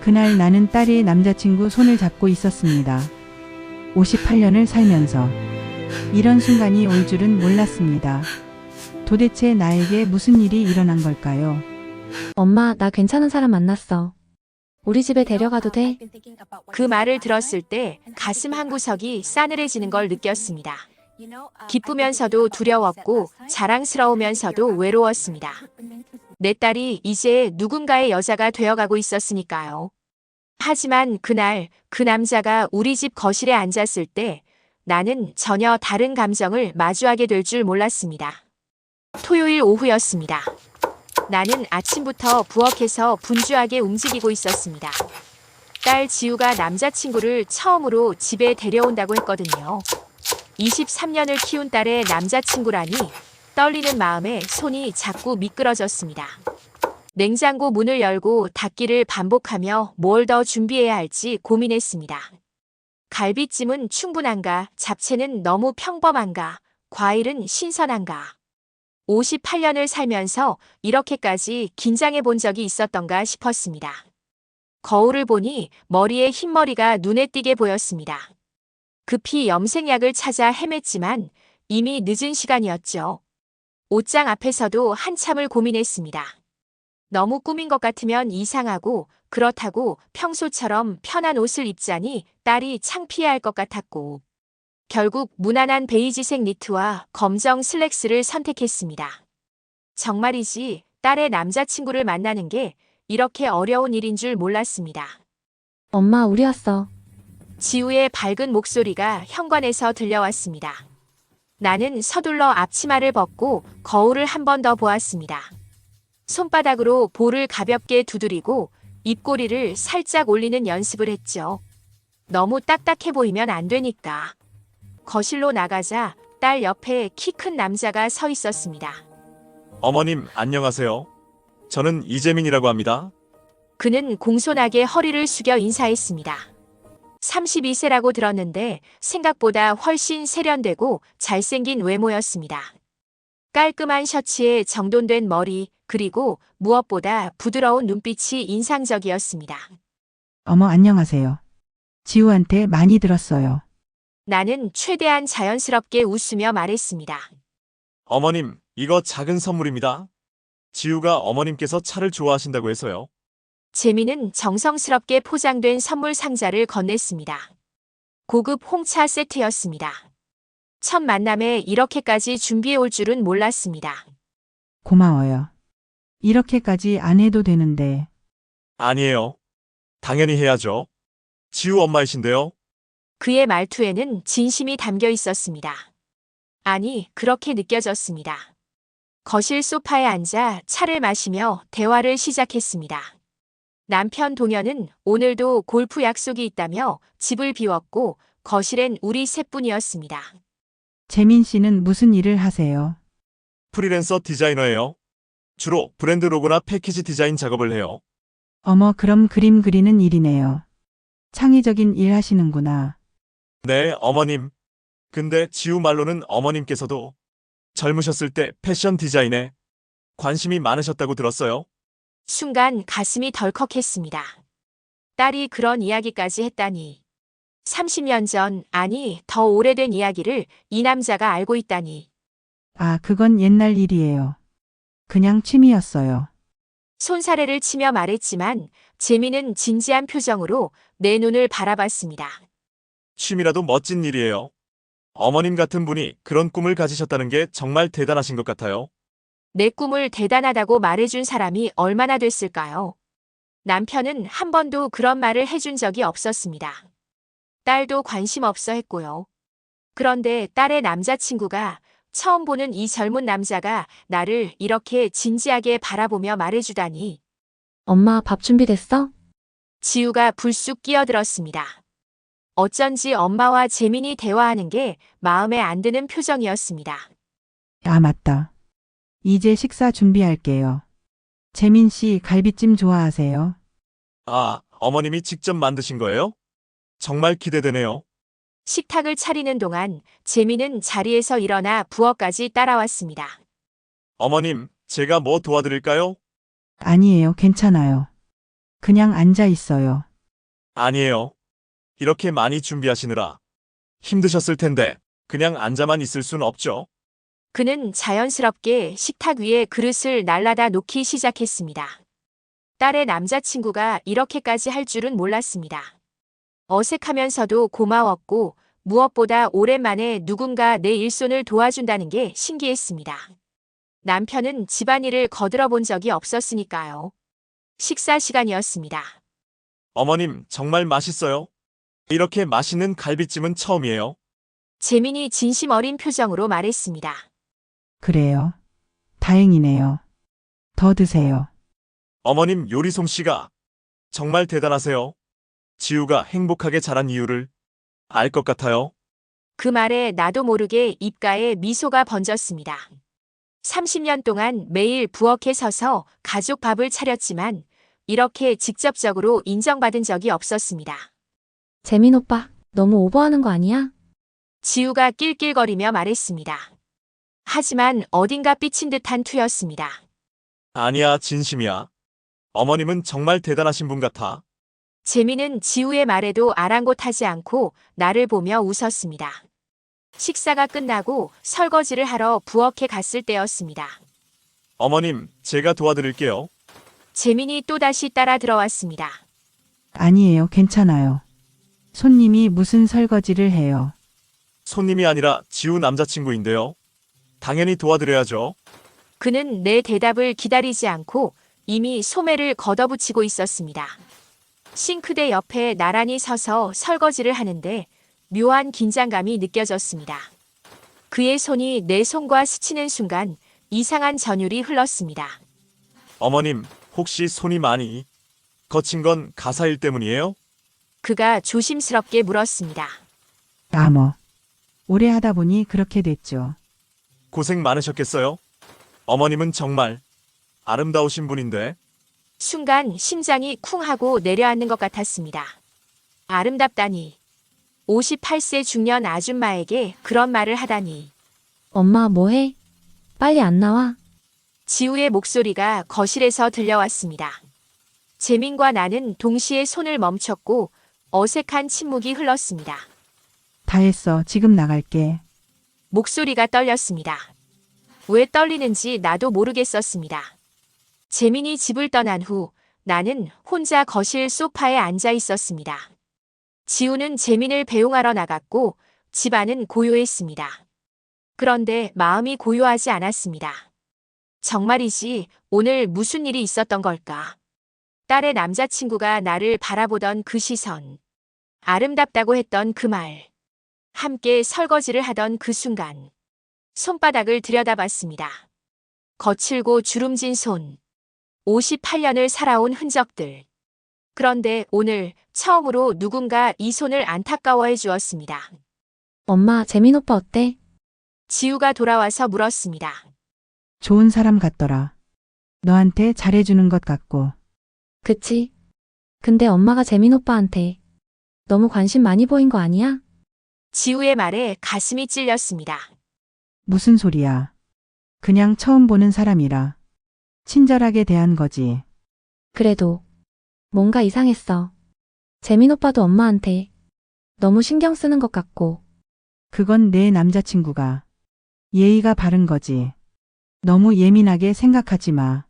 그날 나는 딸의 남자친구 손을 잡고 있었습니다. 58년을 살면서 이런 순간이 올 줄은 몰랐습니다. 도대체 나에게 무슨 일이 일어난 걸까요? 엄마, 나 괜찮은 사람 만났어. 우리 집에 데려가도 돼? 그 말을 들었을 때 가슴 한구석이 싸늘해지는 걸 느꼈습니다. 기쁘면서도 두려웠고 자랑스러우면서도 외로웠습니다. 내 딸이 이제 누군가의 여자가 되어가고 있었으니까요. 하지만 그날 그 남자가 우리 집 거실에 앉았을 때 나는 전혀 다른 감정을 마주하게 될 줄 몰랐습니다. 토요일 오후였습니다. 나는 아침부터 부엌에서 분주하게 움직이고 있었습니다. 딸 지우가 남자친구를 처음으로 집에 데려온다고 했거든요. 23년을 키운 딸의 남자친구라니 떨리는 마음에 손이 자꾸 미끄러졌습니다. 냉장고 문을 열고 닫기를 반복하며 뭘 더 준비해야 할지 고민했습니다. 갈비찜은 충분한가? 잡채는 너무 평범한가? 과일은 신선한가? 58년을 살면서 이렇게까지 긴장해 본 적이 있었던가 싶었습니다. 거울을 보니 머리에 흰머리가 눈에 띄게 보였습니다. 급히 염색약을 찾아 헤맸지만 이미 늦은 시간이었죠. 옷장 앞에서도 한참을 고민했습니다. 너무 꾸민 것 같으면 이상하고 그렇다고 평소처럼 편한 옷을 입자니 딸이 창피해할 것 같았고 결국 무난한 베이지색 니트와 검정 슬랙스를 선택했습니다. 정말이지 딸의 남자친구를 만나는 게 이렇게 어려운 일인 줄 몰랐습니다. 엄마, 우리 왔어. 지우의 밝은 목소리가 현관에서 들려왔습니다. 나는 서둘러 앞치마를 벗고 거울을 한 번 더 보았습니다. 손바닥으로 볼을 가볍게 두드리고 입꼬리를 살짝 올리는 연습을 했죠. 너무 딱딱해 보이면 안 되니까. 거실로 나가자 딸 옆에 키 큰 남자가 서 있었습니다. 어머님, 안녕하세요. 저는 이재민이라고 합니다. 그는 공손하게 허리를 숙여 인사했습니다. 32세라고 들었는데 생각보다 훨씬 세련되고 잘생긴 외모였습니다. 깔끔한 셔츠에 정돈된 머리, 그리고 무엇보다 부드러운 눈빛이 인상적이었습니다. 어머, 안녕하세요. 지우한테 많이 들었어요. 나는 최대한 자연스럽게 웃으며 말했습니다. 어머님, 이거 작은 선물입니다. 지우가 어머님께서 차를 좋아하신다고 해서요. 재미는 정성스럽게 포장된 선물 상자를 건넸습니다. 고급 홍차 세트였습니다. 첫 만남에 이렇게까지 준비해 올 줄은 몰랐습니다. 고마워요. 이렇게까지 안 해도 되는데. 아니에요. 당연히 해야죠. 지우 엄마이신데요. 그의 말투에는 진심이 담겨 있었습니다. 아니, 그렇게 느껴졌습니다. 거실 소파에 앉아 차를 마시며 대화를 시작했습니다. 남편 동현은 오늘도 골프 약속이 있다며 집을 비웠고 거실엔 우리 셋뿐이었습니다. 재민 씨는 무슨 일을 하세요? 프리랜서 디자이너예요. 주로 브랜드 로고나 패키지 디자인 작업을 해요. 어머, 그럼 그림 그리는 일이네요. 창의적인 일 하시는구나. 네, 어머님. 근데 지우 말로는 어머님께서도 젊으셨을 때 패션 디자인에 관심이 많으셨다고 들었어요. 순간 가슴이 덜컥했습니다. 딸이 그런 이야기까지 했다니. 30년 전, 아니 더 오래된 이야기를 이 남자가 알고 있다니. 아, 그건 옛날 일이에요. 그냥 취미였어요. 손사래를 치며 말했지만 재미는 진지한 표정으로 내 눈을 바라봤습니다. 취미라도 멋진 일이에요. 어머님 같은 분이 그런 꿈을 가지셨다는 게 정말 대단하신 것 같아요. 내 꿈을 대단하다고 말해준 사람이 얼마나 됐을까요? 남편은 한 번도 그런 말을 해준 적이 없었습니다. 딸도 관심 없어 했고요. 그런데 딸의 남자친구가 처음 보는 이 젊은 남자가 나를 이렇게 진지하게 바라보며 말해주다니. 엄마, 밥 준비됐어? 지우가 불쑥 끼어들었습니다. 어쩐지 엄마와 재민이 대화하는 게 마음에 안 드는 표정이었습니다. 아, 맞다. 이제 식사 준비할게요. 재민 씨 갈비찜 좋아하세요? 아, 어머님이 직접 만드신 거예요? 정말 기대되네요. 식탁을 차리는 동안 재민은 자리에서 일어나 부엌까지 따라왔습니다. 어머님, 제가 뭐 도와드릴까요? 아니에요. 괜찮아요. 그냥 앉아 있어요. 아니에요. 이렇게 많이 준비하시느라 힘드셨을 텐데 그냥 앉아만 있을 순 없죠. 그는 자연스럽게 식탁 위에 그릇을 날라다 놓기 시작했습니다. 딸의 남자친구가 이렇게까지 할 줄은 몰랐습니다. 어색하면서도 고마웠고 무엇보다 오랜만에 누군가 내 일손을 도와준다는 게 신기했습니다. 남편은 집안일을 거들어 본 적이 없었으니까요. 식사 시간이었습니다. 어머님, 정말 맛있어요. 이렇게 맛있는 갈비찜은 처음이에요. 재민이 진심 어린 표정으로 말했습니다. 그래요. 다행이네요. 더 드세요. 어머님 요리 솜씨가 정말 대단하세요. 지우가 행복하게 자란 이유를 알 것 같아요. 그 말에 나도 모르게 입가에 미소가 번졌습니다. 30년 동안 매일 부엌에 서서 가족 밥을 차렸지만 이렇게 직접적으로 인정받은 적이 없었습니다. 재민 오빠, 너무 오버하는 거 아니야? 지우가 낄낄거리며 말했습니다. 하지만 어딘가 삐친 듯한 투였습니다. 아니야, 진심이야. 어머님은 정말 대단하신 분 같아. 재민은 지우의 말에도 아랑곳하지 않고 나를 보며 웃었습니다. 식사가 끝나고 설거지를 하러 부엌에 갔을 때였습니다. 어머님, 제가 도와드릴게요. 재민이 또다시 따라 들어왔습니다. 아니에요. 괜찮아요. 손님이 무슨 설거지를 해요. 손님이 아니라 지우 남자친구인데요. 당연히 도와드려야죠. 그는 내 대답을 기다리지 않고 이미 소매를 걷어붙이고 있었습니다. 싱크대 옆에 나란히 서서 설거지를 하는데 묘한 긴장감이 느껴졌습니다. 그의 손이 내 손과 스치는 순간 이상한 전율이 흘렀습니다. 어머님, 혹시 손이 많이 거친 건 가사일 때문이에요? 그가 조심스럽게 물었습니다. 아머. 오래 하다 보니 그렇게 됐죠. 고생 많으셨겠어요? 어머님은 정말 아름다우신 분인데. 순간 심장이 쿵 하고 내려앉는 것 같았습니다. 아름답다니. 58세 중년 아줌마에게 그런 말을 하다니. 엄마 뭐해? 빨리 안 나와? 지우의 목소리가 거실에서 들려왔습니다. 재민과 나는 동시에 손을 멈췄고 어색한 침묵이 흘렀습니다. 다 했어. 지금 나갈게. 목소리가 떨렸습니다. 왜 떨리는지 나도 모르겠었습니다. 재민이 집을 떠난 후 나는 혼자 거실 소파에 앉아 있었습니다. 지우는 재민을 배웅하러 나갔고 집안은 고요했습니다. 그런데 마음이 고요하지 않았습니다. 정말이지 오늘 무슨 일이 있었던 걸까? 딸의 남자친구가 나를 바라보던 그 시선, 아름답다고 했던 그 말, 함께 설거지를 하던 그 순간, 손바닥을 들여다봤습니다. 거칠고 주름진 손, 58년을 살아온 흔적들. 그런데 오늘 처음으로 누군가 이 손을 안타까워해 주었습니다. 엄마, 재민 오빠 어때? 지우가 돌아와서 물었습니다. 좋은 사람 같더라. 너한테 잘해주는 것 같고. 그치? 근데 엄마가 재민 오빠한테 너무 관심 많이 보인 거 아니야? 지우의 말에 가슴이 찔렸습니다. 무슨 소리야. 그냥 처음 보는 사람이라. 친절하게 대한 거지. 그래도 뭔가 이상했어. 재민 오빠도 엄마한테 너무 신경 쓰는 것 같고. 그건 내 남자친구가. 예의가 바른 거지. 너무 예민하게 생각하지 마.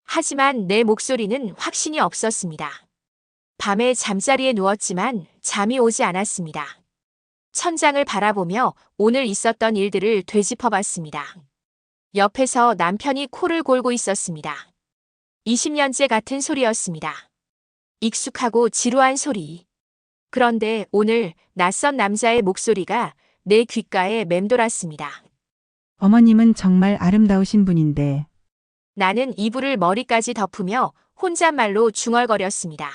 하지만 내 목소리는 확신이 없었습니다. 밤에 잠자리에 누웠지만 잠이 오지 않았습니다. 천장을 바라보며 오늘 있었던 일들을 되짚어봤습니다. 옆에서 남편이 코를 골고 있었습니다. 20년째 같은 소리였습니다. 익숙하고 지루한 소리. 그런데 오늘 낯선 남자의 목소리가 내 귓가에 맴돌았습니다. 어머님은 정말 아름다우신 분인데. 나는 이불을 머리까지 덮으며 혼잣말로 중얼거렸습니다.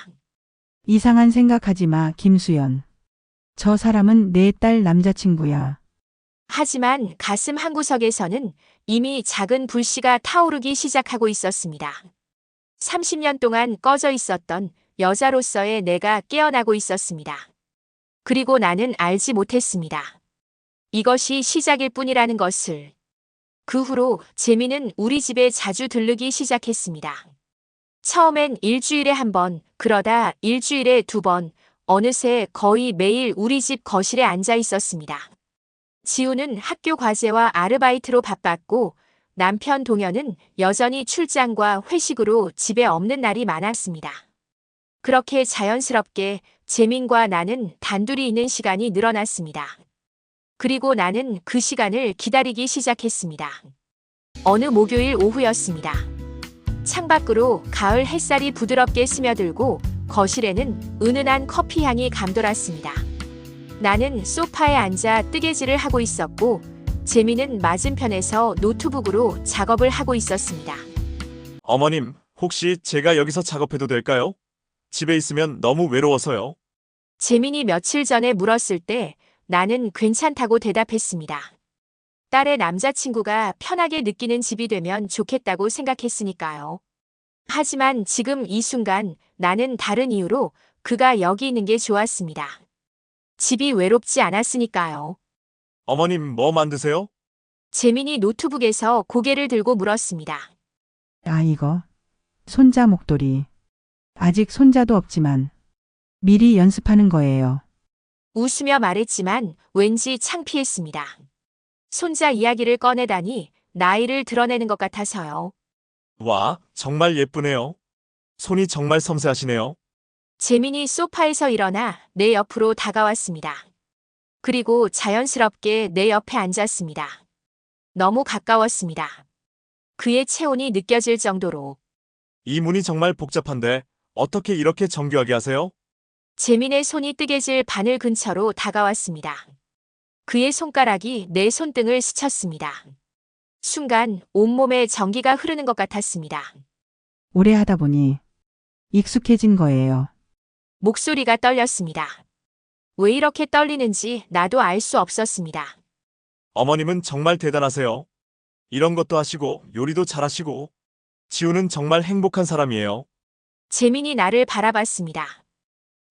이상한 생각하지 마, 김수연. 저 사람은 내 딸 남자친구야. 하지만 가슴 한구석에서는 이미 작은 불씨가 타오르기 시작하고 있었습니다. 30년 동안 꺼져 있었던 여자로서의 내가 깨어나고 있었습니다. 그리고 나는 알지 못했습니다. 이것이 시작일 뿐이라는 것을. 그 후로 재민은 우리 집에 자주 들르기 시작했습니다. 처음엔 일주일에 한 번, 그러다 일주일에 두 번, 어느새 거의 매일 우리 집 거실에 앉아 있었습니다. 지우는 학교 과제와 아르바이트로 바빴고 남편 동현은 여전히 출장과 회식으로 집에 없는 날이 많았습니다. 그렇게 자연스럽게 재민과 나는 단둘이 있는 시간이 늘어났습니다. 그리고 나는 그 시간을 기다리기 시작했습니다. 어느 목요일 오후였습니다. 창밖으로 가을 햇살이 부드럽게 스며들고 거실에는 은은한 커피 향이 감돌았습니다. 나는 소파에 앉아 뜨개질을 하고 있었고 재미는 맞은편에서 노트북으로 작업을 하고 있었습니다. 어머님, 혹시 제가 여기서 작업해도 될까요? 집에 있으면 너무 외로워서요. 재민이 며칠 전에 물었을 때 나는 괜찮다고 대답했습니다. 딸의 남자친구가 편하게 느끼는 집이 되면 좋겠다고 생각했으니까요. 하지만 지금 이 순간 나는 다른 이유로 그가 여기 있는 게 좋았습니다. 집이 외롭지 않았으니까요. 어머님, 뭐 만드세요? 재민이 노트북에서 고개를 들고 물었습니다. 아, 이거. 손자 목도리. 아직 손자도 없지만 미리 연습하는 거예요. 웃으며 말했지만 왠지 창피했습니다. 손자 이야기를 꺼내다니 나이를 드러내는 것 같아서요. 와, 정말 예쁘네요. 손이 정말 섬세하시네요. 재민이 소파에서 일어나 내 옆으로 다가왔습니다. 그리고 자연스럽게 내 옆에 앉았습니다. 너무 가까웠습니다. 그의 체온이 느껴질 정도로. 이 문이 정말 복잡한데 어떻게 이렇게 정교하게 하세요? 재민의 손이 뜨개질 바늘 근처로 다가왔습니다. 그의 손가락이 내 손등을 스쳤습니다. 순간 온몸에 전기가 흐르는 것 같았습니다. 오래 하다 보니 익숙해진 거예요. 목소리가 떨렸습니다. 왜 이렇게 떨리는지 나도 알 수 없었습니다. 어머님은 정말 대단하세요. 이런 것도 하시고 요리도 잘하시고. 지우는 정말 행복한 사람이에요. 재민이 나를 바라봤습니다.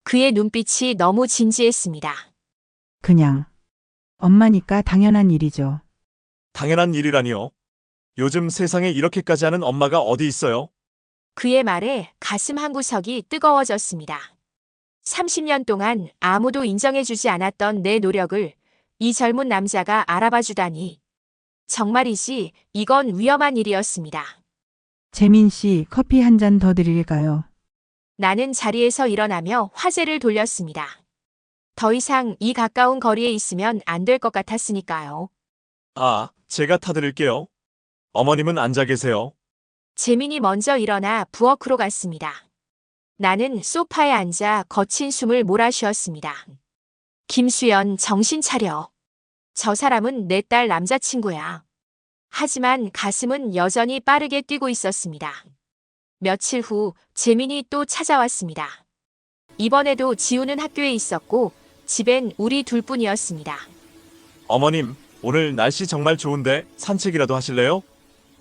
그의 눈빛이 너무 진지했습니다. 그냥 엄마니까 당연한 일이죠. 당연한 일이라니요. 요즘 세상에 이렇게까지 하는 엄마가 어디 있어요? 그의 말에 가슴 한구석이 뜨거워졌습니다. 30년 동안 아무도 인정해주지 않았던 내 노력을 이 젊은 남자가 알아봐주다니. 정말이지 이건 위험한 일이었습니다. 재민 씨, 커피 한 잔 더 드릴까요? 나는 자리에서 일어나며 화제를 돌렸습니다. 더 이상 이 가까운 거리에 있으면 안 될 것 같았으니까요. 아, 제가 타드릴게요. 어머님은 앉아 계세요. 재민이 먼저 일어나 부엌으로 갔습니다. 나는 소파에 앉아 거친 숨을 몰아쉬었습니다. 김수연, 정신 차려. 저 사람은 내 딸 남자친구야. 하지만 가슴은 여전히 빠르게 뛰고 있었습니다. 며칠 후 재민이 또 찾아왔습니다. 이번에도 지우는 학교에 있었고 집엔 우리 둘뿐이었습니다. 어머님, 오늘 날씨 정말 좋은데 산책이라도 하실래요?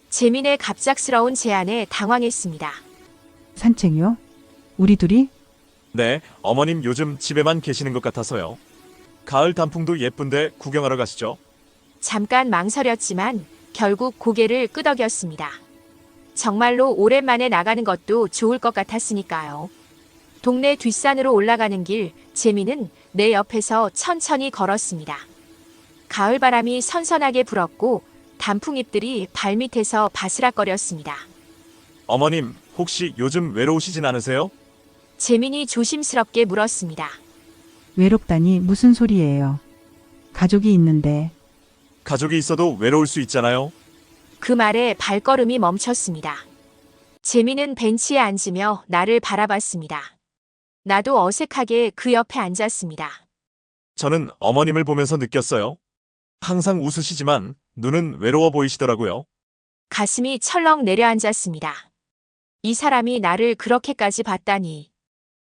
재민의 갑작스러운 제안에 당황했습니다. 산책이요? 우리 둘이? 네, 어머님 요즘 집에만 계시는 것 같아서요. 가을 단풍도 예쁜데 구경하러 가시죠. 잠깐 망설였지만 결국 고개를 끄덕였습니다. 정말로 오랜만에 나가는 것도 좋을 것 같았으니까요. 동네 뒷산으로 올라가는 길, 재민은 내 옆에서 천천히 걸었습니다. 가을바람이 선선하게 불었고 단풍잎들이 발밑에서 바스락거렸습니다. 어머님, 혹시 요즘 외로우시진 않으세요? 재민이 조심스럽게 물었습니다. 외롭다니 무슨 소리예요? 가족이 있는데. 가족이 있어도 외로울 수 있잖아요. 그 말에 발걸음이 멈췄습니다. 재민은 벤치에 앉으며 나를 바라봤습니다. 나도 어색하게 그 옆에 앉았습니다. 저는 어머님을 보면서 느꼈어요. 항상 웃으시지만 눈은 외로워 보이시더라고요. 가슴이 철렁 내려앉았습니다. 이 사람이 나를 그렇게까지 봤다니.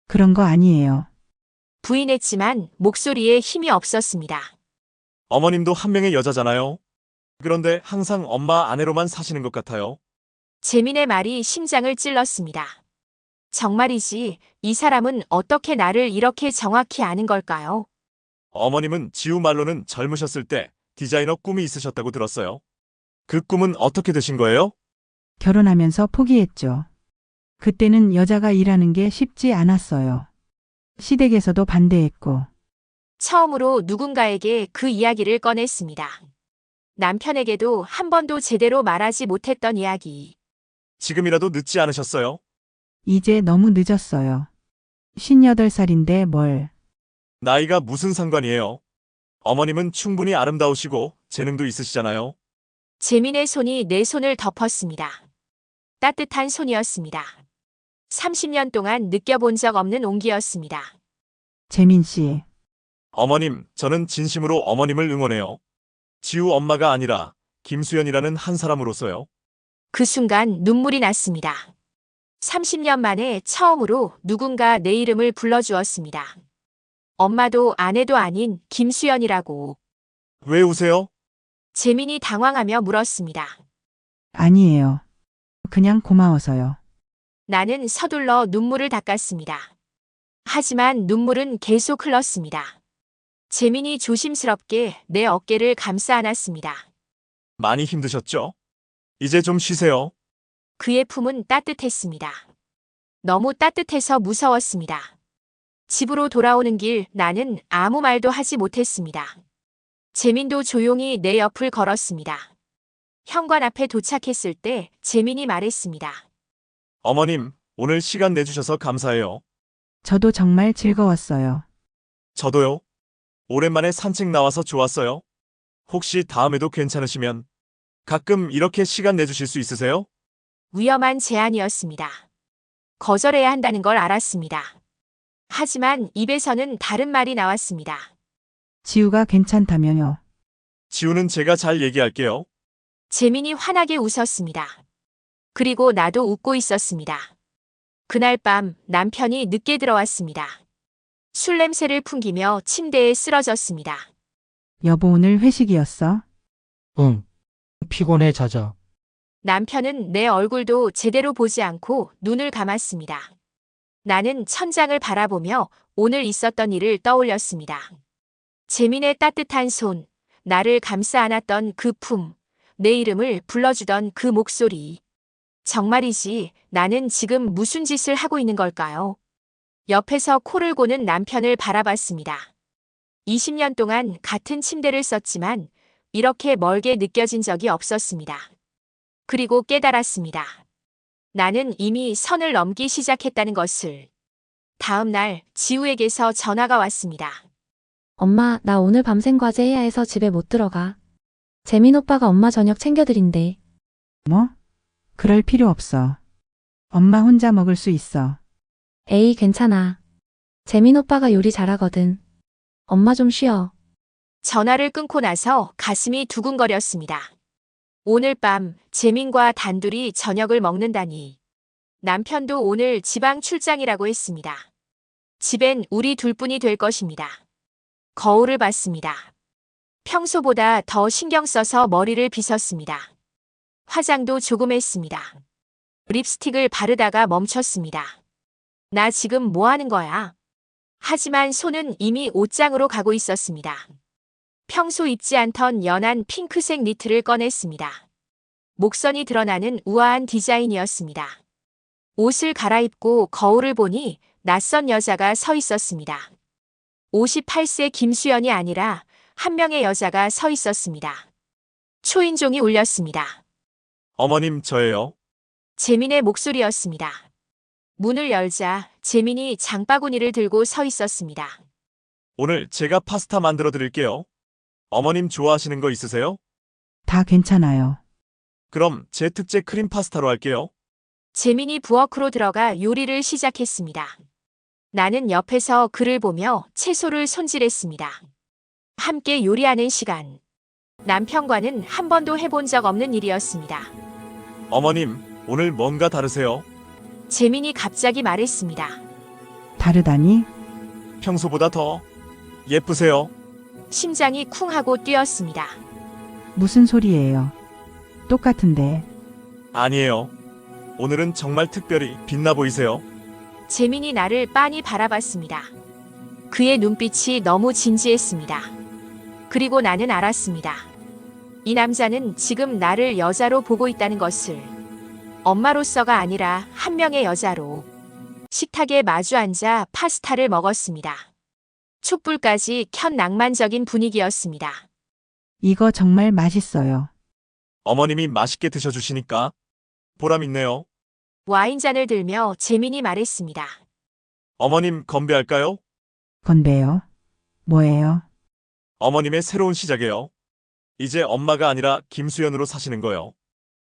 그런 거 아니에요. 부인했지만 목소리에 힘이 없었습니다. 어머님도 한 명의 여자잖아요. 그런데 항상 엄마 아내로만 사시는 것 같아요. 재민의 말이 심장을 찔렀습니다. 정말이지 이 사람은 어떻게 나를 이렇게 정확히 아는 걸까요? 어머님은 지우 말로는 젊으셨을 때 디자이너 꿈이 있으셨다고 들었어요. 그 꿈은 어떻게 되신 거예요? 결혼하면서 포기했죠. 그때는 여자가 일하는 게 쉽지 않았어요. 시댁에서도 반대했고, 처음으로 누군가에게 그 이야기를 꺼냈습니다. 남편에게도 한 번도 제대로 말하지 못했던 이야기. 지금이라도 늦지 않으셨어요? 이제 너무 늦었어요. 58살인데 뭘. 나이가 무슨 상관이에요? 어머님은 충분히 아름다우시고 재능도 있으시잖아요. 재민의 손이 내 손을 덮었습니다. 따뜻한 손이었습니다. 30년 동안 느껴본 적 없는 온기였습니다. 재민 씨, 어머님, 저는 진심으로 어머님을 응원해요. 지우 엄마가 아니라 김수연이라는 한 사람으로서요. 그 순간 눈물이 났습니다. 30년 만에 처음으로 누군가 내 이름을 불러주었습니다. 엄마도 아내도 아닌 김수연이라고. 왜 우세요? 재민이 당황하며 물었습니다. 아니에요. 그냥 고마워서요. 나는 서둘러 눈물을 닦았습니다. 하지만 눈물은 계속 흘렀습니다. 재민이 조심스럽게 내 어깨를 감싸 안았습니다. 많이 힘드셨죠? 이제 좀 쉬세요. 그의 품은 따뜻했습니다. 너무 따뜻해서 무서웠습니다. 집으로 돌아오는 길 나는 아무 말도 하지 못했습니다. 재민도 조용히 내 옆을 걸었습니다. 현관 앞에 도착했을 때 재민이 말했습니다. 어머님, 오늘 시간 내주셔서 감사해요. 저도 정말 즐거웠어요. 저도요. 오랜만에 산책 나와서 좋았어요. 혹시 다음에도 괜찮으시면 가끔 이렇게 시간 내주실 수 있으세요? 위험한 제안이었습니다. 거절해야 한다는 걸 알았습니다. 하지만 입에서는 다른 말이 나왔습니다. 지우가 괜찮다며요. 지우는 제가 잘 얘기할게요. 재민이 환하게 웃었습니다. 그리고 나도 웃고 있었습니다. 그날 밤 남편이 늦게 들어왔습니다. 술 냄새를 풍기며 침대에 쓰러졌습니다. 여보, 오늘 회식이었어? 응. 피곤해 자자. 남편은 내 얼굴도 제대로 보지 않고 눈을 감았습니다. 나는 천장을 바라보며 오늘 있었던 일을 떠올렸습니다. 재민의 따뜻한 손, 나를 감싸 안았던 그 품, 내 이름을 불러주던 그 목소리. 정말이지, 나는 지금 무슨 짓을 하고 있는 걸까요? 옆에서 코를 고는 남편을 바라봤습니다. 20년 동안 같은 침대를 썼지만 이렇게 멀게 느껴진 적이 없었습니다. 그리고 깨달았습니다. 나는 이미 선을 넘기 시작했다는 것을. 다음 날 지우에게서 전화가 왔습니다. 엄마, 나 오늘 밤샘 과제해야 해서 집에 못 들어가. 재민 오빠가 엄마 저녁 챙겨드린대. 뭐? 그럴 필요 없어. 엄마 혼자 먹을 수 있어. 에이, 괜찮아. 재민 오빠가 요리 잘하거든. 엄마 좀 쉬어. 전화를 끊고 나서 가슴이 두근거렸습니다. 오늘 밤 재민과 단둘이 저녁을 먹는다니. 남편도 오늘 지방 출장이라고 했습니다. 집엔 우리 둘뿐이 될 것입니다. 거울을 봤습니다. 평소보다 더 신경 써서 머리를 빗었습니다. 화장도 조금 했습니다. 립스틱을 바르다가 멈췄습니다. 나 지금 뭐 하는 거야? 하지만 손은 이미 옷장으로 가고 있었습니다. 평소 입지 않던 연한 핑크색 니트를 꺼냈습니다. 목선이 드러나는 우아한 디자인이었습니다. 옷을 갈아입고 거울을 보니 낯선 여자가 서 있었습니다. 58세 김수연이 아니라 한 명의 여자가 서 있었습니다. 초인종이 울렸습니다. 어머님, 저예요. 재민의 목소리였습니다. 문을 열자 재민이 장바구니를 들고 서 있었습니다. 오늘 제가 파스타 만들어 드릴게요. 어머님 좋아하시는 거 있으세요? 다 괜찮아요. 그럼 제 특제 크림 파스타로 할게요. 재민이 부엌으로 들어가 요리를 시작했습니다. 나는 옆에서 그를 보며 채소를 손질했습니다. 함께 요리하는 시간. 남편과는 한 번도 해본 적 없는 일이었습니다. 어머님, 오늘 뭔가 다르세요? 재민이 갑자기 말했습니다. 다르다니? 평소보다 더 예쁘세요. 심장이 쿵 하고 뛰었습니다. 무슨 소리예요? 똑같은데. 아니에요. 오늘은 정말 특별히 빛나 보이세요. 재민이 나를 빤히 바라봤습니다. 그의 눈빛이 너무 진지했습니다. 그리고 나는 알았습니다. 이 남자는 지금 나를 여자로 보고 있다는 것을. 엄마로서가 아니라 한 명의 여자로 식탁에 마주 앉아 파스타를 먹었습니다. 촛불까지 켠 낭만적인 분위기였습니다. 이거 정말 맛있어요. 어머님이 맛있게 드셔주시니까 보람 있네요. 와인잔을 들며 재민이 말했습니다. 어머님 건배할까요? 건배요? 뭐예요? 어머님의 새로운 시작이에요. 이제 엄마가 아니라 김수연으로 사시는 거요.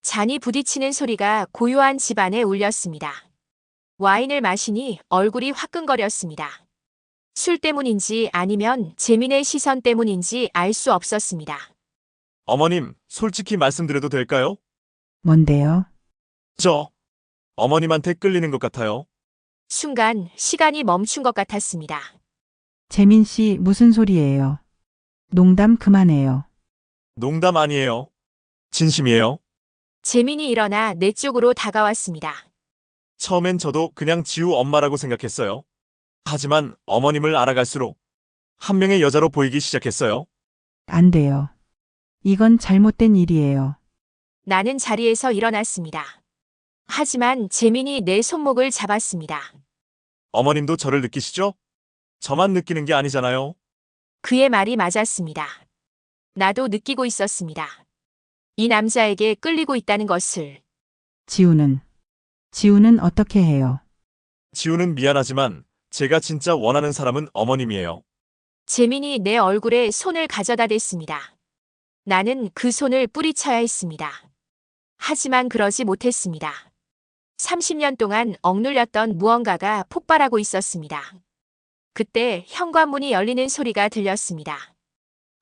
잔이 부딪히는 소리가 고요한 집안에 울렸습니다. 와인을 마시니 얼굴이 화끈거렸습니다. 술 때문인지 아니면 재민의 시선 때문인지 알 수 없었습니다. 어머님, 솔직히 말씀드려도 될까요? 뭔데요? 저 어머님한테 끌리는 것 같아요. 순간 시간이 멈춘 것 같았습니다. 재민 씨 무슨 소리예요? 농담 그만해요. 농담 아니에요. 진심이에요. 재민이 일어나 내 쪽으로 다가왔습니다. 처음엔 저도 그냥 지우 엄마라고 생각했어요. 하지만 어머님을 알아갈수록 한 명의 여자로 보이기 시작했어요. 안 돼요. 이건 잘못된 일이에요. 나는 자리에서 일어났습니다. 하지만 재민이 내 손목을 잡았습니다. 어머님도 저를 느끼시죠? 저만 느끼는 게 아니잖아요. 그의 말이 맞았습니다. 나도 느끼고 있었습니다. 이 남자에게 끌리고 있다는 것을. 지우는 어떻게 해요? 지우는 미안하지만 제가 진짜 원하는 사람은 어머님이에요. 재민이 내 얼굴에 손을 가져다 댔습니다. 나는 그 손을 뿌리쳐야 했습니다. 하지만 그러지 못했습니다. 30년 동안 억눌렸던 무언가가 폭발하고 있었습니다. 그때 현관문이 열리는 소리가 들렸습니다.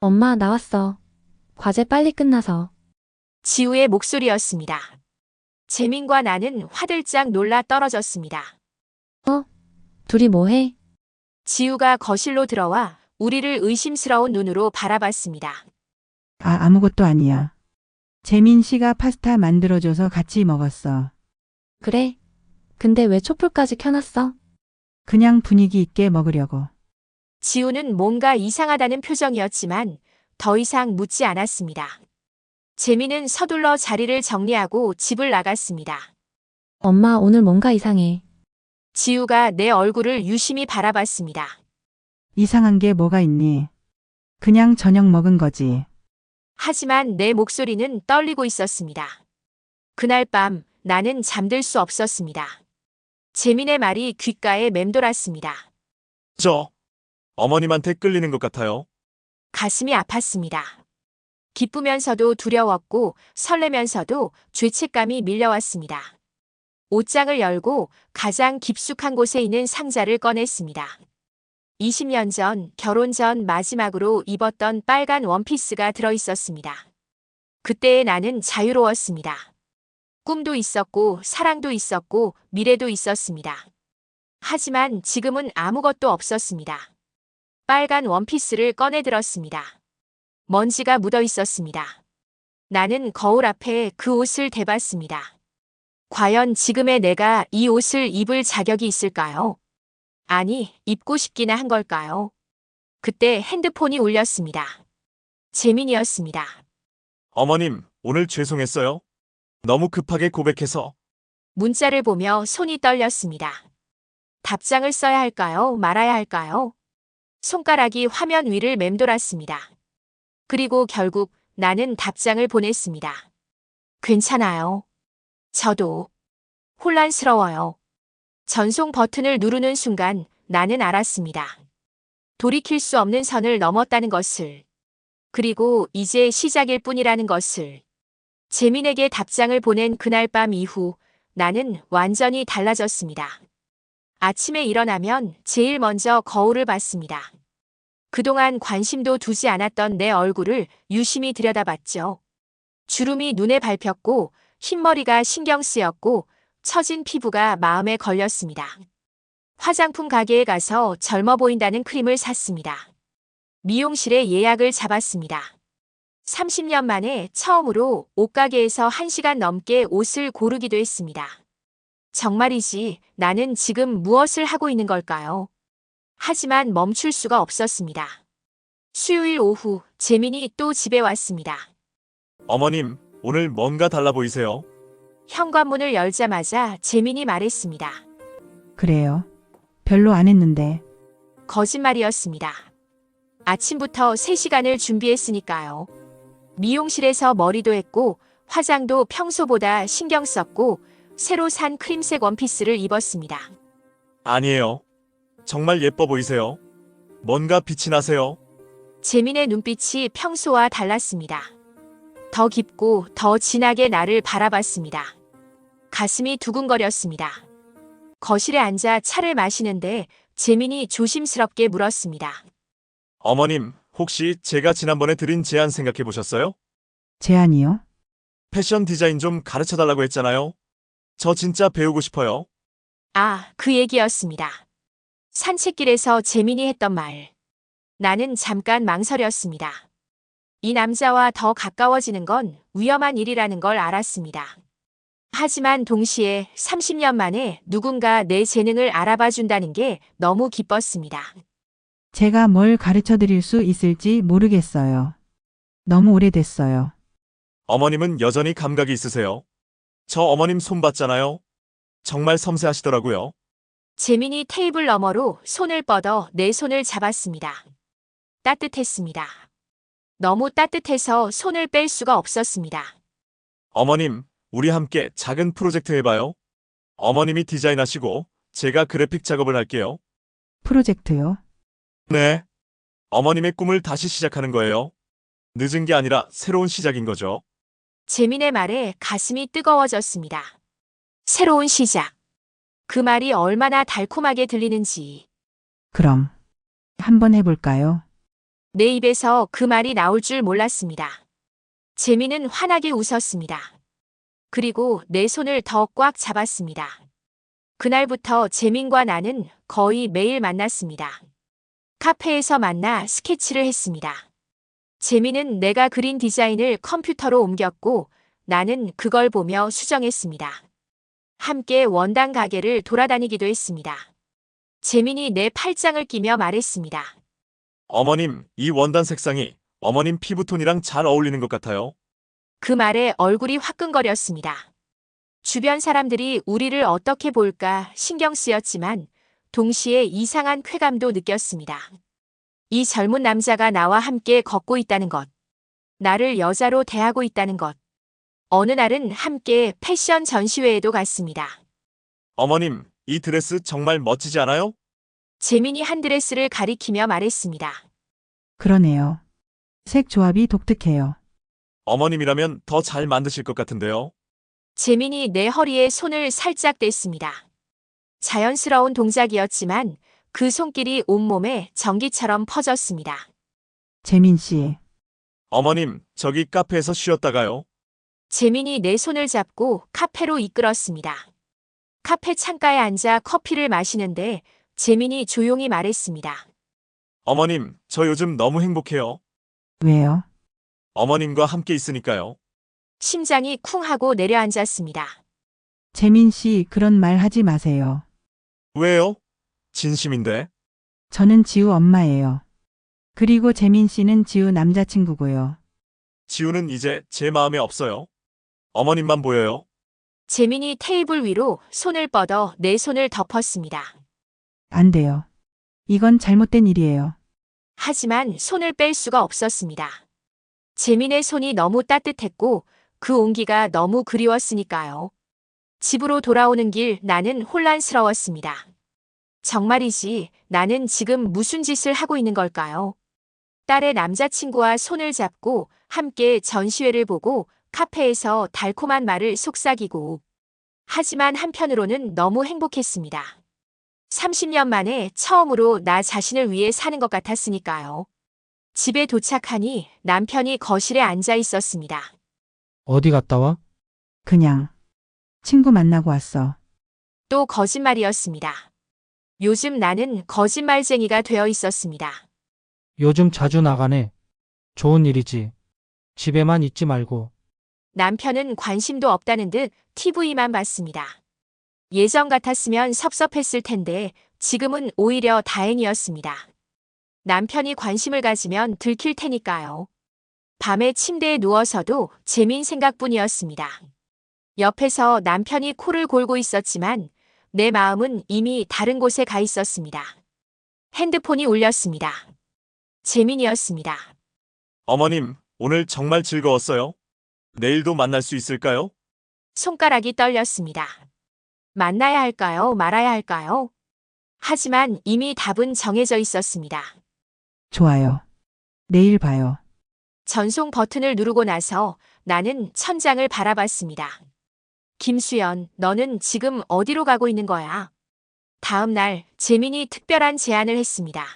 엄마, 나왔어. 과제 빨리 끝나서. 지우의 목소리였습니다. 재민과 나는 화들짝 놀라 떨어졌습니다. 둘이 뭐해? 지우가 거실로 들어와 우리를 의심스러운 눈으로 바라봤습니다. 아무것도 아니야. 재민 씨가 파스타 만들어줘서 같이 먹었어. 그래. 근데 왜 촛불까지 켜놨어? 그냥 분위기 있게 먹으려고. 지우는 뭔가 이상하다는 표정이었지만 더 이상 묻지 않았습니다. 재민은 서둘러 자리를 정리하고 집을 나갔습니다. 엄마, 오늘 뭔가 이상해. 지우가 내 얼굴을 유심히 바라봤습니다. 이상한 게 뭐가 있니? 그냥 저녁 먹은 거지. 하지만 내 목소리는 떨리고 있었습니다. 그날 밤 나는 잠들 수 없었습니다. 재민의 말이 귓가에 맴돌았습니다. 저 어머님한테 끌리는 것 같아요. 가슴이 아팠습니다. 기쁘면서도 두려웠고 설레면서도 죄책감이 밀려왔습니다. 옷장을 열고 가장 깊숙한 곳에 있는 상자를 꺼냈습니다. 20년 전, 결혼 전 마지막으로 입었던 빨간 원피스가 들어있었습니다. 그때의 나는 자유로웠습니다. 꿈도 있었고, 사랑도 있었고, 미래도 있었습니다. 하지만 지금은 아무것도 없었습니다. 빨간 원피스를 꺼내 들었습니다. 먼지가 묻어 있었습니다. 나는 거울 앞에 그 옷을 대봤습니다. 과연 지금의 내가 이 옷을 입을 자격이 있을까요? 아니, 입고 싶기나 한 걸까요? 그때 핸드폰이 울렸습니다. 재민이었습니다. 어머님, 오늘 죄송했어요. 너무 급하게 고백해서. 문자를 보며 손이 떨렸습니다. 답장을 써야 할까요? 말아야 할까요? 손가락이 화면 위를 맴돌았습니다. 그리고 결국 나는 답장을 보냈습니다. 괜찮아요. 저도 혼란스러워요. 전송 버튼을 누르는 순간 나는 알았습니다. 돌이킬 수 없는 선을 넘었다는 것을. 그리고 이제 시작일 뿐이라는 것을. 재민에게 답장을 보낸 그날 밤 이후 나는 완전히 달라졌습니다. 아침에 일어나면 제일 먼저 거울을 봤습니다. 그동안 관심도 두지 않았던 내 얼굴을 유심히 들여다봤죠. 주름이 눈에 밟혔고 흰머리가 신경 쓰였고 처진 피부가 마음에 걸렸습니다. 화장품 가게에 가서 젊어 보인다는 크림을 샀습니다. 미용실에 예약을 잡았습니다. 30년 만에 처음으로 옷가게에서 1시간 넘게 옷을 고르기도 했습니다. 정말이지 나는 지금 무엇을 하고 있는 걸까요? 하지만 멈출 수가 없었습니다. 수요일 오후 재민이 또 집에 왔습니다. 어머님, 오늘 뭔가 달라 보이세요. 현관문을 열자마자 재민이 말했습니다. 그래요. 별로 안 했는데. 거짓말이었습니다. 아침부터 3시간을 준비했으니까요. 미용실에서 머리도 했고 화장도 평소보다 신경 썼고 새로 산 크림색 원피스를 입었습니다. 아니에요. 정말 예뻐 보이세요. 뭔가 빛이 나세요. 재민의 눈빛이 평소와 달랐습니다. 더 깊고 더 진하게 나를 바라봤습니다. 가슴이 두근거렸습니다. 거실에 앉아 차를 마시는데 재민이 조심스럽게 물었습니다. 어머님, 혹시 제가 지난번에 드린 제안 생각해 보셨어요? 제안이요? 패션 디자인 좀 가르쳐 달라고 했잖아요. 저 진짜 배우고 싶어요. 아, 그 얘기였습니다. 산책길에서 재민이 했던 말. 나는 잠깐 망설였습니다. 이 남자와 더 가까워지는 건 위험한 일이라는 걸 알았습니다. 하지만 동시에 30년 만에 누군가 내 재능을 알아봐 준다는 게 너무 기뻤습니다. 제가 뭘 가르쳐 드릴 수 있을지 모르겠어요. 너무 오래됐어요. 어머님은 여전히 감각이 있으세요. 저 어머님 손 봤잖아요. 정말 섬세하시더라고요. 재민이 테이블 너머로 손을 뻗어 내 손을 잡았습니다. 따뜻했습니다. 너무 따뜻해서 손을 뺄 수가 없었습니다. 어머님, 우리 함께 작은 프로젝트 해봐요. 어머님이 디자인하시고 제가 그래픽 작업을 할게요. 프로젝트요? 네. 어머님의 꿈을 다시 시작하는 거예요. 늦은 게 아니라 새로운 시작인 거죠. 재민의 말에 가슴이 뜨거워졌습니다. 새로운 시작. 그 말이 얼마나 달콤하게 들리는지. 그럼 한번 해볼까요? 내 입에서 그 말이 나올 줄 몰랐습니다. 재민은 환하게 웃었습니다. 그리고 내 손을 더 꽉 잡았습니다. 그날부터 재민과 나는 거의 매일 만났습니다. 카페에서 만나 스케치를 했습니다. 재민은 내가 그린 디자인을 컴퓨터로 옮겼고 나는 그걸 보며 수정했습니다. 함께 원단 가게를 돌아다니기도 했습니다. 재민이 내 팔짱을 끼며 말했습니다. 어머님, 이 원단 색상이 어머님 피부톤이랑 잘 어울리는 것 같아요. 그 말에 얼굴이 화끈거렸습니다. 주변 사람들이 우리를 어떻게 볼까 신경 쓰였지만 동시에 이상한 쾌감도 느꼈습니다. 이 젊은 남자가 나와 함께 걷고 있다는 것. 나를 여자로 대하고 있다는 것. 어느 날은 함께 패션 전시회에도 갔습니다. 어머님, 이 드레스 정말 멋지지 않아요? 재민이 한 드레스를 가리키며 말했습니다. 그러네요. 색 조합이 독특해요. 어머님이라면 더 잘 만드실 것 같은데요. 재민이 내 허리에 손을 살짝 댔습니다. 자연스러운 동작이었지만 그 손길이 온몸에 전기처럼 퍼졌습니다. 재민 씨, 어머님, 저기 카페에서 쉬었다가요. 재민이 내 손을 잡고 카페로 이끌었습니다. 카페 창가에 앉아 커피를 마시는데 재민이 조용히 말했습니다. 어머님, 저 요즘 너무 행복해요. 왜요? 어머님과 함께 있으니까요. 심장이 쿵 하고 내려앉았습니다. 재민 씨, 그런 말 하지 마세요. 왜요? 진심인데. 저는 지우 엄마예요. 그리고 재민 씨는 지우 남자친구고요. 지우는 이제 제 마음에 없어요. 어머님만 보여요. 재민이 테이블 위로 손을 뻗어 내 손을 덮었습니다. 안 돼요. 이건 잘못된 일이에요. 하지만 손을 뺄 수가 없었습니다. 재민의 손이 너무 따뜻했고 그 온기가 너무 그리웠으니까요. 집으로 돌아오는 길 나는 혼란스러웠습니다. 정말이지 나는 지금 무슨 짓을 하고 있는 걸까요? 딸의 남자친구와 손을 잡고 함께 전시회를 보고 카페에서 달콤한 말을 속삭이고 하지만 한편으로는 너무 행복했습니다. 30년 만에 처음으로 나 자신을 위해 사는 것 같았으니까요. 집에 도착하니 남편이 거실에 앉아 있었습니다. 어디 갔다 와? 그냥 친구 만나고 왔어. 또 거짓말이었습니다. 요즘 나는 거짓말쟁이가 되어 있었습니다. 요즘 자주 나가네. 좋은 일이지. 집에만 있지 말고. 남편은 관심도 없다는 듯 TV만 봤습니다. 예전 같았으면 섭섭했을 텐데 지금은 오히려 다행이었습니다. 남편이 관심을 가지면 들킬 테니까요. 밤에 침대에 누워서도 재민 생각뿐이었습니다. 옆에서 남편이 코를 골고 있었지만 내 마음은 이미 다른 곳에 가 있었습니다. 핸드폰이 울렸습니다. 재민이었습니다. 어머님, 오늘 정말 즐거웠어요. 내일도 만날 수 있을까요? 손가락이 떨렸습니다. 만나야 할까요? 말아야 할까요? 하지만 이미 답은 정해져 있었습니다. 좋아요. 내일 봐요. 전송 버튼을 누르고 나서 나는 천장을 바라봤습니다. 김수연, 너는 지금 어디로 가고 있는 거야? 다음 날 재민이 특별한 제안을 했습니다.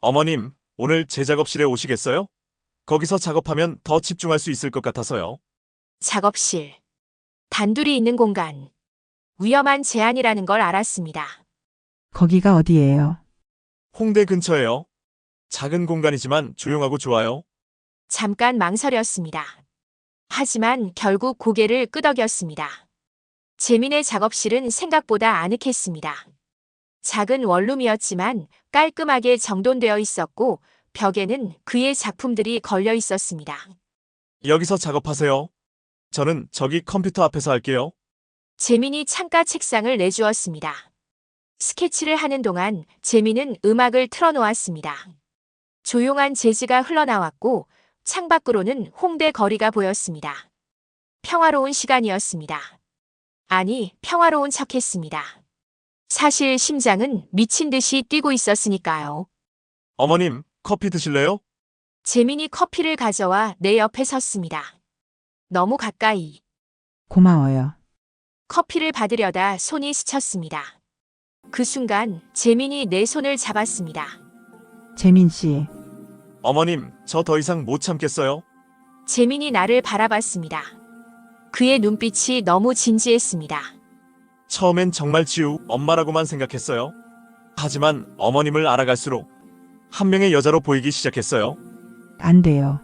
어머님, 오늘 제 작업실에 오시겠어요? 거기서 작업하면 더 집중할 수 있을 것 같아서요. 작업실. 단둘이 있는 공간. 위험한 제안이라는 걸 알았습니다. 거기가 어디예요? 홍대 근처예요. 작은 공간이지만 조용하고 좋아요. 잠깐 망설였습니다. 하지만 결국 고개를 끄덕였습니다. 재민의 작업실은 생각보다 아늑했습니다. 작은 원룸이었지만 깔끔하게 정돈되어 있었고 벽에는 그의 작품들이 걸려 있었습니다. 여기서 작업하세요. 저는 저기 컴퓨터 앞에서 할게요. 재민이 창가 책상을 내주었습니다. 스케치를 하는 동안 재민은 음악을 틀어놓았습니다. 조용한 재즈가 흘러나왔고 창밖으로는 홍대 거리가 보였습니다. 평화로운 시간이었습니다. 아니, 평화로운 척했습니다. 사실 심장은 미친 듯이 뛰고 있었으니까요. 어머님, 커피 드실래요? 재민이 커피를 가져와 내 옆에 섰습니다. 너무 가까이. 고마워요. 커피를 받으려다 손이 스쳤습니다. 그 순간 재민이 내 손을 잡았습니다. 재민 씨, 어머님, 저 더 이상 못 참겠어요. 재민이 나를 바라봤습니다. 그의 눈빛이 너무 진지했습니다. 처음엔 정말 지우 엄마라고만 생각했어요. 하지만 어머님을 알아갈수록 한 명의 여자로 보이기 시작했어요. 안 돼요.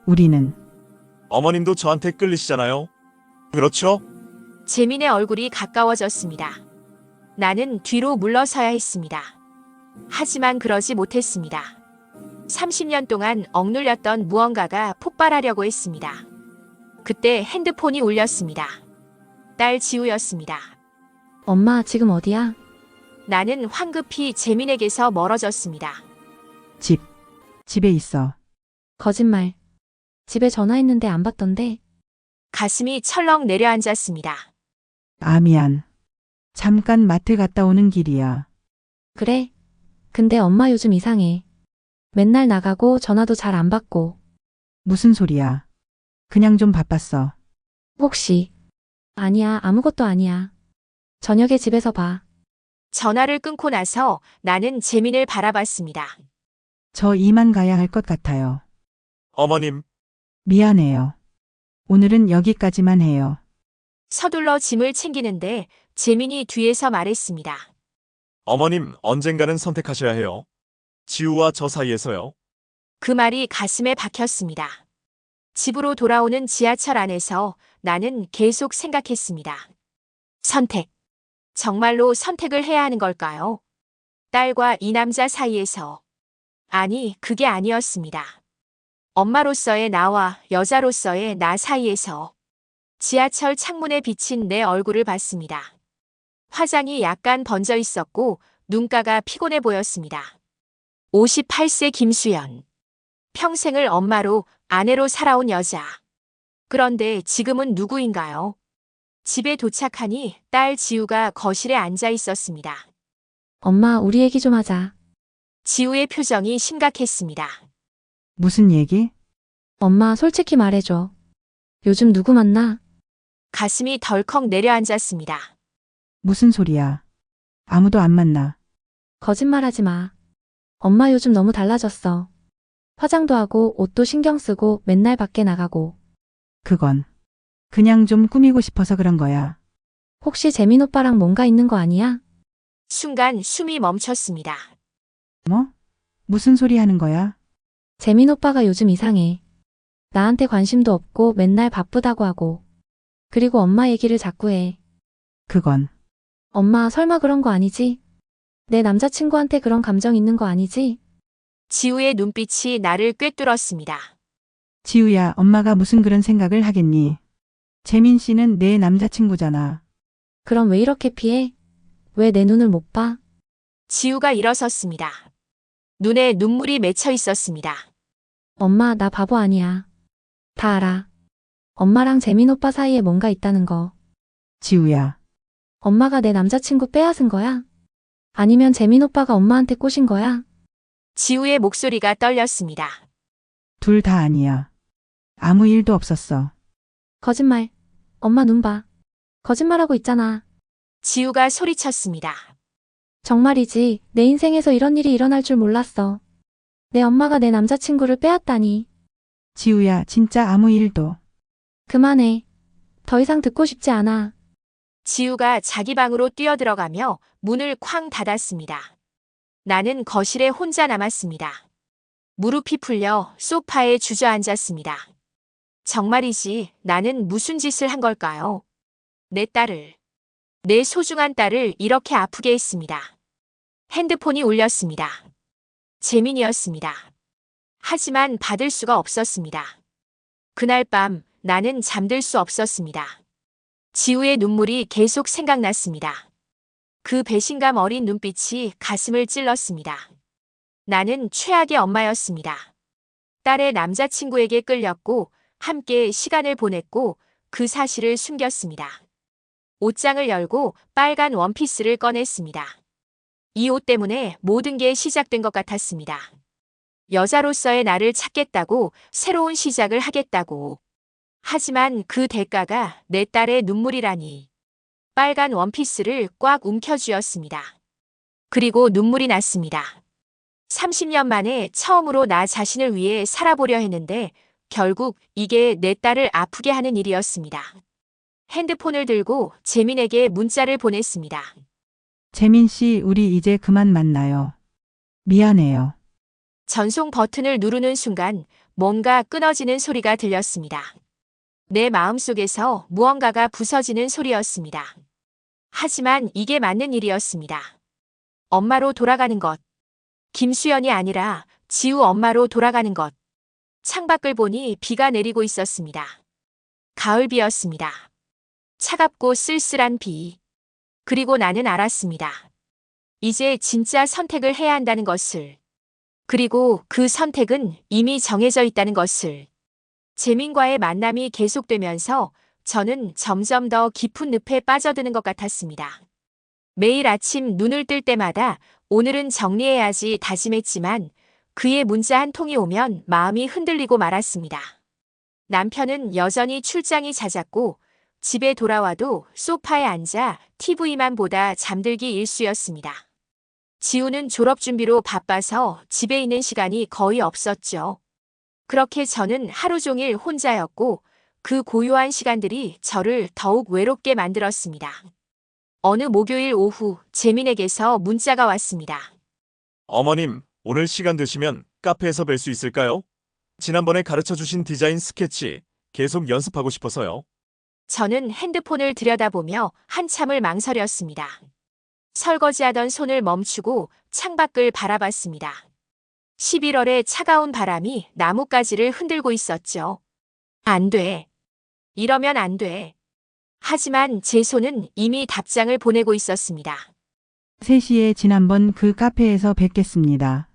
우리는 어머님도 저한테 끌리시잖아요. 그렇죠? 재민의 얼굴이 가까워졌습니다. 나는 뒤로 물러서야 했습니다. 하지만 그러지 못했습니다. 30년 동안 억눌렸던 무언가가 폭발하려고 했습니다. 그때 핸드폰이 울렸습니다. 딸 지우였습니다. 엄마, 지금 어디야? 나는 황급히 재민에게서 멀어졌습니다. 집에 있어. 거짓말. 집에 전화했는데 안 받던데. 가슴이 철렁 내려앉았습니다. 아, 미안. 잠깐 마트 갔다 오는 길이야. 그래. 근데 엄마 요즘 이상해. 맨날 나가고 전화도 잘 안 받고. 무슨 소리야. 그냥 좀 바빴어. 혹시. 아니야, 아무것도 아니야. 저녁에 집에서 봐. 전화를 끊고 나서 나는 재민을 바라봤습니다. 저 이만 가야 할 것 같아요. 어머님, 미안해요. 오늘은 여기까지만 해요. 서둘러 짐을 챙기는데 재민이 뒤에서 말했습니다. 어머님, 언젠가는 선택하셔야 해요. 지우와 저 사이에서요. 그 말이 가슴에 박혔습니다. 집으로 돌아오는 지하철 안에서 나는 계속 생각했습니다. 선택. 정말로 선택을 해야 하는 걸까요? 딸과 이 남자 사이에서. 아니, 그게 아니었습니다. 엄마로서의 나와 여자로서의 나 사이에서. 지하철 창문에 비친 내 얼굴을 봤습니다. 화장이 약간 번져 있었고 눈가가 피곤해 보였습니다. 58세 김수연. 평생을 엄마로, 아내로 살아온 여자. 그런데 지금은 누구인가요? 집에 도착하니 딸 지우가 거실에 앉아 있었습니다. 엄마, 우리 얘기 좀 하자. 지우의 표정이 심각했습니다. 무슨 얘기? 엄마, 솔직히 말해줘. 요즘 누구 만나? 가슴이 덜컥 내려앉았습니다. 무슨 소리야. 아무도 안 만나. 거짓말하지 마. 엄마 요즘 너무 달라졌어. 화장도 하고 옷도 신경 쓰고 맨날 밖에 나가고. 그건 그냥 좀 꾸미고 싶어서 그런 거야. 혹시 재민 오빠랑 뭔가 있는 거 아니야? 순간 숨이 멈췄습니다. 뭐? 무슨 소리 하는 거야? 재민 오빠가 요즘 이상해. 나한테 관심도 없고 맨날 바쁘다고 하고. 그리고 엄마 얘기를 자꾸 해. 그건 엄마, 설마 그런 거 아니지? 내 남자친구한테 그런 감정 있는 거 아니지? 지우의 눈빛이 나를 꿰뚫었습니다. 지우야, 엄마가 무슨 그런 생각을 하겠니? 재민 씨는 내 남자친구잖아. 그럼 왜 이렇게 피해? 왜 내 눈을 못 봐? 지우가 일어섰습니다. 눈에 눈물이 맺혀 있었습니다. 엄마, 나 바보 아니야. 다 알아. 엄마랑 재민 오빠 사이에 뭔가 있다는 거. 지우야. 엄마가 내 남자친구 빼앗은 거야? 아니면 재민 오빠가 엄마한테 꼬신 거야? 지우의 목소리가 떨렸습니다. 둘 다 아니야. 아무 일도 없었어. 거짓말. 엄마 눈 봐. 거짓말하고 있잖아. 지우가 소리쳤습니다. 정말이지. 내 인생에서 이런 일이 일어날 줄 몰랐어. 내 엄마가 내 남자친구를 빼앗다니. 지우야, 진짜 아무 일도. 그만해. 더 이상 듣고 싶지 않아. 지우가 자기 방으로 뛰어들어가며 문을 쾅 닫았습니다. 나는 거실에 혼자 남았습니다. 무릎이 풀려 소파에 주저앉았습니다. 정말이지 나는 무슨 짓을 한 걸까요? 내 소중한 딸을 이렇게 아프게 했습니다. 핸드폰이 울렸습니다. 재민이었습니다. 하지만 받을 수가 없었습니다. 그날 밤 나는 잠들 수 없었습니다. 지우의 눈물이 계속 생각났습니다. 그 배신감 어린 눈빛이 가슴을 찔렀습니다. 나는 최악의 엄마였습니다. 딸의 남자친구에게 끌렸고 함께 시간을 보냈고 그 사실을 숨겼습니다. 옷장을 열고 빨간 원피스를 꺼냈습니다. 이 옷 때문에 모든 게 시작된 것 같았습니다. 여자로서의 나를 찾겠다고, 새로운 시작을 하겠다고. 하지만 그 대가가 내 딸의 눈물이라니. 빨간 원피스를 꽉 움켜쥐었습니다. 그리고 눈물이 났습니다. 30년 만에 처음으로 나 자신을 위해 살아보려 했는데 결국 이게 내 딸을 아프게 하는 일이었습니다. 핸드폰을 들고 재민에게 문자를 보냈습니다. 재민 씨, 우리 이제 그만 만나요. 미안해요. 전송 버튼을 누르는 순간 뭔가 끊어지는 소리가 들렸습니다. 내 마음속에서 무언가가 부서지는 소리였습니다. 하지만 이게 맞는 일이었습니다. 엄마로 돌아가는 것. 김수연이 아니라 지우 엄마로 돌아가는 것. 창밖을 보니 비가 내리고 있었습니다. 가을비였습니다. 차갑고 쓸쓸한 비. 그리고 나는 알았습니다. 이제 진짜 선택을 해야 한다는 것을. 그리고 그 선택은 이미 정해져 있다는 것을. 재민과의 만남이 계속되면서 저는 점점 더 깊은 늪에 빠져드는 것 같았습니다. 매일 아침 눈을 뜰 때마다 오늘은 정리해야지 다짐했지만 그의 문자 한 통이 오면 마음이 흔들리고 말았습니다. 남편은 여전히 출장이 잦았고 집에 돌아와도 소파에 앉아 TV만 보다 잠들기 일쑤였습니다. 지우는 졸업 준비로 바빠서 집에 있는 시간이 거의 없었죠. 그렇게 저는 하루 종일 혼자였고 그 고요한 시간들이 저를 더욱 외롭게 만들었습니다. 어느 목요일 오후 재민에게서 문자가 왔습니다. 어머님, 오늘 시간 되시면 카페에서 뵐 수 있을까요? 지난번에 가르쳐주신 디자인 스케치 계속 연습하고 싶어서요. 저는 핸드폰을 들여다보며 한참을 망설였습니다. 설거지하던 손을 멈추고 창밖을 바라봤습니다. 11월의 차가운 바람이 나뭇가지를 흔들고 있었죠. 안 돼. 이러면 안 돼. 하지만 제 손은 이미 답장을 보내고 있었습니다. 3시에 지난번 그 카페에서 뵙겠습니다.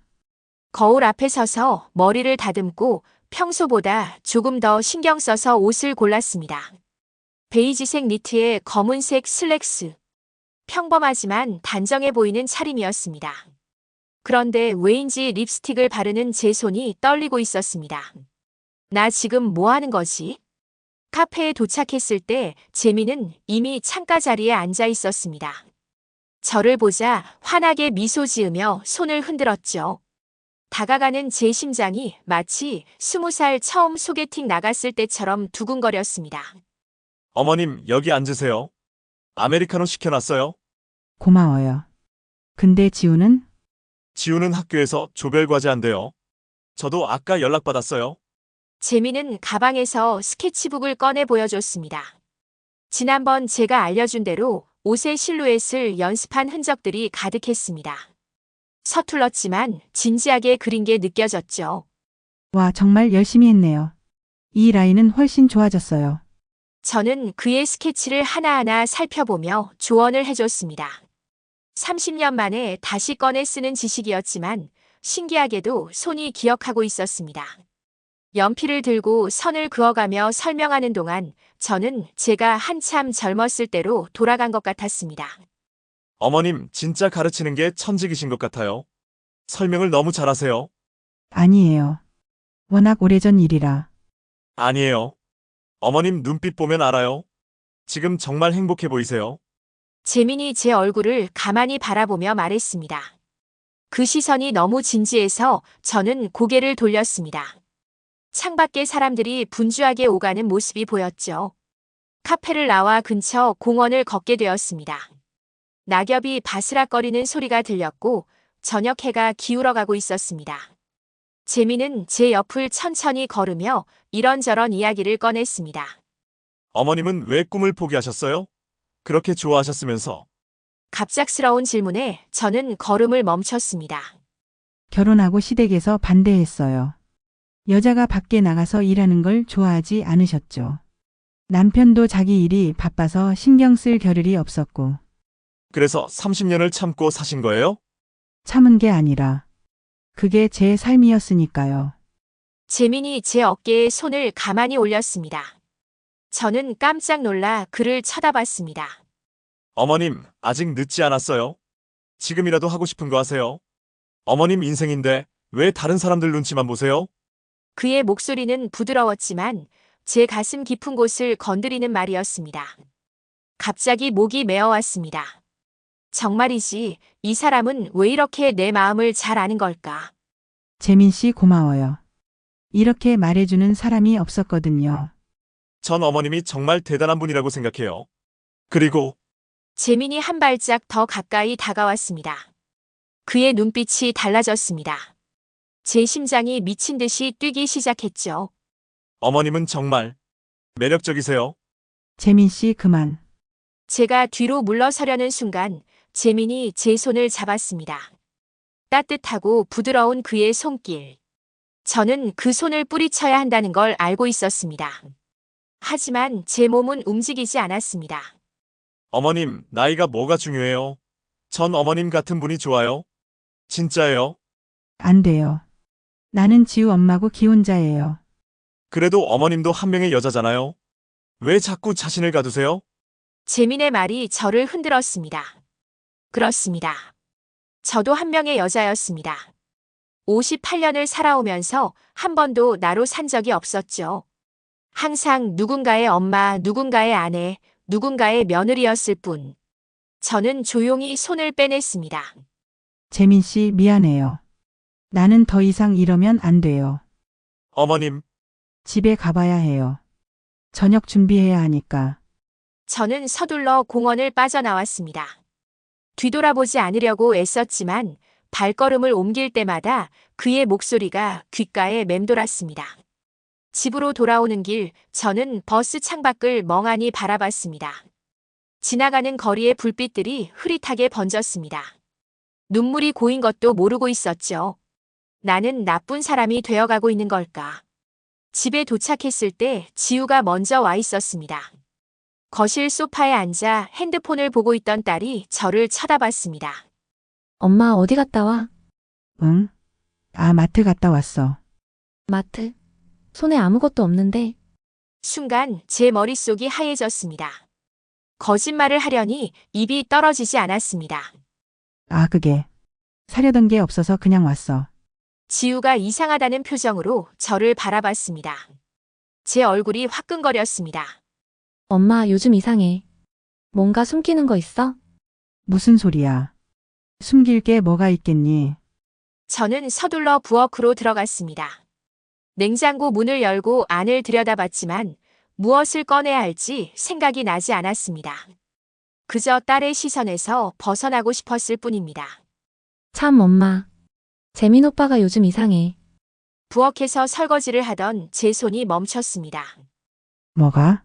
거울 앞에 서서 머리를 다듬고 평소보다 조금 더 신경 써서 옷을 골랐습니다. 베이지색 니트에 검은색 슬랙스. 평범하지만 단정해 보이는 차림이었습니다. 그런데 왜인지 립스틱을 바르는 제 손이 떨리고 있었습니다. 나 지금 뭐 하는 거지? 카페에 도착했을 때 재민은 이미 창가 자리에 앉아 있었습니다. 저를 보자 환하게 미소 지으며 손을 흔들었죠. 다가가는 제 심장이 마치 20살 처음 소개팅 나갔을 때처럼 두근거렸습니다. 어머님, 여기 앉으세요. 아메리카노 시켜놨어요. 고마워요. 근데 지우는? 지우는 학교에서 조별과제 한대요. 저도 아까 연락받았어요. 재민은 가방에서 스케치북을 꺼내 보여줬습니다. 지난번 제가 알려준 대로 옷의 실루엣을 연습한 흔적들이 가득했습니다. 서툴렀지만 진지하게 그린 게 느껴졌죠. 와, 정말 열심히 했네요. 이 라인은 훨씬 좋아졌어요. 저는 그의 스케치를 하나하나 살펴보며 조언을 해줬습니다. 30년 만에 다시 꺼내 쓰는 지식이었지만 신기하게도 손이 기억하고 있었습니다. 연필을 들고 선을 그어가며 설명하는 동안 저는 제가 한참 젊었을 때로 돌아간 것 같았습니다. 어머님, 진짜 가르치는 게 천직이신 것 같아요. 설명을 너무 잘하세요. 아니에요. 워낙 오래전 일이라. 아니에요. 어머님 눈빛 보면 알아요. 지금 정말 행복해 보이세요. 재민이 제 얼굴을 가만히 바라보며 말했습니다. 그 시선이 너무 진지해서 저는 고개를 돌렸습니다. 창밖에 사람들이 분주하게 오가는 모습이 보였죠. 카페를 나와 근처 공원을 걷게 되었습니다. 낙엽이 바스락거리는 소리가 들렸고 저녁 해가 기울어가고 있었습니다. 재민은 제 옆을 천천히 걸으며 이런저런 이야기를 꺼냈습니다. 어머님은 왜 꿈을 포기하셨어요? 그렇게 좋아하셨으면서. 갑작스러운 질문에 저는 걸음을 멈췄습니다. 결혼하고 시댁에서 반대했어요. 여자가 밖에 나가서 일하는 걸 좋아하지 않으셨죠. 남편도 자기 일이 바빠서 신경 쓸 겨를이 없었고, 그래서 30년을 참고 사신 거예요? 참은 게 아니라, 그게 제 삶이었으니까요. 재민이 제 어깨에 손을 가만히 올렸습니다. 저는 깜짝 놀라 그를 쳐다봤습니다. 어머님, 아직 늦지 않았어요. 지금이라도 하고 싶은 거 하세요. 어머님 인생인데 왜 다른 사람들 눈치만 보세요? 그의 목소리는 부드러웠지만 제 가슴 깊은 곳을 건드리는 말이었습니다. 갑자기 목이 메어왔습니다. 정말이지, 이 사람은 왜 이렇게 내 마음을 잘 아는 걸까? 재민 씨 고마워요. 이렇게 말해주는 사람이 없었거든요. 전 어머님이 정말 대단한 분이라고 생각해요. 그리고 재민이 한 발짝 더 가까이 다가왔습니다. 그의 눈빛이 달라졌습니다. 제 심장이 미친 듯이 뛰기 시작했죠. 어머님은 정말 매력적이세요. 재민 씨 그만. 제가 뒤로 물러서려는 순간 재민이 제 손을 잡았습니다. 따뜻하고 부드러운 그의 손길. 저는 그 손을 뿌리쳐야 한다는 걸 알고 있었습니다. 하지만 제 몸은 움직이지 않았습니다. 어머님, 나이가 뭐가 중요해요? 전 어머님 같은 분이 좋아요. 진짜예요. 안 돼요. 나는 지우 엄마고 기혼자예요. 그래도 어머님도 한 명의 여자잖아요. 왜 자꾸 자신을 가두세요? 재민의 말이 저를 흔들었습니다. 그렇습니다. 저도 한 명의 여자였습니다. 58년을 살아오면서 한 번도 나로 산 적이 없었죠. 항상 누군가의 엄마, 누군가의 아내, 누군가의 며느리였을 뿐. 저는 조용히 손을 빼냈습니다. 재민 씨 미안해요. 나는 더 이상 이러면 안 돼요. 어머님, 집에 가봐야 해요. 저녁 준비해야 하니까. 저는 서둘러 공원을 빠져나왔습니다. 뒤돌아보지 않으려고 애썼지만 발걸음을 옮길 때마다 그의 목소리가 귓가에 맴돌았습니다. 집으로 돌아오는 길, 저는 버스 창밖을 멍하니 바라봤습니다. 지나가는 거리의 불빛들이 흐릿하게 번졌습니다. 눈물이 고인 것도 모르고 있었죠. 나는 나쁜 사람이 되어가고 있는 걸까? 집에 도착했을 때 지우가 먼저 와 있었습니다. 거실 소파에 앉아 핸드폰을 보고 있던 딸이 저를 쳐다봤습니다. 엄마 어디 갔다 와? 응? 아, 마트 갔다 왔어. 마트? 손에 아무것도 없는데. 순간 제 머릿속이 하얘졌습니다. 거짓말을 하려니 입이 떨어지지 않았습니다. 아, 그게. 사려던 게 없어서 그냥 왔어. 지우가 이상하다는 표정으로 저를 바라봤습니다. 제 얼굴이 화끈거렸습니다. 엄마 요즘 이상해. 뭔가 숨기는 거 있어? 무슨 소리야. 숨길 게 뭐가 있겠니? 저는 서둘러 부엌으로 들어갔습니다. 냉장고 문을 열고 안을 들여다봤지만 무엇을 꺼내야 할지 생각이 나지 않았습니다. 그저 딸의 시선에서 벗어나고 싶었을 뿐입니다. 참 엄마. 재민 오빠가 요즘 이상해. 부엌에서 설거지를 하던 제 손이 멈췄습니다. 뭐가?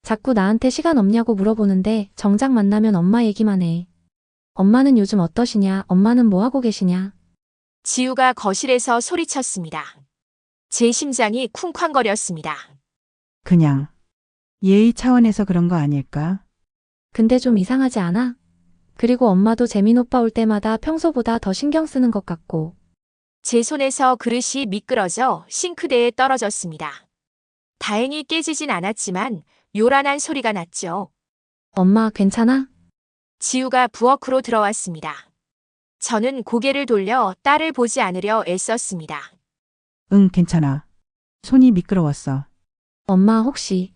자꾸 나한테 시간 없냐고 물어보는데 정작 만나면 엄마 얘기만 해. 엄마는 요즘 어떠시냐? 엄마는 뭐 하고 계시냐? 지우가 거실에서 소리쳤습니다. 제 심장이 쿵쾅거렸습니다. 그냥. 예의 차원에서 그런 거 아닐까? 근데 좀 이상하지 않아? 그리고 엄마도 재민 오빠 올 때마다 평소보다 더 신경 쓰는 것 같고. 제 손에서 그릇이 미끄러져 싱크대에 떨어졌습니다. 다행히 깨지진 않았지만 요란한 소리가 났죠. 엄마 괜찮아? 지우가 부엌으로 들어왔습니다. 저는 고개를 돌려 딸을 보지 않으려 애썼습니다. 응, 괜찮아. 손이 미끄러웠어. 엄마 혹시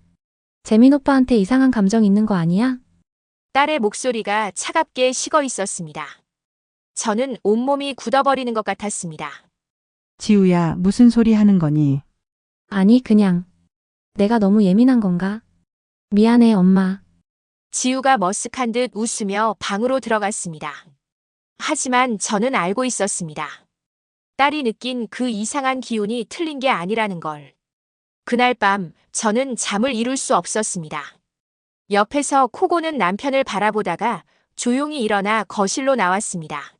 재민 오빠한테 이상한 감정 있는 거 아니야? 딸의 목소리가 차갑게 식어 있었습니다. 저는 온몸이 굳어버리는 것 같았습니다. 지우야, 무슨 소리 하는 거니? 아니 그냥 내가 너무 예민한 건가? 미안해 엄마. 지우가 머쓱한 듯 웃으며 방으로 들어갔습니다. 하지만 저는 알고 있었습니다. 딸이 느낀 그 이상한 기운이 틀린 게 아니라는 걸. 그날 밤 저는 잠을 이룰 수 없었습니다. 옆에서 코 고는 남편을 바라보다가 조용히 일어나 거실로 나왔습니다.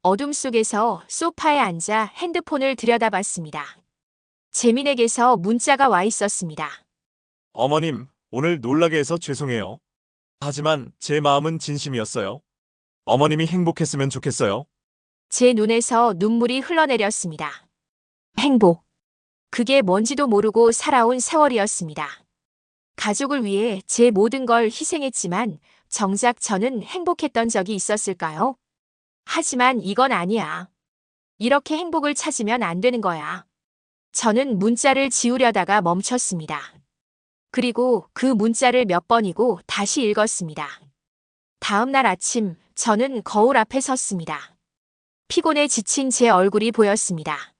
어둠 속에서 소파에 앉아 핸드폰을 들여다봤습니다. 재민에게서 문자가 와 있었습니다. 어머님, 오늘 놀라게 해서 죄송해요. 하지만 제 마음은 진심이었어요. 어머님이 행복했으면 좋겠어요. 제 눈에서 눈물이 흘러내렸습니다. 행복. 그게 뭔지도 모르고 살아온 세월이었습니다. 가족을 위해 제 모든 걸 희생했지만 정작 저는 행복했던 적이 있었을까요? 하지만 이건 아니야. 이렇게 행복을 찾으면 안 되는 거야. 저는 문자를 지우려다가 멈췄습니다. 그리고 그 문자를 몇 번이고 다시 읽었습니다. 다음 날 아침 저는 거울 앞에 섰습니다. 피곤에 지친 제 얼굴이 보였습니다.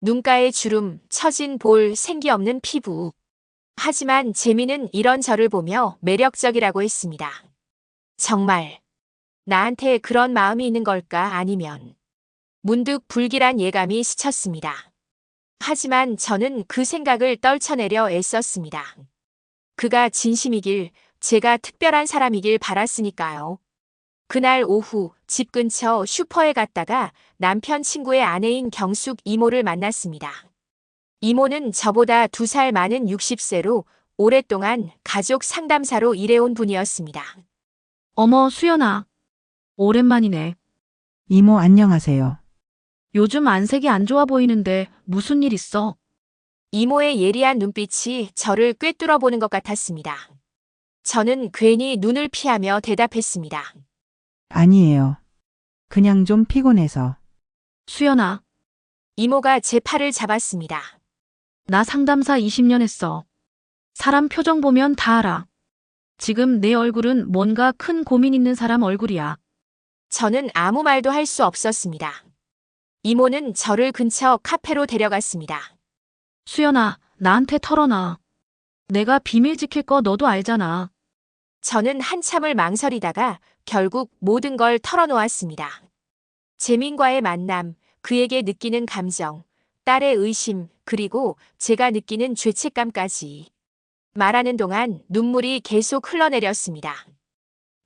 눈가에 주름, 처진 볼, 생기 없는 피부. 하지만 재민은 이런 저를 보며 매력적이라고 했습니다. 정말 나한테 그런 마음이 있는 걸까 아니면 문득 불길한 예감이 스쳤습니다. 하지만 저는 그 생각을 떨쳐내려 애썼습니다. 그가 진심이길, 제가 특별한 사람이길 바랐으니까요. 그날 오후 집 근처 슈퍼에 갔다가 남편 친구의 아내인 경숙 이모를 만났습니다. 이모는 저보다 2살 많은 60세로 오랫동안 가족 상담사로 일해온 분이었습니다. 어머, 수연아. 오랜만이네. 이모 안녕하세요. 요즘 안색이 안 좋아 보이는데 무슨 일 있어? 이모의 예리한 눈빛이 저를 꿰뚫어 보는 것 같았습니다. 저는 괜히 눈을 피하며 대답했습니다. 아니에요. 그냥 좀 피곤해서. 수연아, 이모가 제 팔을 잡았습니다. 나 상담사 20년 했어. 사람 표정 보면 다 알아. 지금 내 얼굴은 뭔가 큰 고민 있는 사람 얼굴이야. 저는 아무 말도 할 수 없었습니다. 이모는 저를 근처 카페로 데려갔습니다. 수연아, 나한테 털어놔. 내가 비밀 지킬 거 너도 알잖아. 저는 한참을 망설이다가 결국 모든 걸 털어놓았습니다. 재민과의 만남, 그에게 느끼는 감정, 딸의 의심, 그리고 제가 느끼는 죄책감까지. 말하는 동안 눈물이 계속 흘러내렸습니다.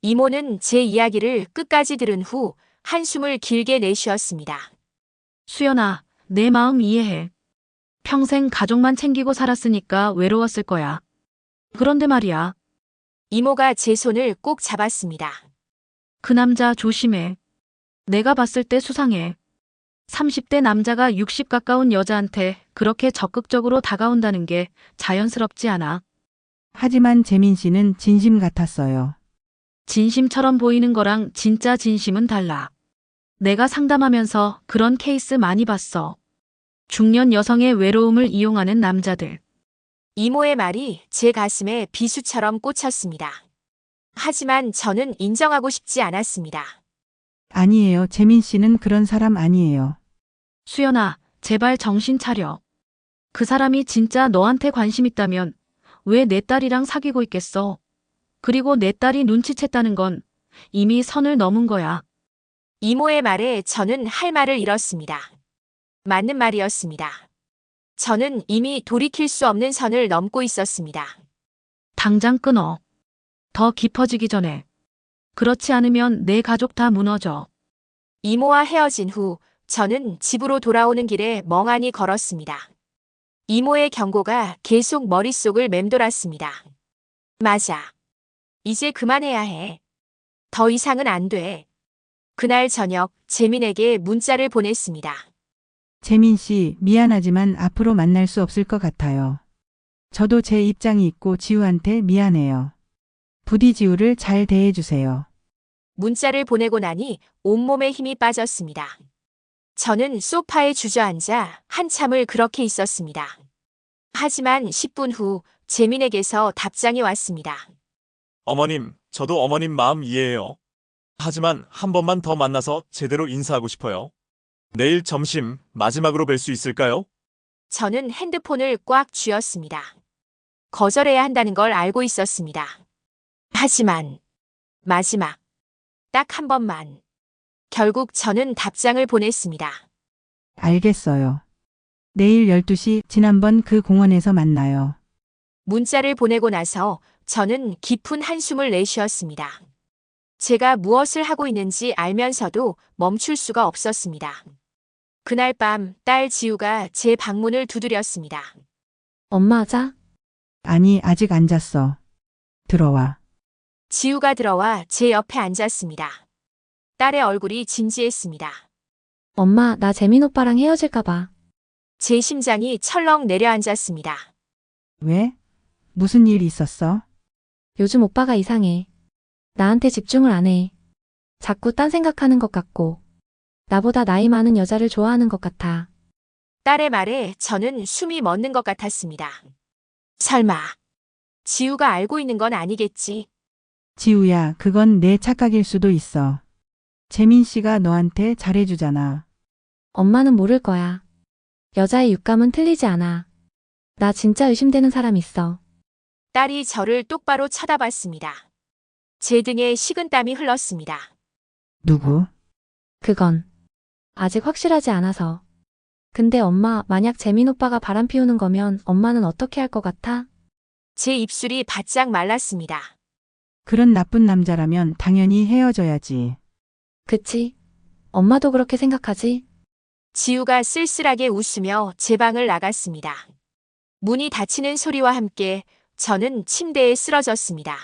이모는 제 이야기를 끝까지 들은 후 한숨을 길게 내쉬었습니다. 수연아, 내 마음 이해해. 평생 가족만 챙기고 살았으니까 외로웠을 거야. 그런데 말이야, 이모가 제 손을 꼭 잡았습니다. 그 남자 조심해. 내가 봤을 때 수상해. 30대 남자가 60 가까운 여자한테 그렇게 적극적으로 다가온다는 게 자연스럽지 않아. 하지만 재민 씨는 진심 같았어요. 진심처럼 보이는 거랑 진짜 진심은 달라. 내가 상담하면서 그런 케이스 많이 봤어. 중년 여성의 외로움을 이용하는 남자들. 이모의 말이 제 가슴에 비수처럼 꽂혔습니다. 하지만 저는 인정하고 싶지 않았습니다. 아니에요. 재민 씨는 그런 사람 아니에요. 수연아, 제발 정신 차려. 그 사람이 진짜 너한테 관심 있다면 왜 내 딸이랑 사귀고 있겠어? 그리고 내 딸이 눈치챘다는 건 이미 선을 넘은 거야. 이모의 말에 저는 할 말을 잃었습니다. 맞는 말이었습니다. 저는 이미 돌이킬 수 없는 선을 넘고 있었습니다. 당장 끊어. 더 깊어지기 전에. 그렇지 않으면 내 가족 다 무너져. 이모와 헤어진 후 저는 집으로 돌아오는 길에 멍하니 걸었습니다. 이모의 경고가 계속 머릿속을 맴돌았습니다. 맞아. 이제 그만해야 해. 더 이상은 안 돼. 그날 저녁 재민에게 문자를 보냈습니다. 재민 씨, 미안하지만 앞으로 만날 수 없을 것 같아요. 저도 제 입장이 있고 지우한테 미안해요. 부디 지우를 잘 대해주세요. 문자를 보내고 나니 온몸에 힘이 빠졌습니다. 저는 소파에 주저앉아 한참을 그렇게 있었습니다. 하지만 10분 후 재민에게서 답장이 왔습니다. 어머님, 저도 어머님 마음 이해해요. 하지만 한 번만 더 만나서 제대로 인사하고 싶어요. 내일 점심 마지막으로 뵐 수 있을까요? 저는 핸드폰을 꽉 쥐었습니다. 거절해야 한다는 걸 알고 있었습니다. 하지만 마지막 딱 한 번만. 결국 저는 답장을 보냈습니다. 알겠어요. 내일 12시 지난번 그 공원에서 만나요. 문자를 보내고 나서 저는 깊은 한숨을 내쉬었습니다. 제가 무엇을 하고 있는지 알면서도 멈출 수가 없었습니다. 그날 밤 딸 지우가 제 방문을 두드렸습니다. 엄마 자? 아니, 아직 안 잤어. 들어와. 지우가 들어와 제 옆에 앉았습니다. 딸의 얼굴이 진지했습니다. 엄마, 나 재민 오빠랑 헤어질까 봐. 제 심장이 철렁 내려앉았습니다. 왜? 무슨 일 있었어? 요즘 오빠가 이상해. 나한테 집중을 안 해. 자꾸 딴 생각하는 것 같고. 나보다 나이 많은 여자를 좋아하는 것 같아. 딸의 말에 저는 숨이 멎는 것 같았습니다. 설마 지우가 알고 있는 건 아니겠지? 지우야, 그건 내 착각일 수도 있어. 재민 씨가 너한테 잘해주잖아. 엄마는 모를 거야. 여자의 육감은 틀리지 않아. 나 진짜 의심되는 사람 있어. 딸이 저를 똑바로 쳐다봤습니다. 제 등에 식은땀이 흘렀습니다. 누구? 그건 아직 확실하지 않아서. 근데 엄마, 만약 재민 오빠가 바람 피우는 거면 엄마는 어떻게 할 것 같아? 제 입술이 바짝 말랐습니다. 그런 나쁜 남자라면 당연히 헤어져야지. 그치? 엄마도 그렇게 생각하지? 지우가 쓸쓸하게 웃으며 제 방을 나갔습니다. 문이 닫히는 소리와 함께 저는 침대에 쓰러졌습니다.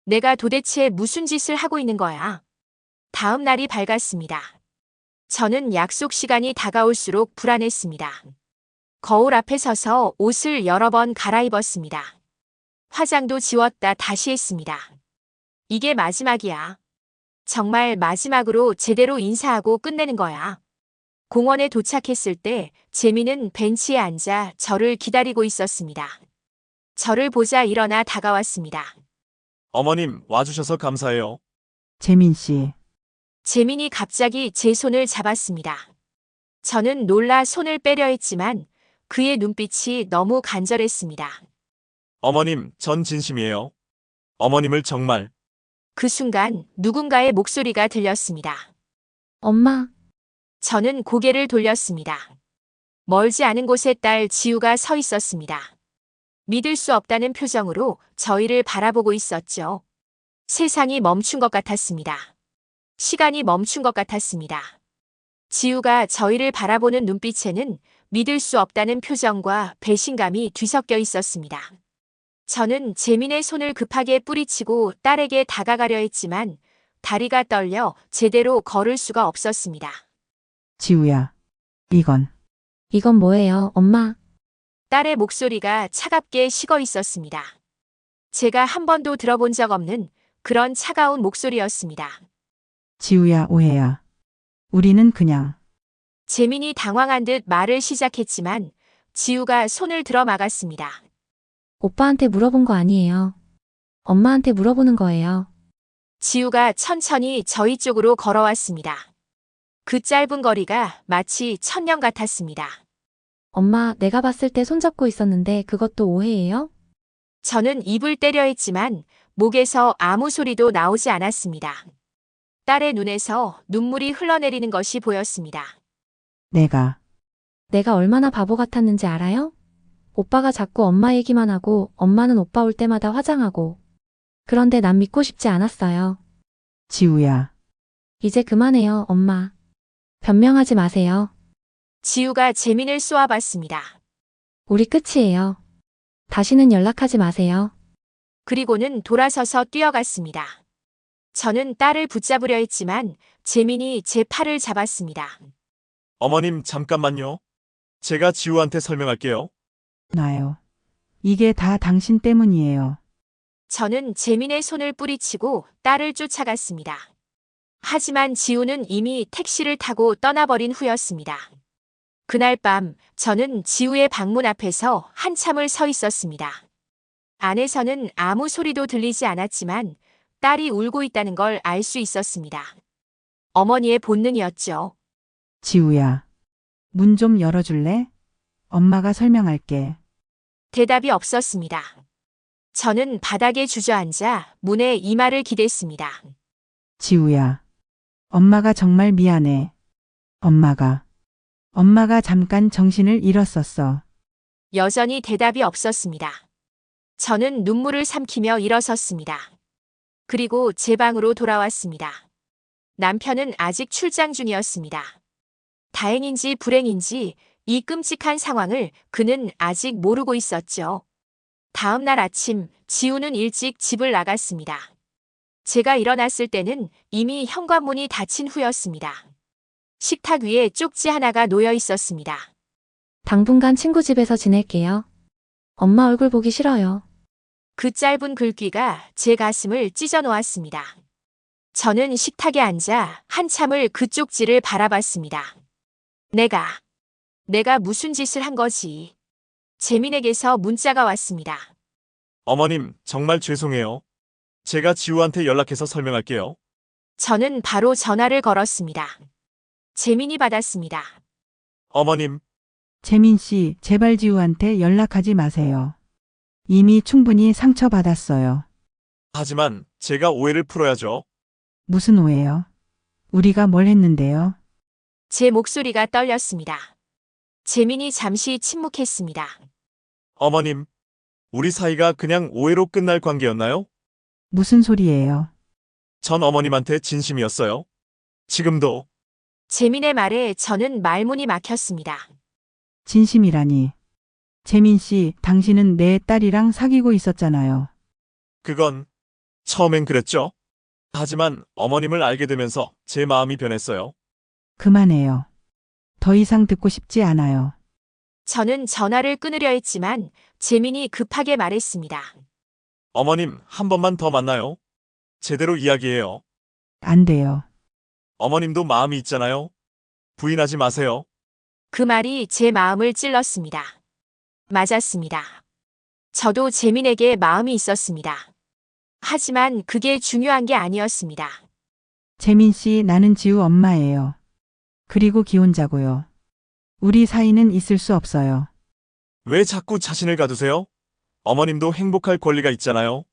내가 도대체 무슨 짓을 하고 있는 거야? 다음 날이 밝았습니다. 저는 약속 시간이 다가올수록 불안했습니다. 거울 앞에 서서 옷을 여러 번 갈아입었습니다. 화장도 지웠다 다시 했습니다. 이게 마지막이야. 정말 마지막으로 제대로 인사하고 끝내는 거야. 공원에 도착했을 때 재민은 벤치에 앉아 저를 기다리고 있었습니다. 저를 보자 일어나 다가왔습니다. 어머님, 와주셔서 감사해요. 재민 씨. 재민이 갑자기 제 손을 잡았습니다. 저는 놀라 손을 빼려 했지만 그의 눈빛이 너무 간절했습니다. 어머님, 전 진심이에요. 어머님을 정말. 그 순간 누군가의 목소리가 들렸습니다. 엄마, 저는 고개를 돌렸습니다. 멀지 않은 곳에 딸 지우가 서 있었습니다. 믿을 수 없다는 표정으로 저희를 바라보고 있었죠. 세상이 멈춘 것 같았습니다. 시간이 멈춘 것 같았습니다. 지우가 저희를 바라보는 눈빛에는 믿을 수 없다는 표정과 배신감이 뒤섞여 있었습니다. 저는 재민의 손을 급하게 뿌리치고 딸에게 다가가려 했지만 다리가 떨려 제대로 걸을 수가 없었습니다. 지우야. 이건 뭐예요, 엄마? 딸의 목소리가 차갑게 식어 있었습니다. 제가 한 번도 들어본 적 없는 그런 차가운 목소리였습니다. 지우야, 오해야. 우리는 그냥. 재민이 당황한 듯 말을 시작했지만 지우가 손을 들어 막았습니다. 오빠한테 물어본 거 아니에요. 엄마한테 물어보는 거예요. 지우가 천천히 저희 쪽으로 걸어왔습니다. 그 짧은 거리가 마치 천년 같았습니다. 엄마, 내가 봤을 때 손잡고 있었는데 그것도 오해예요? 저는 입을 때려 했지만 목에서 아무 소리도 나오지 않았습니다. 딸의 눈에서 눈물이 흘러내리는 것이 보였습니다. 내가 얼마나 바보 같았는지 알아요? 오빠가 자꾸 엄마 얘기만 하고 엄마는 오빠 올 때마다 화장하고. 그런데 난 믿고 싶지 않았어요. 지우야. 이제 그만해요, 엄마. 변명하지 마세요. 지우가 재민을 쏘아봤습니다. 우리 끝이에요. 다시는 연락하지 마세요. 그리고는 돌아서서 뛰어갔습니다. 저는 딸을 붙잡으려 했지만 재민이 제 팔을 잡았습니다. 어머님, 잠깐만요. 제가 지우한테 설명할게요. 나요. 이게 다 당신 때문이에요. 저는 재민의 손을 뿌리치고 딸을 쫓아갔습니다. 하지만 지우는 이미 택시를 타고 떠나버린 후였습니다. 그날 밤 저는 지우의 방문 앞에서 한참을 서 있었습니다. 안에서는 아무 소리도 들리지 않았지만 딸이 울고 있다는 걸 알 수 있었습니다. 어머니의 본능이었죠. 지우야. 문 좀 열어줄래? 엄마가 설명할게. 대답이 없었습니다. 저는 바닥에 주저앉아 문에 이마를 기댔습니다. 지우야. 엄마가 정말 미안해. 엄마가 잠깐 정신을 잃었었어. 여전히 대답이 없었습니다. 저는 눈물을 삼키며 일어섰습니다. 그리고 제 방으로 돌아왔습니다. 남편은 아직 출장 중이었습니다. 다행인지 불행인지 이 끔찍한 상황을 그는 아직 모르고 있었죠. 다음 날 아침 지우는 일찍 집을 나갔습니다. 제가 일어났을 때는 이미 현관문이 닫힌 후였습니다. 식탁 위에 쪽지 하나가 놓여 있었습니다. 당분간 친구 집에서 지낼게요. 엄마 얼굴 보기 싫어요. 그 짧은 글귀가 제 가슴을 찢어 놓았습니다. 저는 식탁에 앉아 한참을 그 쪽지를 바라봤습니다. 내가 무슨 짓을 한 거지? 재민에게서 문자가 왔습니다. 어머님, 정말 죄송해요. 제가 지우한테 연락해서 설명할게요. 저는 바로 전화를 걸었습니다. 재민이 받았습니다. 어머님, 재민 씨, 제발 지우한테 연락하지 마세요. 이미 충분히 상처받았어요. 하지만 제가 오해를 풀어야죠. 무슨 오해요? 우리가 뭘 했는데요? 제 목소리가 떨렸습니다. 재민이 잠시 침묵했습니다. 어머님, 우리 사이가 그냥 오해로 끝날 관계였나요? 무슨 소리예요? 전 어머님한테 진심이었어요. 지금도. 재민의 말에 저는 말문이 막혔습니다. 진심이라니. 재민 씨, 당신은 내 딸이랑 사귀고 있었잖아요. 그건 처음엔 그랬죠. 하지만 어머님을 알게 되면서 제 마음이 변했어요. 그만해요. 더 이상 듣고 싶지 않아요. 저는 전화를 끊으려 했지만 재민이 급하게 말했습니다. 어머님, 한 번만 더 만나요. 제대로 이야기해요. 안 돼요. 어머님도 마음이 있잖아요. 부인하지 마세요. 그 말이 제 마음을 찔렀습니다. 맞았습니다. 저도 재민에게 마음이 있었습니다. 하지만 그게 중요한 게 아니었습니다. 재민 씨, 나는 지우 엄마예요. 그리고 기혼자고요. 우리 사이는 있을 수 없어요. 왜 자꾸 자신을 가두세요? 어머님도 행복할 권리가 있잖아요.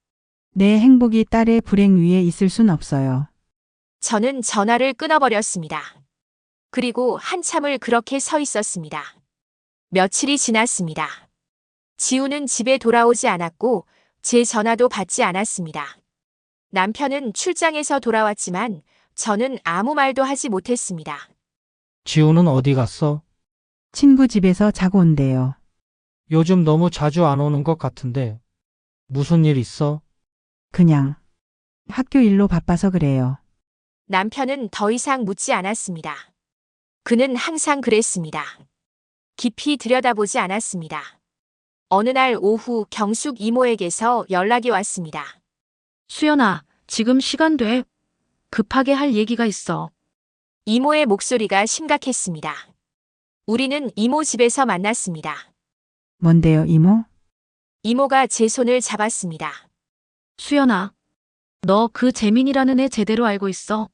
내 행복이 딸의 불행 위에 있을 순 없어요. 저는 전화를 끊어버렸습니다. 그리고 한참을 그렇게 서 있었습니다. 며칠이 지났습니다. 지우는 집에 돌아오지 않았고 제 전화도 받지 않았습니다. 남편은 출장에서 돌아왔지만 저는 아무 말도 하지 못했습니다. 지우는 어디 갔어? 친구 집에서 자고 온대요. 요즘 너무 자주 안 오는 것 같은데. 무슨 일 있어? 그냥 학교 일로 바빠서 그래요. 남편은 더 이상 묻지 않았습니다. 그는 항상 그랬습니다. 깊이 들여다보지 않았습니다. 어느 날 오후 경숙 이모에게서 연락이 왔습니다. 수연아, 지금 시간 돼. 급하게 할 얘기가 있어. 이모의 목소리가 심각했습니다. 우리는 이모 집에서 만났습니다. 뭔데요, 이모? 이모가 제 손을 잡았습니다. 수연아, 너 그 재민이라는 애 제대로 알고 있어?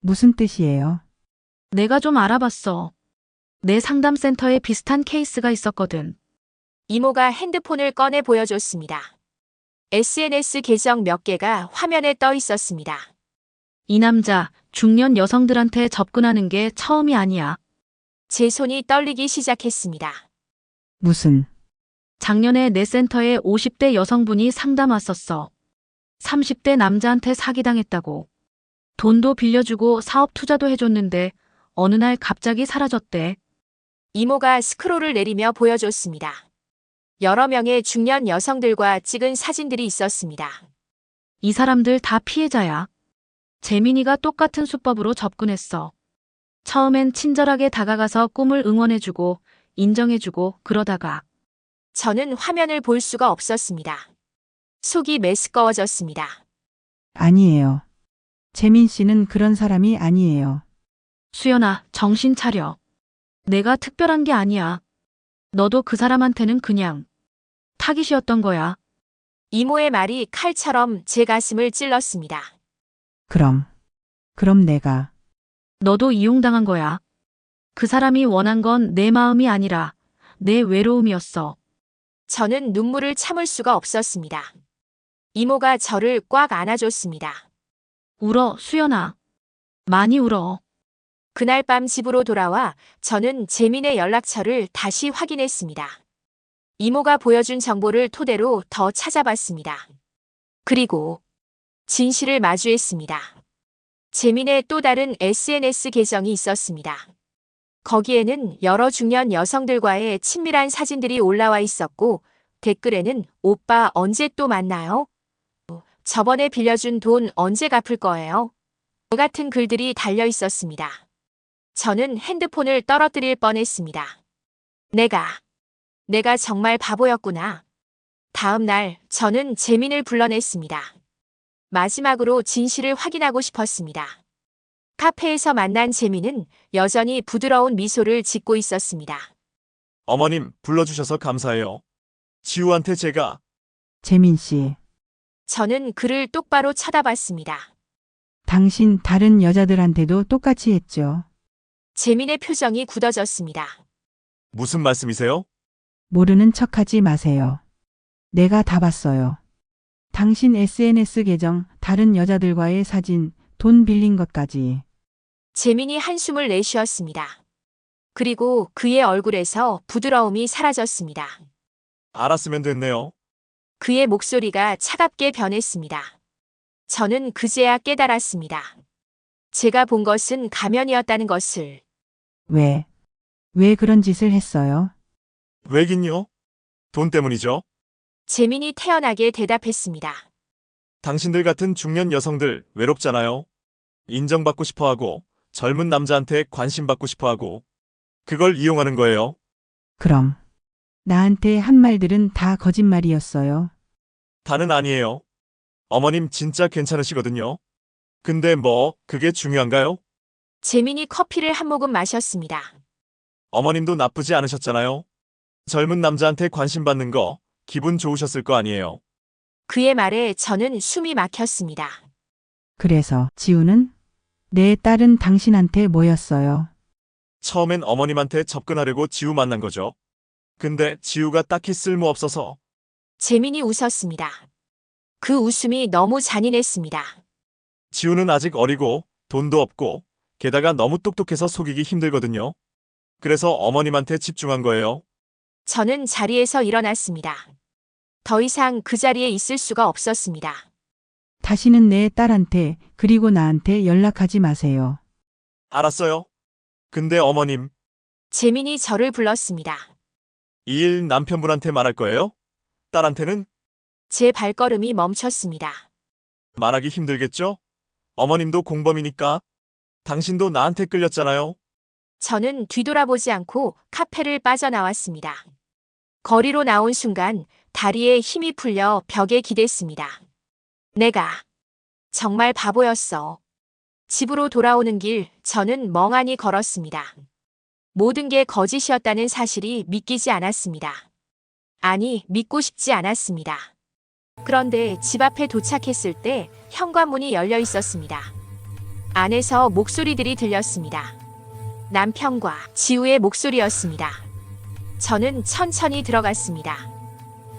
무슨 뜻이에요? 내가 좀 알아봤어. 내 상담센터에 비슷한 케이스가 있었거든. 이모가 핸드폰을 꺼내 보여줬습니다. SNS 계정 몇 개가 화면에 떠 있었습니다. 이 남자, 중년 여성들한테 접근하는 게 처음이 아니야. 제 손이 떨리기 시작했습니다. 무슨, 작년에 내 센터에 50대 여성분이 상담 왔었어. 30대 남자한테 사기당했다고. 돈도 빌려주고 사업 투자도 해줬는데 어느 날 갑자기 사라졌대. 이모가 스크롤을 내리며 보여줬습니다. 여러 명의 중년 여성들과 찍은 사진들이 있었습니다. 이 사람들 다 피해자야. 재민이가 똑같은 수법으로 접근했어. 처음엔 친절하게 다가가서 꿈을 응원해주고 인정해주고 그러다가 저는 화면을 볼 수가 없었습니다. 속이 메스꺼워졌습니다. 아니에요. 재민 씨는 그런 사람이 아니에요. 수연아, 정신 차려. 내가 특별한 게 아니야. 너도 그 사람한테는 그냥 타깃이었던 거야. 이모의 말이 칼처럼 제 가슴을 찔렀습니다. 그럼 내가 너도 이용당한 거야. 그 사람이 원한 건 내 마음이 아니라 내 외로움이었어. 저는 눈물을 참을 수가 없었습니다. 이모가 저를 꽉 안아줬습니다. 울어, 수연아. 많이 울어. 그날 밤 집으로 돌아와 저는 재민의 연락처를 다시 확인했습니다. 이모가 보여준 정보를 토대로 더 찾아봤습니다. 그리고 진실을 마주했습니다. 재민의 또 다른 SNS 계정이 있었습니다. 거기에는 여러 중년 여성들과의 친밀한 사진들이 올라와 있었고 댓글에는 오빠 언제 또 만나요? 저번에 빌려준 돈 언제 갚을 거예요? 같은 글들이 달려 있었습니다. 저는 핸드폰을 떨어뜨릴 뻔했습니다. 내가 정말 바보였구나. 다음 날 저는 재민을 불러냈습니다. 마지막으로 진실을 확인하고 싶었습니다. 카페에서 만난 재민은 여전히 부드러운 미소를 짓고 있었습니다. 어머님, 불러주셔서 감사해요. 지우한테 제가 재민 씨, 저는 그를 똑바로 쳐다봤습니다. 당신 다른 여자들한테도 똑같이 했죠. 재민의 표정이 굳어졌습니다. 무슨 말씀이세요? 모르는 척하지 마세요. 내가 다 봤어요. 당신 SNS 계정, 다른 여자들과의 사진, 돈 빌린 것까지. 재민이 한숨을 내쉬었습니다. 그리고 그의 얼굴에서 부드러움이 사라졌습니다. 알았으면 됐네요. 그의 목소리가 차갑게 변했습니다. 저는 그제야 깨달았습니다. 제가 본 것은 가면이었다는 것을. 왜 그런 짓을 했어요? 왜긴요? 돈 때문이죠. 재민이 태연하게 대답했습니다. 당신들 같은 중년 여성들 외롭잖아요. 인정받고 싶어하고 젊은 남자한테 관심받고 싶어하고 그걸 이용하는 거예요. 그럼 나한테 한 말들은 다 거짓말이었어요. 다는 아니에요. 어머님 진짜 괜찮으시거든요. 근데 뭐 그게 중요한가요? 재민이 커피를 한 모금 마셨습니다. 어머님도 나쁘지 않으셨잖아요. 젊은 남자한테 관심 받는 거 기분 좋으셨을 거 아니에요. 그의 말에 저는 숨이 막혔습니다. 그래서 지우는? 내 딸은 당신한테 뭐였어요? 처음엔 어머님한테 접근하려고 지우 만난 거죠. 근데 지우가 딱히 쓸모없어서 재민이 웃었습니다. 그 웃음이 너무 잔인했습니다. 지우는 아직 어리고 돈도 없고 게다가 너무 똑똑해서 속이기 힘들거든요. 그래서 어머님한테 집중한 거예요. 저는 자리에서 일어났습니다. 더 이상 그 자리에 있을 수가 없었습니다. 다시는 내 딸한테 그리고 나한테 연락하지 마세요. 알았어요. 근데 어머님, 재민이 저를 불렀습니다. 이 일 남편분한테 말할 거예요? 딸한테는 제 발걸음이 멈췄습니다. 말하기 힘들겠죠? 어머님도 공범이니까. 당신도 나한테 끌렸잖아요. 저는 뒤돌아보지 않고 카페를 빠져나왔습니다. 거리로 나온 순간 다리에 힘이 풀려 벽에 기댔습니다. 내가 정말 바보였어. 집으로 돌아오는 길 저는 멍하니 걸었습니다. 모든 게 거짓이었다는 사실이 믿기지 않았습니다. 아니, 믿고 싶지 않았습니다. 그런데 집 앞에 도착했을 때 현관문이 열려 있었습니다. 안에서 목소리들이 들렸습니다. 남편과 지우의 목소리였습니다. 저는 천천히 들어갔습니다.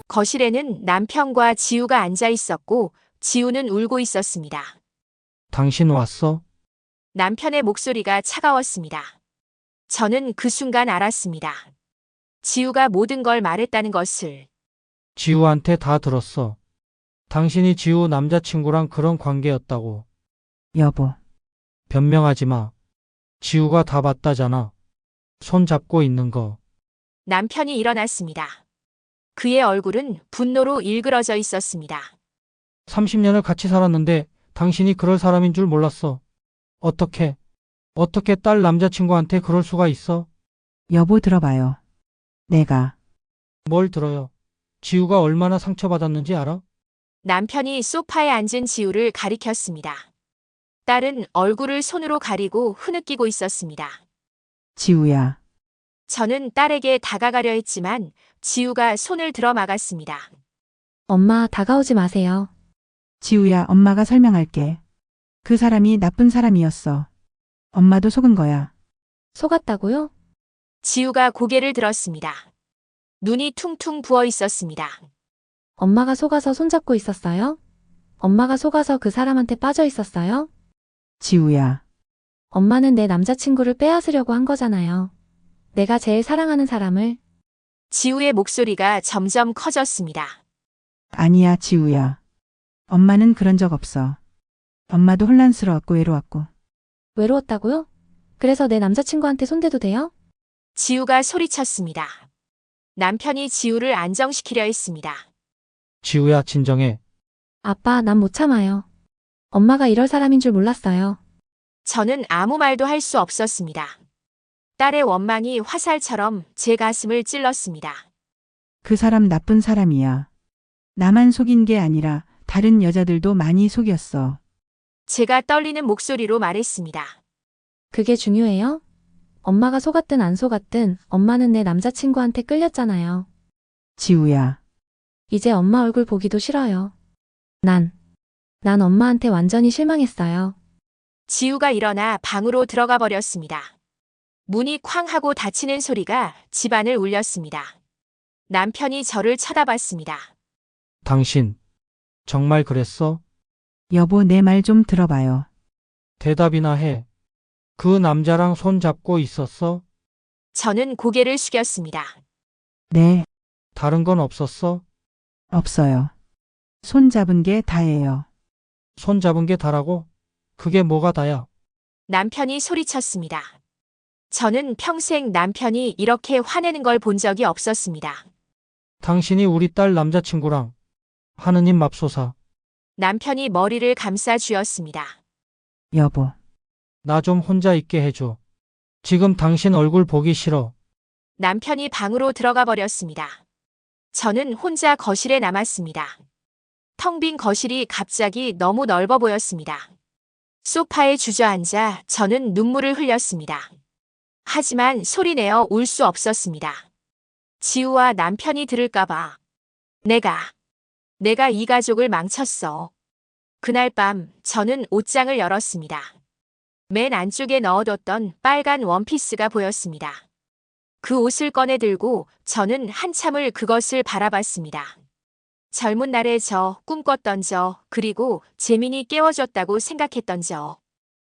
거실에는 남편과 지우가 앉아 있었고 지우는 울고 있었습니다. 당신 왔어? 남편의 목소리가 차가웠습니다. 저는 그 순간 알았습니다. 지우가 모든 걸 말했다는 것을. 지우한테 다 들었어. 당신이 지우 남자친구랑 그런 관계였다고. 여보, 변명하지 마. 지우가 다 봤다잖아. 손 잡고 있는 거. 남편이 일어났습니다. 그의 얼굴은 분노로 일그러져 있었습니다. 30년을 같이 살았는데 당신이 그럴 사람인 줄 몰랐어. 어떻게 딸 남자친구한테 그럴 수가 있어? 여보 들어봐요. 내가 뭘 들어요? 지우가 얼마나 상처받았는지 알아? 남편이 소파에 앉은 지우를 가리켰습니다. 딸은 얼굴을 손으로 가리고 흐느끼고 있었습니다. 지우야. 저는 딸에게 다가가려 했지만 지우가 손을 들어 막았습니다. 엄마, 다가오지 마세요. 지우야, 엄마가 설명할게. 그 사람이 나쁜 사람이었어. 엄마도 속은 거야. 속았다고요? 지우가 고개를 들었습니다. 눈이 퉁퉁 부어 있었습니다. 엄마가 속아서 손잡고 있었어요? 엄마가 속아서 그 사람한테 빠져 있었어요? 지우야. 엄마는 내 남자친구를 빼앗으려고 한 거잖아요. 내가 제일 사랑하는 사람을. 지우의 목소리가 점점 커졌습니다. 아니야, 지우야. 엄마는 그런 적 없어. 엄마도 혼란스러웠고 외로웠고. 외로웠다고요? 그래서 내 남자친구한테 손대도 돼요? 지우가 소리쳤습니다. 남편이 지우를 안정시키려 했습니다. 지우야, 진정해. 아빠, 난 못 참아요. 엄마가 이럴 사람인 줄 몰랐어요. 저는 아무 말도 할 수 없었습니다. 딸의 원망이 화살처럼 제 가슴을 찔렀습니다. 그 사람 나쁜 사람이야. 나만 속인 게 아니라 다른 여자들도 많이 속였어. 제가 떨리는 목소리로 말했습니다. 그게 중요해요? 엄마가 속았든 안 속았든 엄마는 내 남자친구한테 끌렸잖아요. 지우야. 이제 엄마 얼굴 보기도 싫어요. 난 엄마한테 완전히 실망했어요. 지우가 일어나 방으로 들어가 버렸습니다. 문이 쾅 하고 닫히는 소리가 집안을 울렸습니다. 남편이 저를 쳐다봤습니다. 당신, 정말 그랬어? 여보, 내 말 좀 들어봐요. 대답이나 해. 그 남자랑 손 잡고 있었어? 저는 고개를 숙였습니다. 네, 다른 건 없었어? 없어요. 손 잡은 게 다예요. 손 잡은 게 다라고? 그게 뭐가 다야? 남편이 소리쳤습니다. 저는 평생 남편이 이렇게 화내는 걸 본 적이 없었습니다. 당신이 우리 딸 남자친구랑 하느님 맙소사. 남편이 머리를 감싸 쥐었습니다. 여보. 나 좀 혼자 있게 해줘. 지금 당신 얼굴 보기 싫어. 남편이 방으로 들어가 버렸습니다. 저는 혼자 거실에 남았습니다. 텅 빈 거실이 갑자기 너무 넓어 보였습니다. 소파에 주저앉아 저는 눈물을 흘렸습니다. 하지만 소리내어 울 수 없었습니다. 지우와 남편이 들을까봐. 내가 이 가족을 망쳤어. 그날 밤 저는 옷장을 열었습니다. 맨 안쪽에 넣어뒀던 빨간 원피스가 보였습니다. 그 옷을 꺼내 들고 저는 한참을 그것을 바라봤습니다. 젊은 날의 저, 꿈꿨던 저, 그리고 재민이 깨워줬다고 생각했던 저.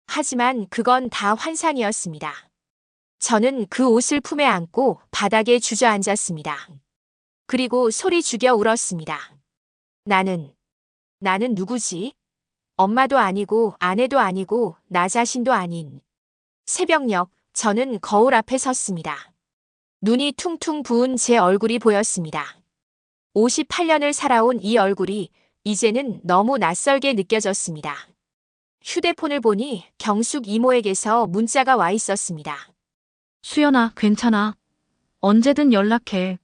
하지만 그건 다 환상이었습니다. 저는 그 옷을 품에 안고 바닥에 주저앉았습니다. 그리고 소리 죽여 울었습니다. 나는 누구지? 엄마도 아니고 아내도 아니고 나 자신도 아닌. 새벽녘 저는 거울 앞에 섰습니다. 눈이 퉁퉁 부은 제 얼굴이 보였습니다. 58년을 살아온 이 얼굴이 이제는 너무 낯설게 느껴졌습니다. 휴대폰을 보니 경숙 이모에게서 문자가 와 있었습니다. 수연아, 괜찮아. 언제든 연락해.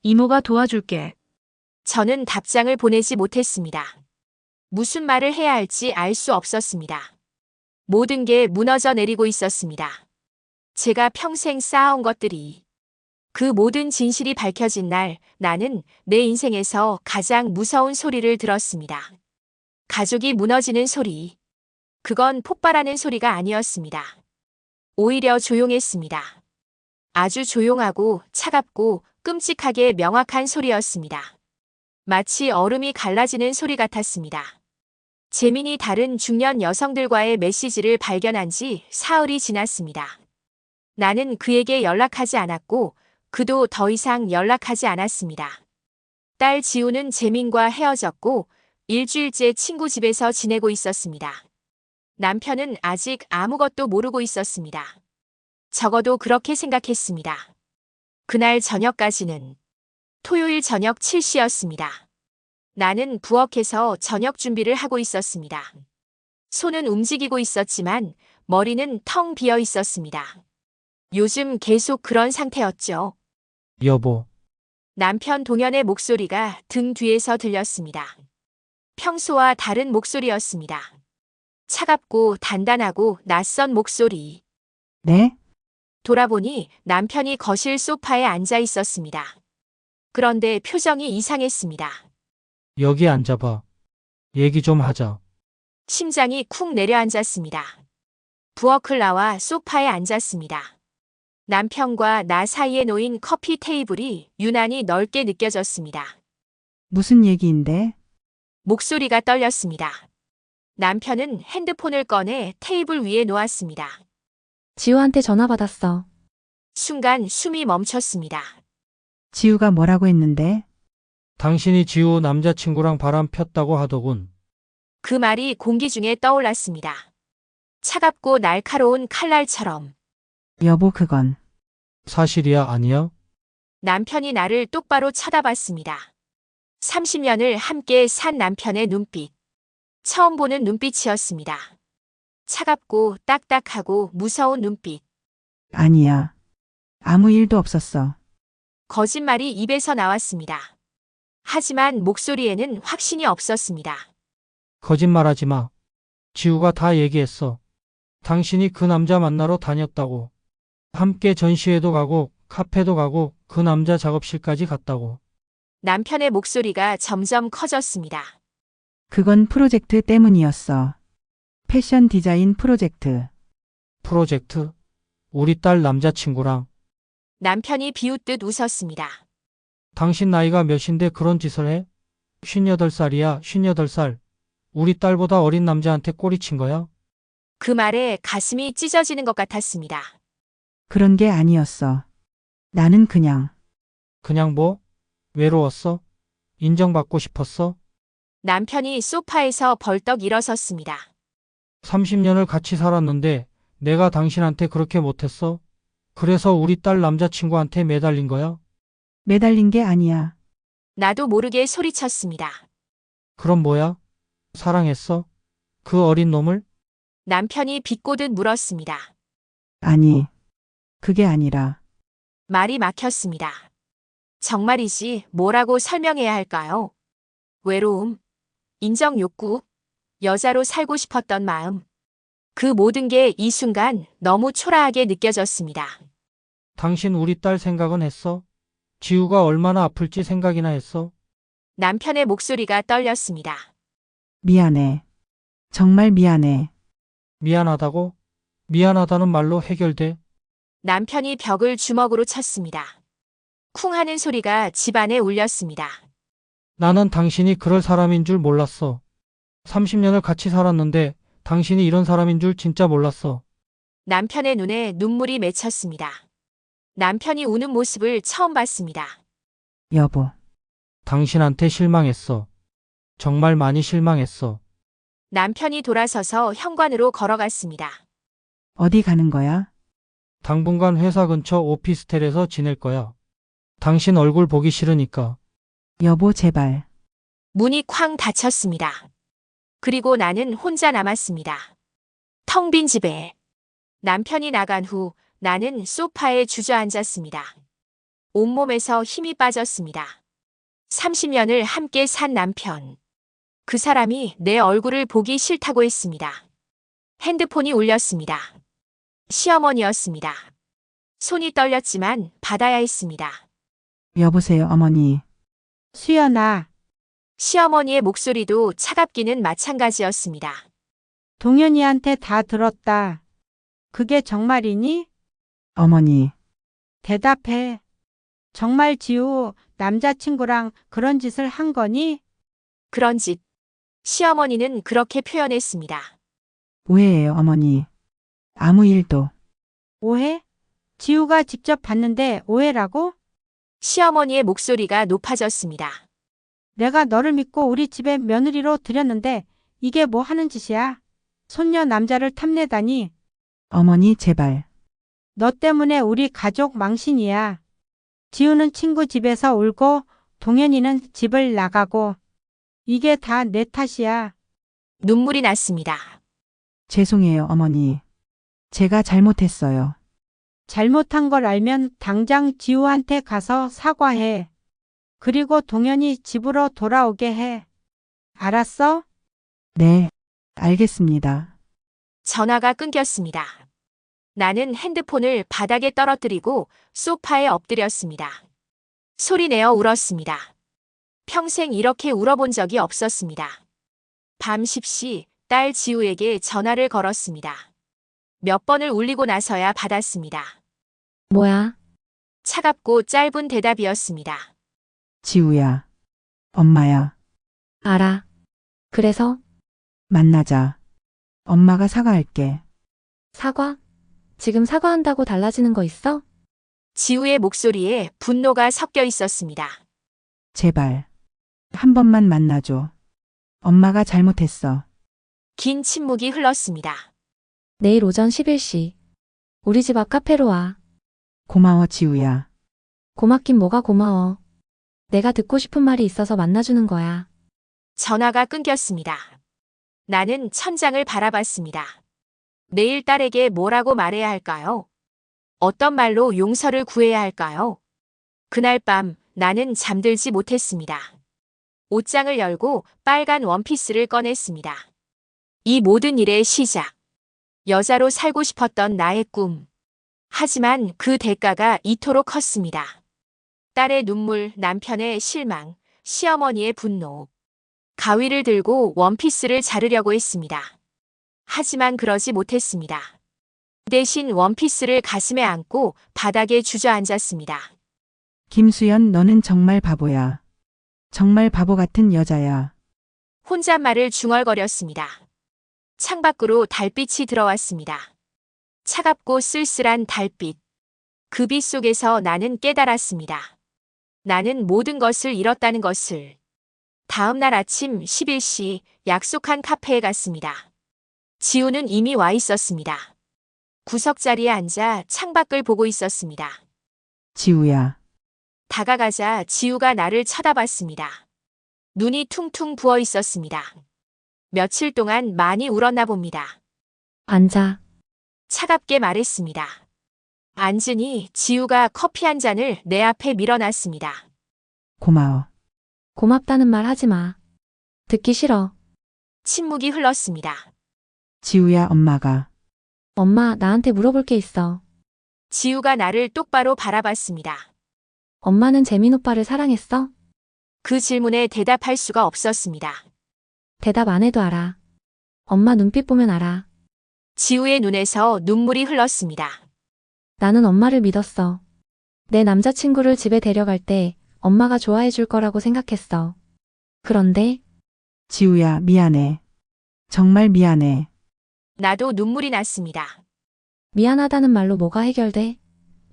이모가 도와줄게. 저는 답장을 보내지 못했습니다. 무슨 말을 해야 할지 알 수 없었습니다. 모든 게 무너져 내리고 있었습니다. 제가 평생 쌓아온 것들이. 그 모든 진실이 밝혀진 날 나는 내 인생에서 가장 무서운 소리를 들었습니다. 가족이 무너지는 소리. 그건 폭발하는 소리가 아니었습니다. 오히려 조용했습니다. 아주 조용하고 차갑고 끔찍하게 명확한 소리였습니다. 마치 얼음이 갈라지는 소리 같았습니다. 재민이 다른 중년 여성들과의 메시지를 발견한 지 사흘이 지났습니다. 나는 그에게 연락하지 않았고 그도 더 이상 연락하지 않았습니다. 딸 지우는 재민과 헤어졌고 일주일째 친구 집에서 지내고 있었습니다. 남편은 아직 아무것도 모르고 있었습니다. 적어도 그렇게 생각했습니다. 그날 저녁까지는 토요일 저녁 7시였습니다. 나는 부엌에서 저녁 준비를 하고 있었습니다. 손은 움직이고 있었지만 머리는 텅 비어 있었습니다. 요즘 계속 그런 상태였죠. 여보, 남편 동현의 목소리가 등 뒤에서 들렸습니다. 평소와 다른 목소리였습니다. 차갑고 단단하고 낯선 목소리. 네? 돌아보니 남편이 거실 소파에 앉아 있었습니다. 그런데 표정이 이상했습니다. 여기 앉아봐. 얘기 좀 하자. 심장이 쿵 내려앉았습니다. 부엌을 나와 소파에 앉았습니다. 남편과 나 사이에 놓인 커피 테이블이 유난히 넓게 느껴졌습니다. 무슨 얘기인데? 목소리가 떨렸습니다. 남편은 핸드폰을 꺼내 테이블 위에 놓았습니다. 지우한테 전화 받았어. 순간 숨이 멈췄습니다. 지우가 뭐라고 했는데? 당신이 지우 남자친구랑 바람 폈다고 하더군. 그 말이 공기 중에 떠올랐습니다. 차갑고 날카로운 칼날처럼. 여보, 그건. 사실이야, 아니야? 남편이 나를 똑바로 쳐다봤습니다. 30년을 함께 산 남편의 눈빛. 처음 보는 눈빛이었습니다. 차갑고 딱딱하고 무서운 눈빛. 아니야. 아무 일도 없었어. 거짓말이 입에서 나왔습니다. 하지만 목소리에는 확신이 없었습니다. 거짓말하지 마. 지우가 다 얘기했어. 당신이 그 남자 만나러 다녔다고. 함께 전시회도 가고 카페도 가고 그 남자 작업실까지 갔다고. 남편의 목소리가 점점 커졌습니다. 그건 프로젝트 때문이었어. 패션 디자인 프로젝트. 프로젝트? 우리 딸 남자친구랑. 남편이 비웃듯 웃었습니다. 당신 나이가 몇인데 그런 짓을 해? 58살이야, 58살. 우리 딸보다 어린 남자한테 꼬리친 거야? 그 말에 가슴이 찢어지는 것 같았습니다. 그런 게 아니었어. 나는 그냥. 그냥 뭐? 외로웠어? 인정받고 싶었어? 남편이 소파에서 벌떡 일어섰습니다. 30년을 같이 살았는데 내가 당신한테 그렇게 못했어? 그래서 우리 딸 남자친구한테 매달린 거야? 매달린 게 아니야. 나도 모르게 소리쳤습니다. 그럼 뭐야? 사랑했어? 그 어린 놈을? 남편이 비꼬듯 물었습니다. 아니. 그게 아니라. 말이 막혔습니다. 정말이지 뭐라고 설명해야 할까요? 외로움, 인정 욕구, 여자로 살고 싶었던 마음. 그 모든 게 이 순간 너무 초라하게 느껴졌습니다. 당신 우리 딸 생각은 했어? 지우가 얼마나 아플지 생각이나 했어? 남편의 목소리가 떨렸습니다. 미안해. 정말 미안해. 미안하다고? 미안하다는 말로 해결돼? 남편이 벽을 주먹으로 쳤습니다. 쿵 하는 소리가 집안에 울렸습니다. 나는 당신이 그럴 사람인 줄 몰랐어. 30년을 같이 살았는데 당신이 이런 사람인 줄 진짜 몰랐어. 남편의 눈에 눈물이 맺혔습니다. 남편이 우는 모습을 처음 봤습니다. 여보. 당신한테 실망했어. 정말 많이 실망했어. 남편이 돌아서서 현관으로 걸어갔습니다. 어디 가는 거야? 당분간 회사 근처 오피스텔에서 지낼 거야. 당신 얼굴 보기 싫으니까. 여보, 제발. 문이 쾅 닫혔습니다. 그리고 나는 혼자 남았습니다. 텅 빈 집에. 남편이 나간 후 나는 소파에 주저앉았습니다. 온몸에서 힘이 빠졌습니다. 30년을 함께 산 남편. 그 사람이 내 얼굴을 보기 싫다고 했습니다. 핸드폰이 울렸습니다. 시어머니였습니다. 손이 떨렸지만 받아야 했습니다. 여보세요, 어머니. 수연아, 시어머니의 목소리도 차갑기는 마찬가지였습니다. 동현이한테 다 들었다. 그게 정말이니? 어머니. 대답해. 정말 지우 남자친구랑 그런 짓을 한 거니? 그런 짓. 시어머니는 그렇게 표현했습니다. 오해예요, 어머니. 아무 일도. 오해? 지우가 직접 봤는데 오해라고? 시어머니의 목소리가 높아졌습니다. 내가 너를 믿고 우리 집에 며느리로 들였는데 이게 뭐 하는 짓이야? 손녀 남자를 탐내다니. 어머니, 제발. 너 때문에 우리 가족 망신이야. 지우는 친구 집에서 울고 동현이는 집을 나가고 이게 다 내 탓이야. 눈물이 났습니다. 죄송해요, 어머니. 제가 잘못했어요. 잘못한 걸 알면 당장 지우한테 가서 사과해. 그리고 동현이 집으로 돌아오게 해. 알았어? 네, 알겠습니다. 전화가 끊겼습니다. 나는 핸드폰을 바닥에 떨어뜨리고 소파에 엎드렸습니다. 소리내어 울었습니다. 평생 이렇게 울어본 적이 없었습니다. 밤 10시 딸 지우에게 전화를 걸었습니다. 몇 번을 울리고 나서야 받았습니다. 뭐야? 차갑고 짧은 대답이었습니다. 지우야. 엄마야. 알아. 그래서 만나자. 엄마가 사과할게. 사과? 지금 사과한다고 달라지는 거 있어? 지우의 목소리에 분노가 섞여 있었습니다. 제발. 한 번만 만나줘. 엄마가 잘못했어. 긴 침묵이 흘렀습니다. 내일 오전 11시. 우리 집 앞 카페로 와. 고마워, 지우야. 고맙긴 뭐가 고마워. 내가 듣고 싶은 말이 있어서 만나주는 거야. 전화가 끊겼습니다. 나는 천장을 바라봤습니다. 내일 딸에게 뭐라고 말해야 할까요? 어떤 말로 용서를 구해야 할까요? 그날 밤 나는 잠들지 못했습니다. 옷장을 열고 빨간 원피스를 꺼냈습니다. 이 모든 일의 시작. 여자로 살고 싶었던 나의 꿈. 하지만 그 대가가 이토록 컸습니다. 딸의 눈물, 남편의 실망, 시어머니의 분노. 가위를 들고 원피스를 자르려고 했습니다. 하지만 그러지 못했습니다. 대신 원피스를 가슴에 안고 바닥에 주저앉았습니다. 김수연, 너는 정말 바보야. 정말 바보 같은 여자야. 혼잣말을 중얼거렸습니다. 창밖으로 달빛이 들어왔습니다. 차갑고 쓸쓸한 달빛. 그 빛 속에서 나는 깨달았습니다. 나는 모든 것을 잃었다는 것을. 다음 날 아침 11시 약속한 카페에 갔습니다. 지우는 이미 와 있었습니다. 구석자리에 앉아 창밖을 보고 있었습니다. 지우야. 다가가자 지우가 나를 쳐다봤습니다. 눈이 퉁퉁 부어 있었습니다. 며칠 동안 많이 울었나 봅니다. 앉아. 차갑게 말했습니다. 앉으니 지우가 커피 한 잔을 내 앞에 밀어놨습니다. 고마워. 고맙다는 말 하지 마. 듣기 싫어. 침묵이 흘렀습니다. 지우야, 엄마가. 엄마, 나한테 물어볼 게 있어. 지우가 나를 똑바로 바라봤습니다. 엄마는 재민 오빠를 사랑했어? 그 질문에 대답할 수가 없었습니다. 대답 안 해도 알아. 엄마 눈빛 보면 알아. 지우의 눈에서 눈물이 흘렀습니다. 나는 엄마를 믿었어. 내 남자친구를 집에 데려갈 때 엄마가 좋아해 줄 거라고 생각했어. 그런데 지우야, 미안해. 정말 미안해. 나도 눈물이 났습니다. 미안하다는 말로 뭐가 해결돼?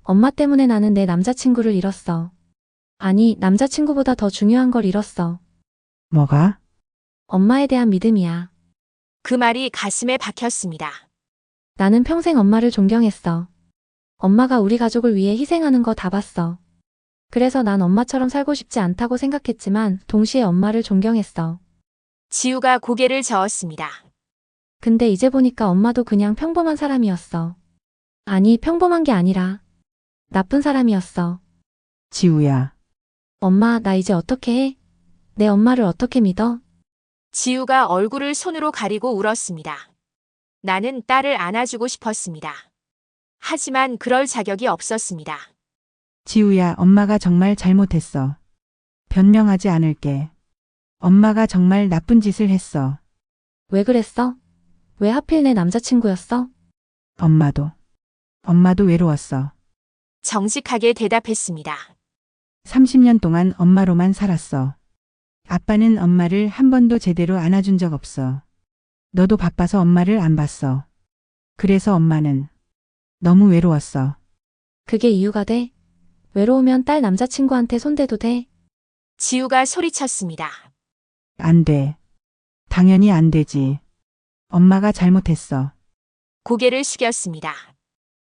엄마 때문에 나는 내 남자친구를 잃었어. 아니, 남자친구보다 더 중요한 걸 잃었어. 뭐가? 엄마에 대한 믿음이야. 그 말이 가슴에 박혔습니다. 나는 평생 엄마를 존경했어. 엄마가 우리 가족을 위해 희생하는 거 다 봤어. 그래서 난 엄마처럼 살고 싶지 않다고 생각했지만 동시에 엄마를 존경했어. 지우가 고개를 저었습니다. 근데 이제 보니까 엄마도 그냥 평범한 사람이었어. 아니, 평범한 게 아니라 나쁜 사람이었어. 지우야. 엄마, 나 이제 어떻게 해? 내 엄마를 어떻게 믿어? 지우가 얼굴을 손으로 가리고 울었습니다. 나는 딸을 안아주고 싶었습니다. 하지만 그럴 자격이 없었습니다. 지우야, 엄마가 정말 잘못했어. 변명하지 않을게. 엄마가 정말 나쁜 짓을 했어. 왜 그랬어? 왜 하필 내 남자친구였어? 엄마도 외로웠어. 정직하게 대답했습니다. 30년 동안 엄마로만 살았어. 아빠는 엄마를 한 번도 제대로 안아준 적 없어. 너도 바빠서 엄마를 안 봤어. 그래서 엄마는 너무 외로웠어. 그게 이유가 돼? 외로우면 딸 남자친구한테 손대도 돼? 지우가 소리쳤습니다. 안 돼. 당연히 안 되지. 엄마가 잘못했어. 고개를 숙였습니다.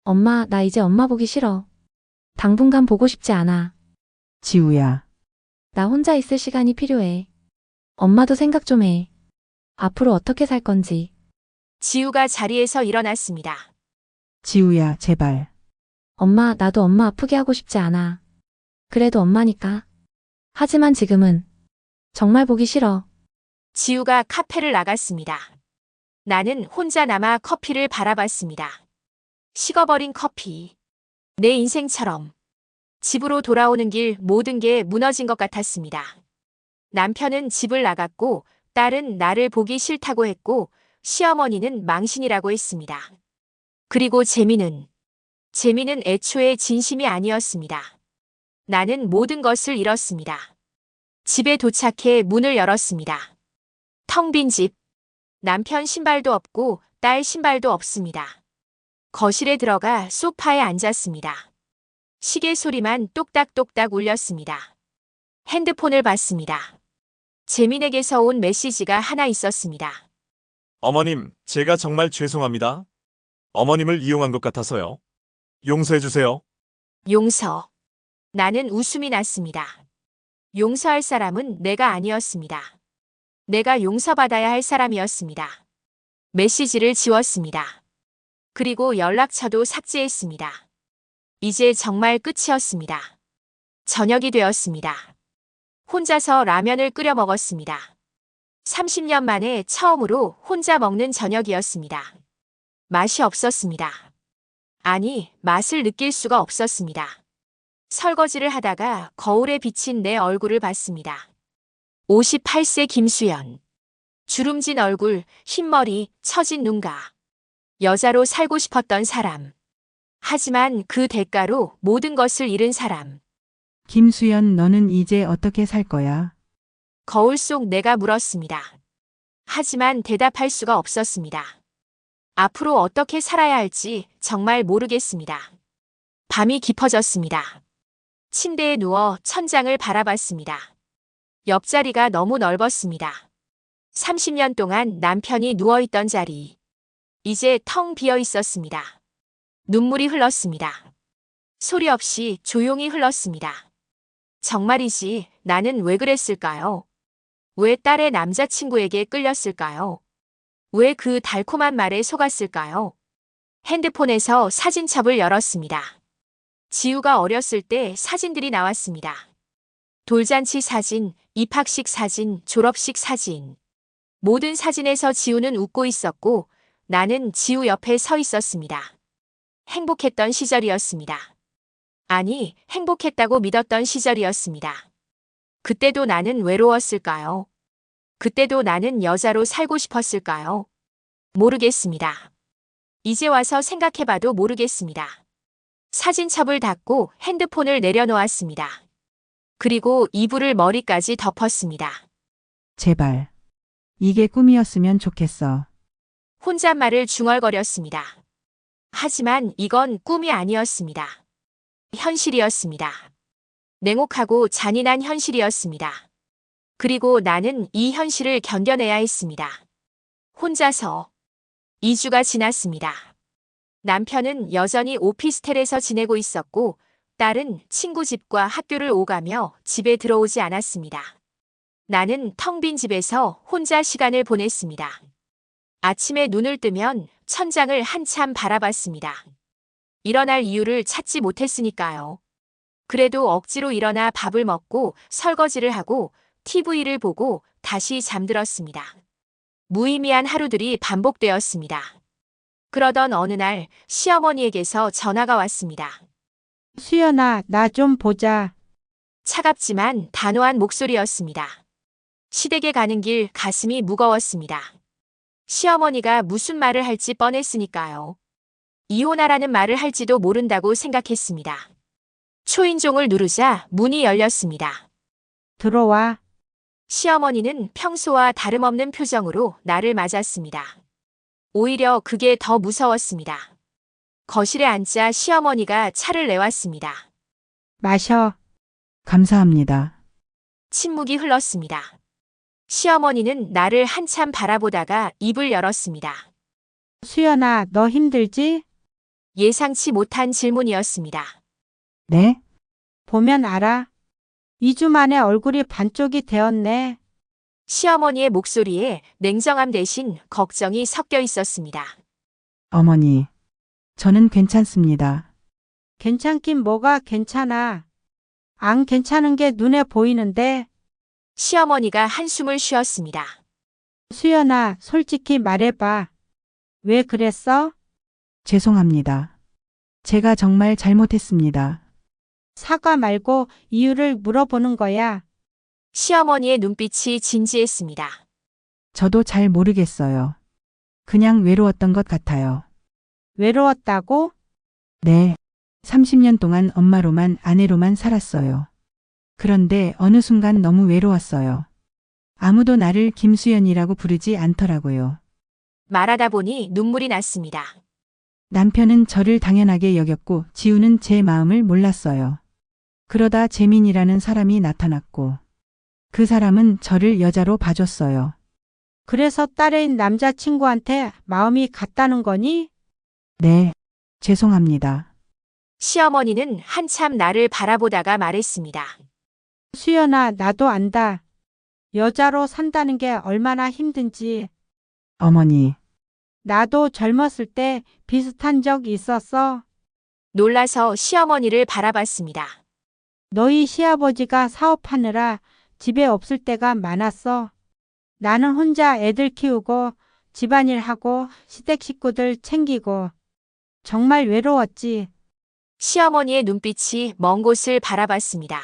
엄마, 나 이제 엄마 보기 싫어. 당분간 보고 싶지 않아. 지우야. 나 혼자 있을 시간이 필요해. 엄마도 생각 좀 해. 앞으로 어떻게 살 건지. 지우가 자리에서 일어났습니다. 지우야, 제발. 엄마, 나도 엄마 아프게 하고 싶지 않아. 그래도 엄마니까. 하지만 지금은 정말 보기 싫어. 지우가 카페를 나갔습니다. 나는 혼자 남아 커피를 바라봤습니다. 식어버린 커피. 내 인생처럼. 집으로 돌아오는 길 모든 게 무너진 것 같았습니다. 남편은 집을 나갔고, 딸은 나를 보기 싫다고 했고, 시어머니는 망신이라고 했습니다. 그리고 재미는 애초에 진심이 아니었습니다. 나는 모든 것을 잃었습니다. 집에 도착해 문을 열었습니다. 텅 빈 집. 남편 신발도 없고 딸 신발도 없습니다. 거실에 들어가 소파에 앉았습니다. 시계 소리만 똑딱똑딱 울렸습니다. 핸드폰을 봤습니다. 재민에게서 온 메시지가 하나 있었습니다. 어머님, 제가 정말 죄송합니다. 어머님을 이용한 것 같아서요. 용서해주세요. 용서. 나는 웃음이 났습니다. 용서할 사람은 내가 아니었습니다. 내가 용서받아야 할 사람이었습니다. 메시지를 지웠습니다. 그리고 연락처도 삭제했습니다. 이제 정말 끝이었습니다. 저녁이 되었습니다. 혼자서 라면을 끓여 먹었습니다. 30년 만에 처음으로 혼자 먹는 저녁이었습니다. 맛이 없었습니다. 아니, 맛을 느낄 수가 없었습니다. 설거지를 하다가 거울에 비친 내 얼굴을 봤습니다. 58세 김수연. 주름진 얼굴, 흰머리, 처진 눈가. 여자로 살고 싶었던 사람. 하지만 그 대가로 모든 것을 잃은 사람. 김수연, 너는 이제 어떻게 살 거야? 거울 속 내가 물었습니다. 하지만 대답할 수가 없었습니다. 앞으로 어떻게 살아야 할지 정말 모르겠습니다. 밤이 깊어졌습니다. 침대에 누워 천장을 바라봤습니다. 옆자리가 너무 넓었습니다. 30년 동안 남편이 누워있던 자리. 이제 텅 비어 있었습니다. 눈물이 흘렀습니다. 소리 없이 조용히 흘렀습니다. 정말이지, 나는 왜 그랬을까요? 왜 딸의 남자친구에게 끌렸을까요? 왜 그 달콤한 말에 속았을까요? 핸드폰에서 사진첩을 열었습니다. 지우가 어렸을 때 사진들이 나왔습니다. 돌잔치 사진, 입학식 사진, 졸업식 사진. 모든 사진에서 지우는 웃고 있었고 나는 지우 옆에 서 있었습니다. 행복했던 시절이었습니다. 아니, 행복했다고 믿었던 시절이었습니다. 그때도 나는 외로웠을까요? 그때도 나는 여자로 살고 싶었을까요? 모르겠습니다. 이제 와서 생각해봐도 모르겠습니다. 사진첩을 닫고 핸드폰을 내려놓았습니다. 그리고 이불을 머리까지 덮었습니다. 제발. 이게 꿈이었으면 좋겠어. 혼잣말을 중얼거렸습니다. 하지만 이건 꿈이 아니었습니다. 현실이었습니다. 냉혹하고 잔인한 현실이었습니다. 그리고 나는 이 현실을 견뎌내야 했습니다. 혼자서 2주가 지났습니다. 남편은 여전히 오피스텔에서 지내고 있었고 딸은 친구 집과 학교를 오가며 집에 들어오지 않았습니다. 나는 텅 빈 집에서 혼자 시간을 보냈습니다. 아침에 눈을 뜨면 천장을 한참 바라봤습니다. 일어날 이유를 찾지 못했으니까요. 그래도 억지로 일어나 밥을 먹고 설거지를 하고 TV를 보고 다시 잠들었습니다. 무의미한 하루들이 반복되었습니다. 그러던 어느 날 시어머니에게서 전화가 왔습니다. 수연아, 나 좀 보자. 차갑지만 단호한 목소리였습니다. 시댁에 가는 길 가슴이 무거웠습니다. 시어머니가 무슨 말을 할지 뻔했으니까요. 이혼하라는 말을 할지도 모른다고 생각했습니다. 초인종을 누르자 문이 열렸습니다. 들어와. 시어머니는 평소와 다름없는 표정으로 나를 맞았습니다. 오히려 그게 더 무서웠습니다. 거실에 앉자 시어머니가 차를 내왔습니다. 마셔. 감사합니다. 침묵이 흘렀습니다. 시어머니는 나를 한참 바라보다가 입을 열었습니다. 수연아, 너 힘들지? 예상치 못한 질문이었습니다. 네? 보면 알아. 2주 만에 얼굴이 반쪽이 되었네. 시어머니의 목소리에 냉정함 대신 걱정이 섞여 있었습니다. 어머니, 저는 괜찮습니다. 괜찮긴 뭐가 괜찮아. 안 괜찮은 게 눈에 보이는데. 시어머니가 한숨을 쉬었습니다. 수연아, 솔직히 말해봐. 왜 그랬어? 죄송합니다. 제가 정말 잘못했습니다. 사과 말고 이유를 물어보는 거야. 시어머니의 눈빛이 진지했습니다. 저도 잘 모르겠어요. 그냥 외로웠던 것 같아요. 외로웠다고? 네. 30년 동안 엄마로만 아내로만 살았어요. 그런데 어느 순간 너무 외로웠어요. 아무도 나를 김수연이라고 부르지 않더라고요. 말하다 보니 눈물이 났습니다. 남편은 저를 당연하게 여겼고 지우는 제 마음을 몰랐어요. 그러다 재민이라는 사람이 나타났고 그 사람은 저를 여자로 봐줬어요. 그래서 딸애인 남자친구한테 마음이 갔다는 거니? 네. 죄송합니다. 시어머니는 한참 나를 바라보다가 말했습니다. 수연아, 나도 안다. 여자로 산다는 게 얼마나 힘든지. 어머니, 나도 젊었을 때 비슷한 적 있었어. 놀라서 시어머니를 바라봤습니다. 너희 시아버지가 사업하느라 집에 없을 때가 많았어. 나는 혼자 애들 키우고 집안일 하고 시댁 식구들 챙기고 정말 외로웠지. 시어머니의 눈빛이 먼 곳을 바라봤습니다.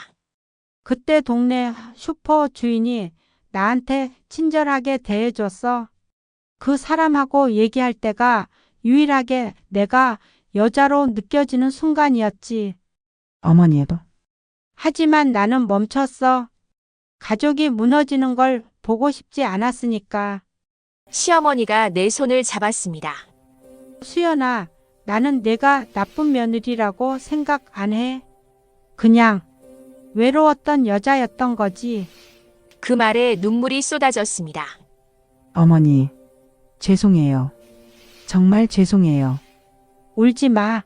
그때 동네 슈퍼 주인이 나한테 친절하게 대해줬어. 그 사람하고 얘기할 때가 유일하게 내가 여자로 느껴지는 순간이었지. 어머니에도. 하지만 나는 멈췄어. 가족이 무너지는 걸 보고 싶지 않았으니까. 시어머니가 내 손을 잡았습니다. 수연아, 나는 내가 나쁜 며느리라고 생각 안 해. 그냥 외로웠던 여자였던 거지. 그 말에 눈물이 쏟아졌습니다. 어머니, 죄송해요. 정말 죄송해요. 울지 마.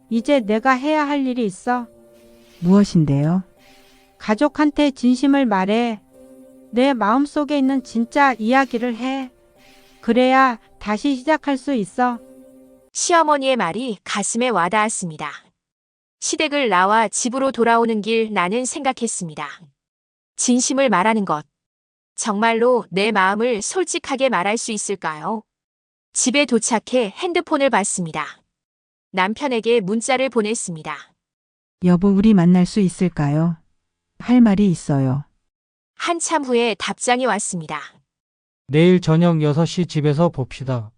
이제 내가 해야 할 일이 있어. 무엇인데요? 가족한테 진심을 말해. 내 마음속에 있는 진짜 이야기를 해. 그래야 다시 시작할 수 있어. 시어머니의 말이 가슴에 와닿았습니다. 시댁을 나와 집으로 돌아오는 길 나는 생각했습니다. 진심을 말하는 것. 정말로 내 마음을 솔직하게 말할 수 있을까요? 집에 도착해 핸드폰을 봤습니다. 남편에게 문자를 보냈습니다. 여보, 우리 만날 수 있을까요? 할 말이 있어요. 한참 후에 답장이 왔습니다. 내일 저녁 6시 집에서 봅시다.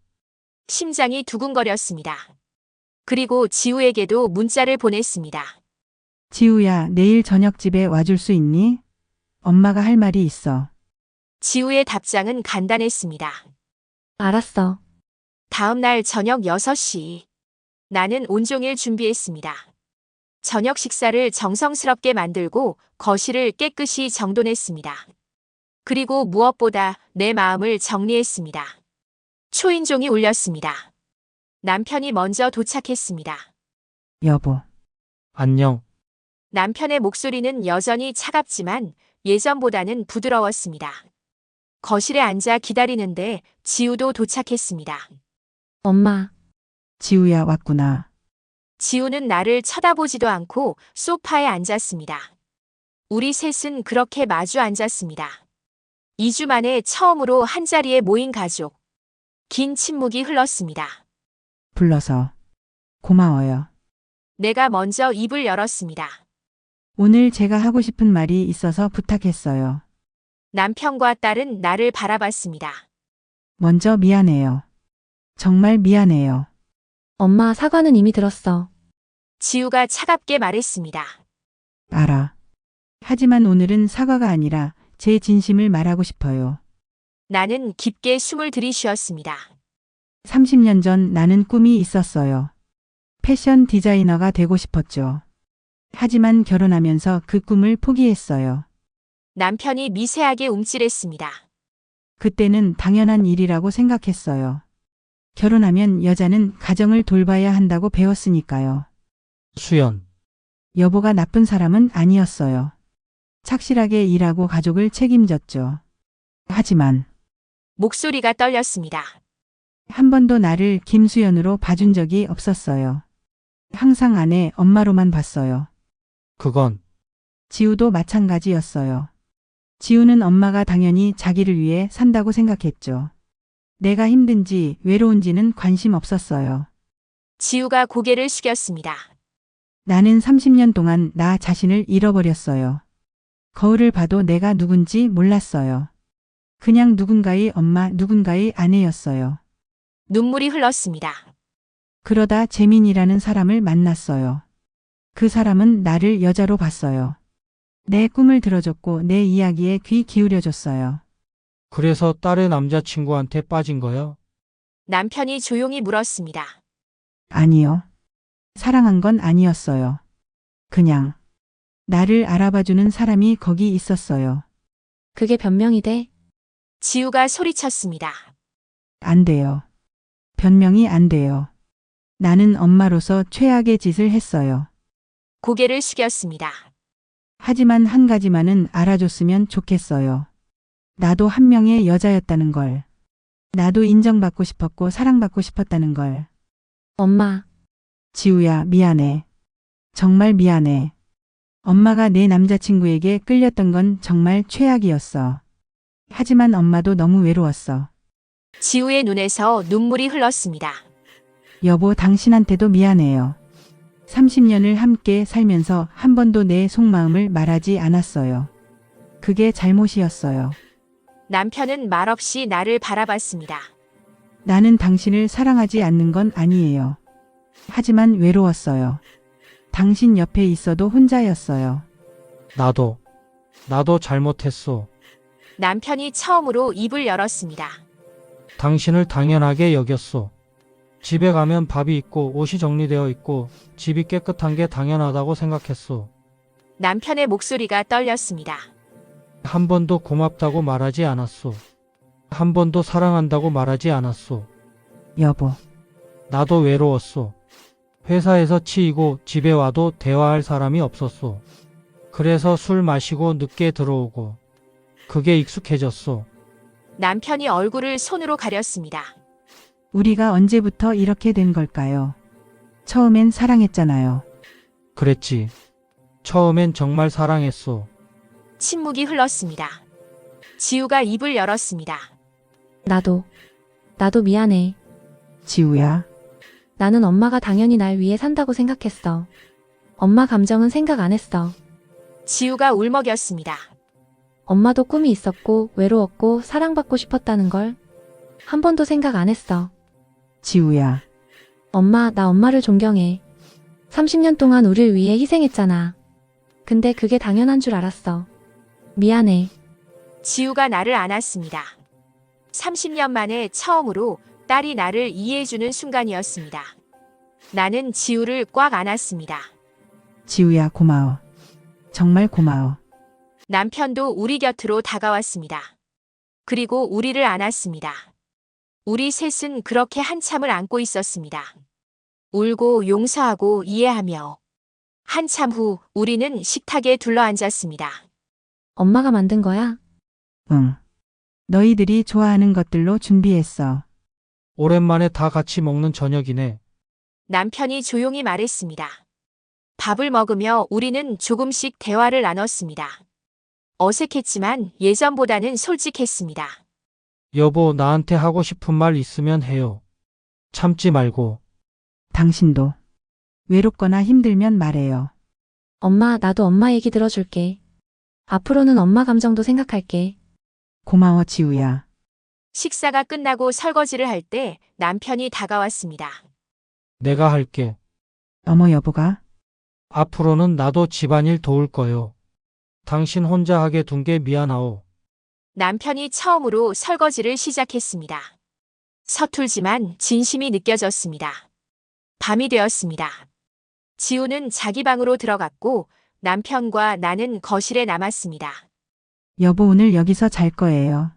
심장이 두근거렸습니다. 그리고 지우에게도 문자를 보냈습니다. 지우야, 내일 저녁 집에 와줄 수 있니? 엄마가 할 말이 있어. 지우의 답장은 간단했습니다. 알았어. 다음 날 저녁 6시. 나는 온종일 준비했습니다. 저녁 식사를 정성스럽게 만들고 거실을 깨끗이 정돈했습니다. 그리고 무엇보다 내 마음을 정리했습니다. 초인종이 울렸습니다. 남편이 먼저 도착했습니다. 여보, 안녕. 남편의 목소리는 여전히 차갑지만 예전보다는 부드러웠습니다. 거실에 앉아 기다리는데 지우도 도착했습니다. 엄마, 지우야 왔구나. 지우는 나를 쳐다보지도 않고 소파에 앉았습니다. 우리 셋은 그렇게 마주 앉았습니다. 2주 만에 처음으로 한자리에 모인 가족. 긴 침묵이 흘렀습니다. 불러서 고마워요. 내가 먼저 입을 열었습니다. 오늘 제가 하고 싶은 말이 있어서 부탁했어요. 남편과 딸은 나를 바라봤습니다. 먼저 미안해요. 정말 미안해요. 엄마 사과는 이미 들었어. 지우가 차갑게 말했습니다. 알아. 하지만 오늘은 사과가 아니라 제 진심을 말하고 싶어요. 나는 깊게 숨을 들이쉬었습니다. 30년 전 나는 꿈이 있었어요. 패션 디자이너가 되고 싶었죠. 하지만 결혼하면서 그 꿈을 포기했어요. 남편이 미세하게 움찔했습니다. 그때는 당연한 일이라고 생각했어요. 결혼하면 여자는 가정을 돌봐야 한다고 배웠으니까요. 수연. 여보가 나쁜 사람은 아니었어요. 착실하게 일하고 가족을 책임졌죠. 하지만 목소리가 떨렸습니다. 한 번도 나를 김수연으로 봐준 적이 없었어요. 항상 아내, 엄마로만 봤어요. 그건 지우도 마찬가지였어요. 지우는 엄마가 당연히 자기를 위해 산다고 생각했죠. 내가 힘든지 외로운지는 관심 없었어요. 지우가 고개를 숙였습니다. 나는 30년 동안 나 자신을 잃어버렸어요. 거울을 봐도 내가 누군지 몰랐어요. 그냥 누군가의 엄마, 누군가의 아내였어요. 눈물이 흘렀습니다. 그러다 재민이라는 사람을 만났어요. 그 사람은 나를 여자로 봤어요. 내 꿈을 들어줬고 내 이야기에 귀 기울여줬어요. 그래서 딸의 남자친구한테 빠진 거야? 남편이 조용히 물었습니다. 아니요. 사랑한 건 아니었어요. 그냥 나를 알아봐주는 사람이 거기 있었어요. 그게 변명이 돼? 지우가 소리쳤습니다. 안 돼요. 변명이 안 돼요. 나는 엄마로서 최악의 짓을 했어요. 고개를 숙였습니다. 하지만 한 가지만은 알아줬으면 좋겠어요. 나도 한 명의 여자였다는 걸. 나도 인정받고 싶었고 사랑받고 싶었다는 걸. 엄마, 지우야, 미안해. 정말 미안해. 엄마가 내 남자친구에게 끌렸던 건 정말 최악이었어. 하지만 엄마도 너무 외로웠어. 지우의 눈에서 눈물이 흘렀습니다. 여보, 당신한테도 미안해요. 30년을 함께 살면서 한 번도 내 속마음을 말하지 않았어요. 그게 잘못이었어요. 남편은 말없이 나를 바라봤습니다. 나는 당신을 사랑하지 않는 건 아니에요. 하지만 외로웠어요. 당신 옆에 있어도 혼자였어요. 나도 잘못했어. 남편이 처음으로 입을 열었습니다. 당신을 당연하게 여겼어. 집에 가면 밥이 있고 옷이 정리되어 있고 집이 깨끗한 게 당연하다고 생각했어. 남편의 목소리가 떨렸습니다. 한 번도 고맙다고 말하지 않았어. 한 번도 사랑한다고 말하지 않았어. 여보, 나도 외로웠어. 회사에서 치이고 집에 와도 대화할 사람이 없었어. 그래서 술 마시고 늦게 들어오고 그게 익숙해졌어. 남편이 얼굴을 손으로 가렸습니다. 우리가 언제부터 이렇게 된 걸까요? 처음엔 사랑했잖아요. 그랬지. 처음엔 정말 사랑했어. 침묵이 흘렀습니다. 지우가 입을 열었습니다. 나도 미안해. 지우야, 나는 엄마가 당연히 날 위해 산다고 생각했어. 엄마 감정은 생각 안 했어. 지우가 울먹였습니다. 엄마도 꿈이 있었고 외로웠고 사랑받고 싶었다는 걸 한 번도 생각 안 했어. 지우야, 엄마, 나 엄마를 존경해. 30년 동안 우릴 위해 희생했잖아. 근데 그게 당연한 줄 알았어. 미안해. 지우가 나를 안았습니다. 30년 만에 처음으로 딸이 나를 이해해주는 순간이었습니다. 나는 지우를 꽉 안았습니다. 지우야, 고마워. 정말 고마워. 남편도 우리 곁으로 다가왔습니다. 그리고 우리를 안았습니다. 우리 셋은 그렇게 한참을 안고 있었습니다. 울고 용서하고 이해하며. 한참 후 우리는 식탁에 둘러앉았습니다. 엄마가 만든 거야? 응. 너희들이 좋아하는 것들로 준비했어. 오랜만에 다 같이 먹는 저녁이네. 남편이 조용히 말했습니다. 밥을 먹으며 우리는 조금씩 대화를 나눴습니다. 어색했지만 예전보다는 솔직했습니다. 여보, 나한테 하고 싶은 말 있으면 해요. 참지 말고. 당신도 외롭거나 힘들면 말해요. 엄마, 나도 엄마 얘기 들어줄게. 앞으로는 엄마 감정도 생각할게. 고마워, 지우야. 식사가 끝나고 설거지를 할 때 남편이 다가왔습니다. 내가 할게. 어머, 여보가? 앞으로는 나도 집안일 도울 거요. 당신 혼자 하게 둔 게 미안하오. 남편이 처음으로 설거지를 시작했습니다. 서툴지만 진심이 느껴졌습니다. 밤이 되었습니다. 지우는 자기 방으로 들어갔고 남편과 나는 거실에 남았습니다. 여보, 오늘 여기서 잘 거예요.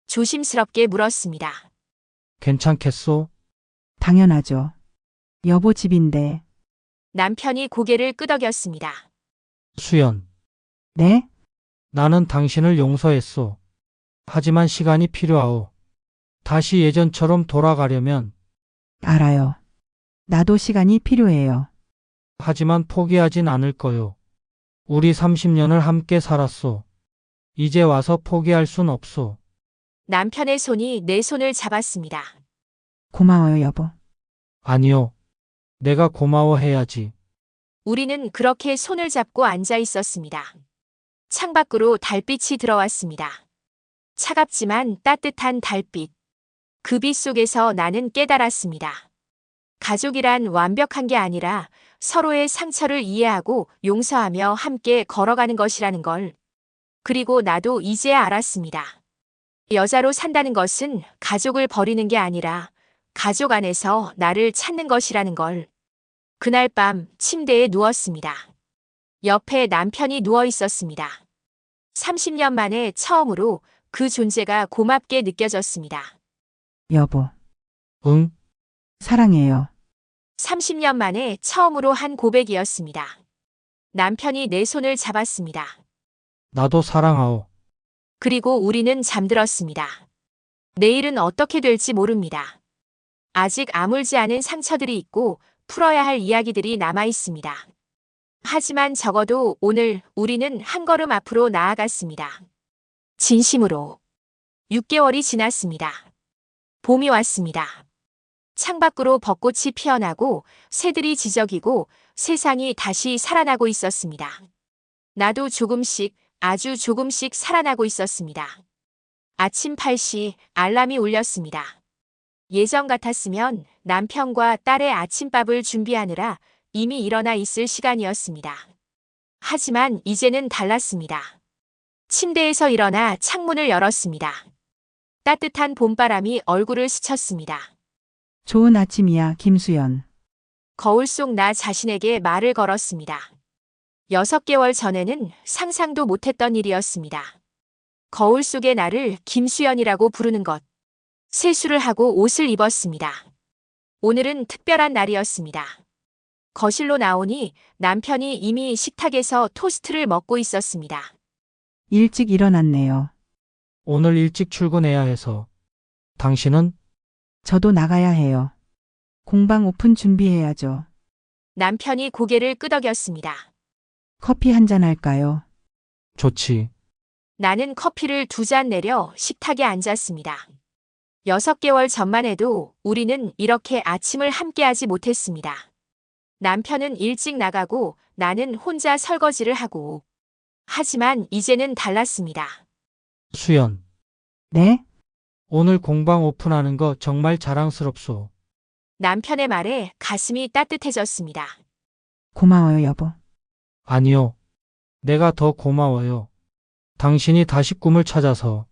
조심스럽게 물었습니다. 괜찮겠소? 당연하죠. 여보 집인데. 남편이 고개를 끄덕였습니다. 수연, 네? 나는 당신을 용서했소. 하지만 시간이 필요하오. 다시 예전처럼 돌아가려면, 알아요. 나도 시간이 필요해요. 하지만 포기하진 않을 거요. 우리 30년을 함께 살았소. 이제 와서 포기할 순 없소. 남편의 손이 내 손을 잡았습니다. 고마워요, 여보. 아니요. 내가 고마워해야지. 우리는 그렇게 손을 잡고 앉아 있었습니다. 창밖으로 달빛이 들어왔습니다. 차갑지만 따뜻한 달빛. 그 빛 속에서 나는 깨달았습니다. 가족이란 완벽한 게 아니라 서로의 상처를 이해하고 용서하며 함께 걸어가는 것이라는 걸. 그리고 나도 이제야 알았습니다. 여자로 산다는 것은 가족을 버리는 게 아니라 가족 안에서 나를 찾는 것이라는 걸. 그날 밤 침대에 누웠습니다. 옆에 남편이 누워 있었습니다. 30년 만에 처음으로 그 존재가 고맙게 느껴졌습니다. 여보, 응? 사랑해요. 30년 만에 처음으로 한 고백이었습니다. 남편이 내 손을 잡았습니다. 나도 사랑하오. 그리고 우리는 잠들었습니다. 내일은 어떻게 될지 모릅니다. 아직 아물지 않은 상처들이 있고 풀어야 할 이야기들이 남아 있습니다. 하지만 적어도 오늘 우리는 한 걸음 앞으로 나아갔습니다. 진심으로. 6개월이 지났습니다. 봄이 왔습니다. 창밖으로 벚꽃이 피어나고 새들이 지저귀고 세상이 다시 살아나고 있었습니다. 나도 조금씩, 아주 조금씩 살아나고 있었습니다. 아침 8시 알람이 울렸습니다. 예전 같았으면 남편과 딸의 아침밥을 준비하느라 이미 일어나 있을 시간이었습니다. 하지만 이제는 달랐습니다. 침대에서 일어나 창문을 열었습니다. 따뜻한 봄바람이 얼굴을 스쳤습니다. 좋은 아침이야, 김수연. 거울 속 나 자신에게 말을 걸었습니다. 6개월 전에는 상상도 못했던 일이었습니다. 거울 속의 나를 김수연이라고 부르는 것. 세수를 하고 옷을 입었습니다. 오늘은 특별한 날이었습니다. 거실로 나오니 남편이 이미 식탁에서 토스트를 먹고 있었습니다. 일찍 일어났네요. 오늘 일찍 출근해야 해서. 당신은? 저도 나가야 해요. 공방 오픈 준비해야죠. 남편이 고개를 끄덕였습니다. 커피 한 잔 할까요? 좋지. 나는 커피를 2잔 내려 식탁에 앉았습니다. 6개월 전만 해도 우리는 이렇게 아침을 함께하지 못했습니다. 남편은 일찍 나가고 나는 혼자 설거지를 하고. 하지만 이제는 달랐습니다. 수연. 네? 오늘 공방 오픈하는 거 정말 자랑스럽소. 남편의 말에 가슴이 따뜻해졌습니다. 고마워요, 여보. 아니요. 내가 더 고마워요. 당신이 다시 꿈을 찾아서.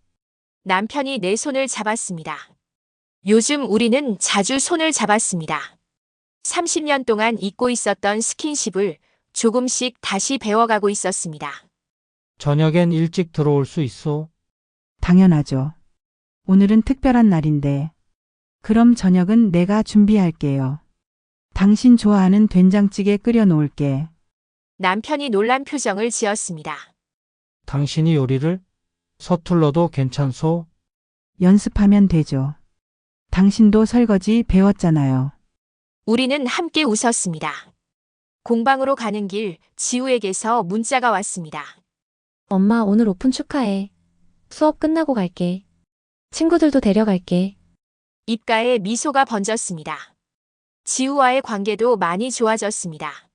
남편이 내 손을 잡았습니다. 요즘 우리는 자주 손을 잡았습니다. 30년 동안 잊고 있었던 스킨십을 조금씩 다시 배워가고 있었습니다. 저녁엔 일찍 들어올 수 있어? 당연하죠. 오늘은 특별한 날인데. 그럼 저녁은 내가 준비할게요. 당신 좋아하는 된장찌개 끓여 놓을게. 남편이 놀란 표정을 지었습니다. 당신이 요리를? 서툴러도 괜찮소? 연습하면 되죠. 당신도 설거지 배웠잖아요. 우리는 함께 웃었습니다. 공방으로 가는 길 지우에게서 문자가 왔습니다. 엄마 오늘 오픈 축하해. 수업 끝나고 갈게. 친구들도 데려갈게. 입가에 미소가 번졌습니다. 지우와의 관계도 많이 좋아졌습니다.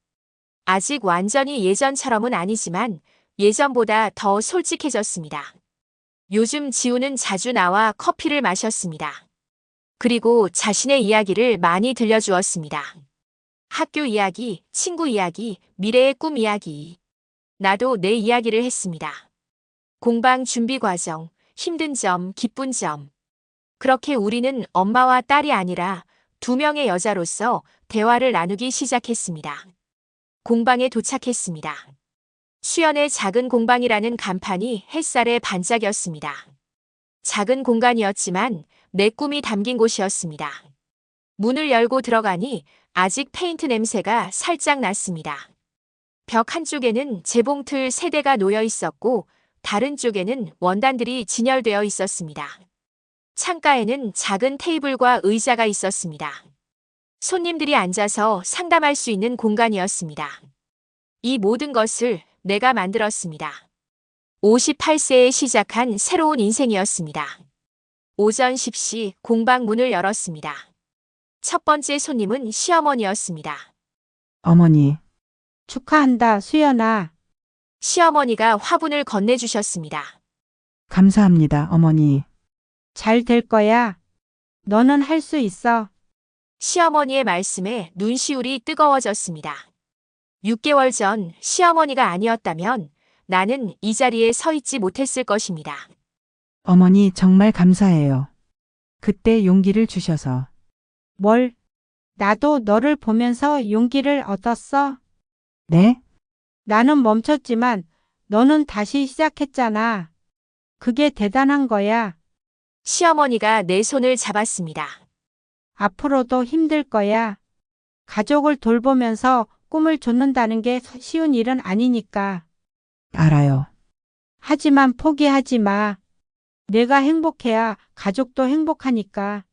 아직 완전히 예전처럼은 아니지만 예전보다 더 솔직해졌습니다. 요즘 지우는 자주 나와 커피를 마셨습니다. 그리고 자신의 이야기를 많이 들려주었습니다. 학교 이야기, 친구 이야기, 미래의 꿈 이야기. 나도 내 이야기를 했습니다. 공방 준비 과정, 힘든 점, 기쁜 점. 그렇게 우리는 엄마와 딸이 아니라 2명의 여자로서 대화를 나누기 시작했습니다. 공방에 도착했습니다. 수연의 작은 공방이라는 간판이 햇살에 반짝였습니다. 작은 공간이었지만 내 꿈이 담긴 곳이었습니다. 문을 열고 들어가니 아직 페인트 냄새가 살짝 났습니다. 벽 한쪽에는 재봉틀 3대가 놓여 있었고 다른 쪽에는 원단들이 진열되어 있었습니다. 창가에는 작은 테이블과 의자가 있었습니다. 손님들이 앉아서 상담할 수 있는 공간이었습니다. 이 모든 것을 내가 만들었습니다. 58세에 시작한 새로운 인생이었습니다. 오전 10시 공방 문을 열었습니다. 첫 번째 손님은 시어머니였습니다. 어머니, 축하한다, 수연아. 시어머니가 화분을 건네주셨습니다. 감사합니다, 어머니. 잘 될 거야. 너는 할 수 있어. 시어머니의 말씀에 눈시울이 뜨거워졌습니다. 6개월 전 시어머니가 아니었다면 나는 이 자리에 서 있지 못했을 것입니다. 어머니 정말 감사해요. 그때 용기를 주셔서. 뭘? 나도 너를 보면서 용기를 얻었어. 네? 나는 멈췄지만 너는 다시 시작했잖아. 그게 대단한 거야. 시어머니가 내 손을 잡았습니다. 앞으로도 힘들 거야. 가족을 돌보면서 꿈을 좇는다는 게 쉬운 일은 아니니까. 알아요. 하지만 포기하지 마. 내가 행복해야 가족도 행복하니까.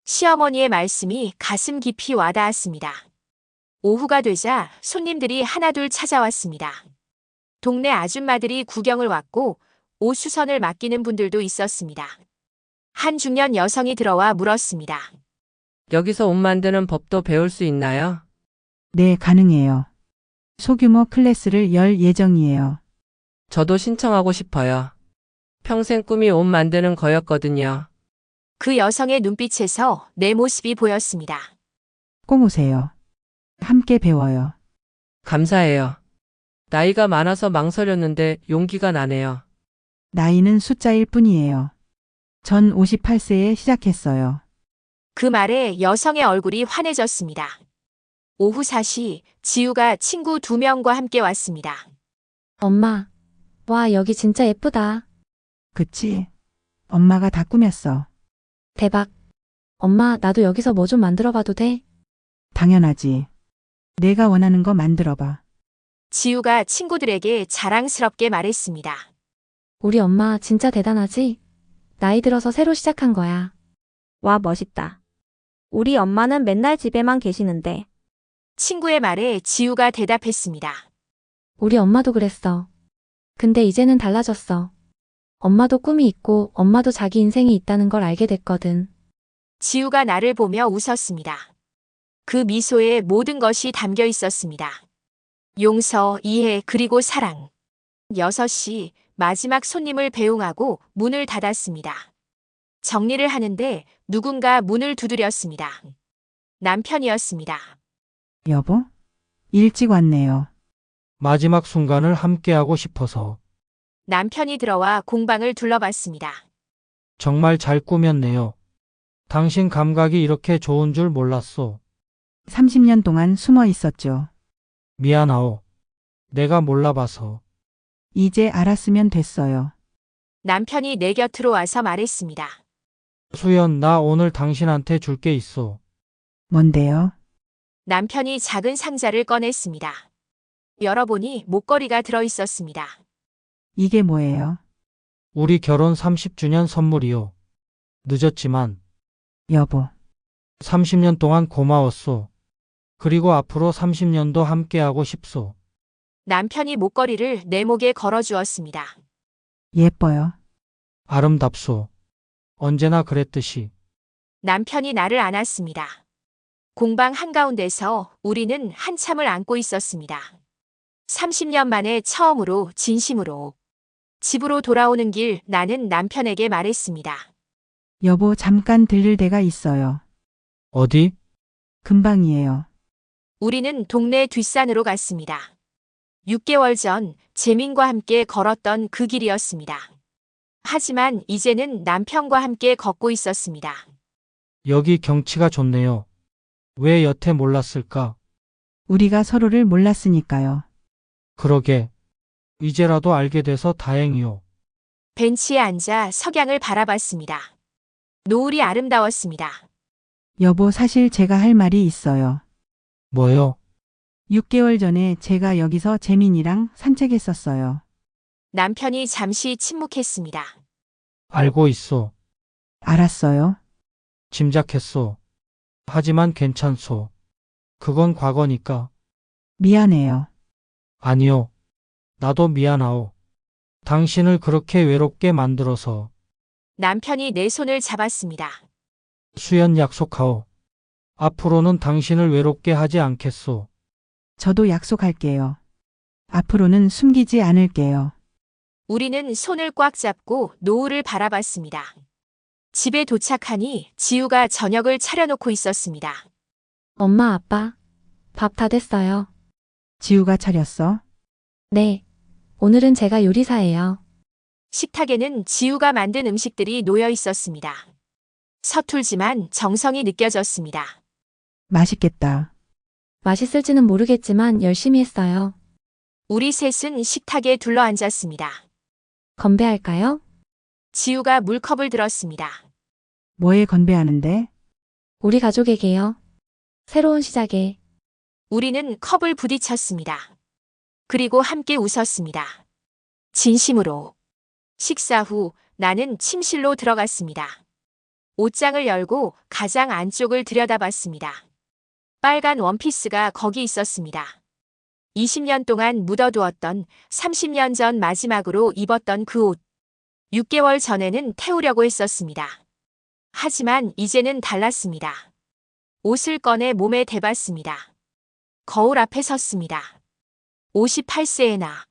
시어머니의 말씀이 가슴 깊이 와닿았습니다. 오후가 되자 손님들이 하나둘 찾아왔습니다. 동네 아줌마들이 구경을 왔고 옷 수선을 맡기는 분들도 있었습니다. 한 중년 여성이 들어와 물었습니다. 여기서 옷 만드는 법도 배울 수 있나요? 네, 가능해요. 소규모 클래스를 열 예정이에요. 저도 신청하고 싶어요. 평생 꿈이 옷 만드는 거였거든요. 그 여성의 눈빛에서 내 모습이 보였습니다. 꼭 오세요. 함께 배워요. 감사해요. 나이가 많아서 망설였는데 용기가 나네요. 나이는 숫자일 뿐이에요. 전 58세에 시작했어요. 그 말에 여성의 얼굴이 환해졌습니다. 오후 4시 지우가 친구 2명과 함께 왔습니다. 엄마, 와, 여기 진짜 예쁘다. 그치? 엄마가 다 꾸몄어. 대박. 엄마, 나도 여기서 뭐 좀 만들어 봐도 돼? 당연하지. 내가 원하는 거 만들어봐. 지우가 친구들에게 자랑스럽게 말했습니다. 우리 엄마 진짜 대단하지? 나이 들어서 새로 시작한 거야. 와, 멋있다. 우리 엄마는 맨날 집에만 계시는데. 친구의 말에 지우가 대답했습니다. 우리 엄마도 그랬어. 근데 이제는 달라졌어. 엄마도 꿈이 있고 엄마도 자기 인생이 있다는 걸 알게 됐거든. 지우가 나를 보며 웃었습니다. 그 미소에 모든 것이 담겨 있었습니다. 용서, 이해, 그리고 사랑. 6시 마지막 손님을 배웅하고 문을 닫았습니다. 정리를 하는데 누군가 문을 두드렸습니다. 남편이었습니다. 여보? 일찍 왔네요. 마지막 순간을 함께하고 싶어서. 남편이 들어와 공방을 둘러봤습니다. 정말 잘 꾸몄네요. 당신 감각이 이렇게 좋은 줄 몰랐어. 30년 동안 숨어 있었죠. 미안하오. 내가 몰라봐서. 이제 알았으면 됐어요. 남편이 내 곁으로 와서 말했습니다. 수연, 나 오늘 당신한테 줄 게 있어. 뭔데요? 남편이 작은 상자를 꺼냈습니다. 열어보니 목걸이가 들어있었습니다. 이게 뭐예요? 우리 결혼 30주년 선물이요. 늦었지만 여보, 30년 동안 고마웠소. 그리고 앞으로 30년도 함께하고 싶소. 남편이 목걸이를 내 목에 걸어주었습니다. 예뻐요. 아름답소. 언제나 그랬듯이. 남편이 나를 안았습니다. 공방 한가운데서 우리는 한참을 안고 있었습니다. 30년 만에 처음으로 진심으로. 집으로 돌아오는 길 나는 남편에게 말했습니다. 여보, 잠깐 들릴 데가 있어요. 어디? 금방이에요. 우리는 동네 뒷산으로 갔습니다. 6개월 전 재민과 함께 걸었던 그 길이었습니다. 하지만 이제는 남편과 함께 걷고 있었습니다. 여기 경치가 좋네요. 왜 여태 몰랐을까? 우리가 서로를 몰랐으니까요. 그러게. 이제라도 알게 돼서 다행이요. 벤치에 앉아 석양을 바라봤습니다. 노을이 아름다웠습니다. 여보, 사실 제가 할 말이 있어요. 뭐요? 6개월 전에 제가 여기서 재민이랑 산책했었어요. 남편이 잠시 침묵했습니다. 알고 있소. 알았어요. 짐작했소. 하지만 괜찮소. 그건 과거니까. 미안해요. 아니요. 나도 미안하오. 당신을 그렇게 외롭게 만들어서. 남편이 내 손을 잡았습니다. 수연 약속하오. 앞으로는 당신을 외롭게 하지 않겠소. 저도 약속할게요. 앞으로는 숨기지 않을게요. 우리는 손을 꽉 잡고 노을을 바라봤습니다. 집에 도착하니 지우가 저녁을 차려놓고 있었습니다. 엄마, 아빠. 밥 다 됐어요. 지우가 차렸어? 네. 오늘은 제가 요리사예요. 식탁에는 지우가 만든 음식들이 놓여 있었습니다. 서툴지만 정성이 느껴졌습니다. 맛있겠다. 맛있을지는 모르겠지만 열심히 했어요. 우리 셋은 식탁에 둘러앉았습니다. 건배할까요? 지우가 물컵을 들었습니다. 뭐에 건배하는데? 우리 가족에게요. 새로운 시작에. 우리는 컵을 부딪혔습니다. 그리고 함께 웃었습니다. 진심으로. 식사 후 나는 침실로 들어갔습니다. 옷장을 열고 가장 안쪽을 들여다봤습니다. 빨간 원피스가 거기 있었습니다. 20년 동안 묻어두었던 30년 전 마지막으로 입었던 그 옷. 6개월 전에는 태우려고 했었습니다. 하지만 이제는 달랐습니다. 옷을 꺼내 몸에 대봤습니다. 거울 앞에 섰습니다. 58세의 나.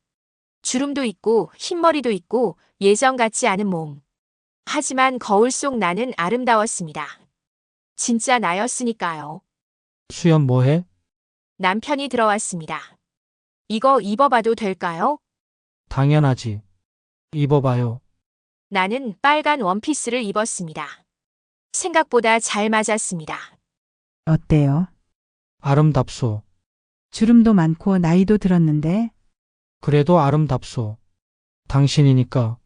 주름도 있고 흰머리도 있고 예전 같지 않은 몸. 하지만 거울 속 나는 아름다웠습니다. 진짜 나였으니까요. 수연 뭐해? 남편이 들어왔습니다. 이거 입어봐도 될까요? 당연하지. 입어봐요. 나는 빨간 원피스를 입었습니다. 생각보다 잘 맞았습니다. 어때요? 아름답소. 주름도 많고 나이도 들었는데 그래도 아름답소. 당신이니까.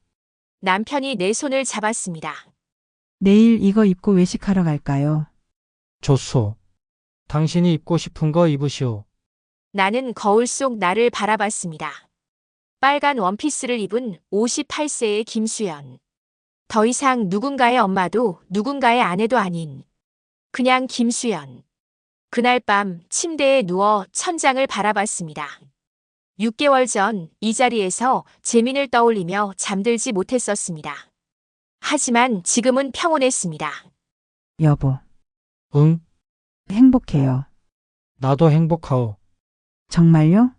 남편이 내 손을 잡았습니다. 내일 이거 입고 외식하러 갈까요? 좋소. 당신이 입고 싶은 거 입으시오. 나는 거울 속 나를 바라봤습니다. 빨간 원피스를 입은 58세의 김수연. 더 이상 누군가의 엄마도 누군가의 아내도 아닌 그냥 김수연. 그날 밤 침대에 누워 천장을 바라봤습니다. 6개월 전 이 자리에서 재민을 떠올리며 잠들지 못했었습니다. 하지만 지금은 평온했습니다. 여보, 응? 행복해요. 나도 행복하오. 정말요?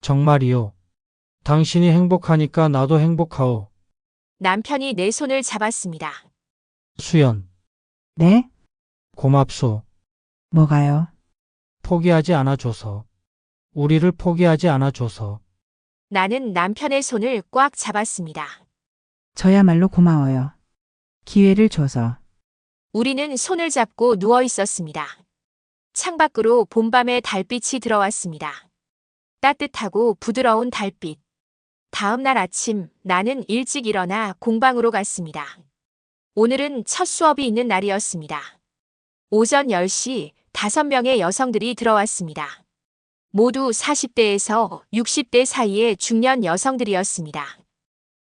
정말이요. 당신이 행복하니까 나도 행복하오. 남편이 내 손을 잡았습니다. 수연, 네? 고맙소. 뭐가요? 포기하지 않아줘서. 우리를 포기하지 않아줘서. 나는 남편의 손을 꽉 잡았습니다. 저야말로 고마워요. 기회를 줘서. 우리는 손을 잡고 누워 있었습니다. 창밖으로 봄밤의 달빛이 들어왔습니다. 따뜻하고 부드러운 달빛. 다음 날 아침 나는 일찍 일어나 공방으로 갔습니다. 오늘은 첫 수업이 있는 날이었습니다. 오전 10시 5명의 여성들이 들어왔습니다. 모두 40대에서 60대 사이의 중년 여성들이었습니다.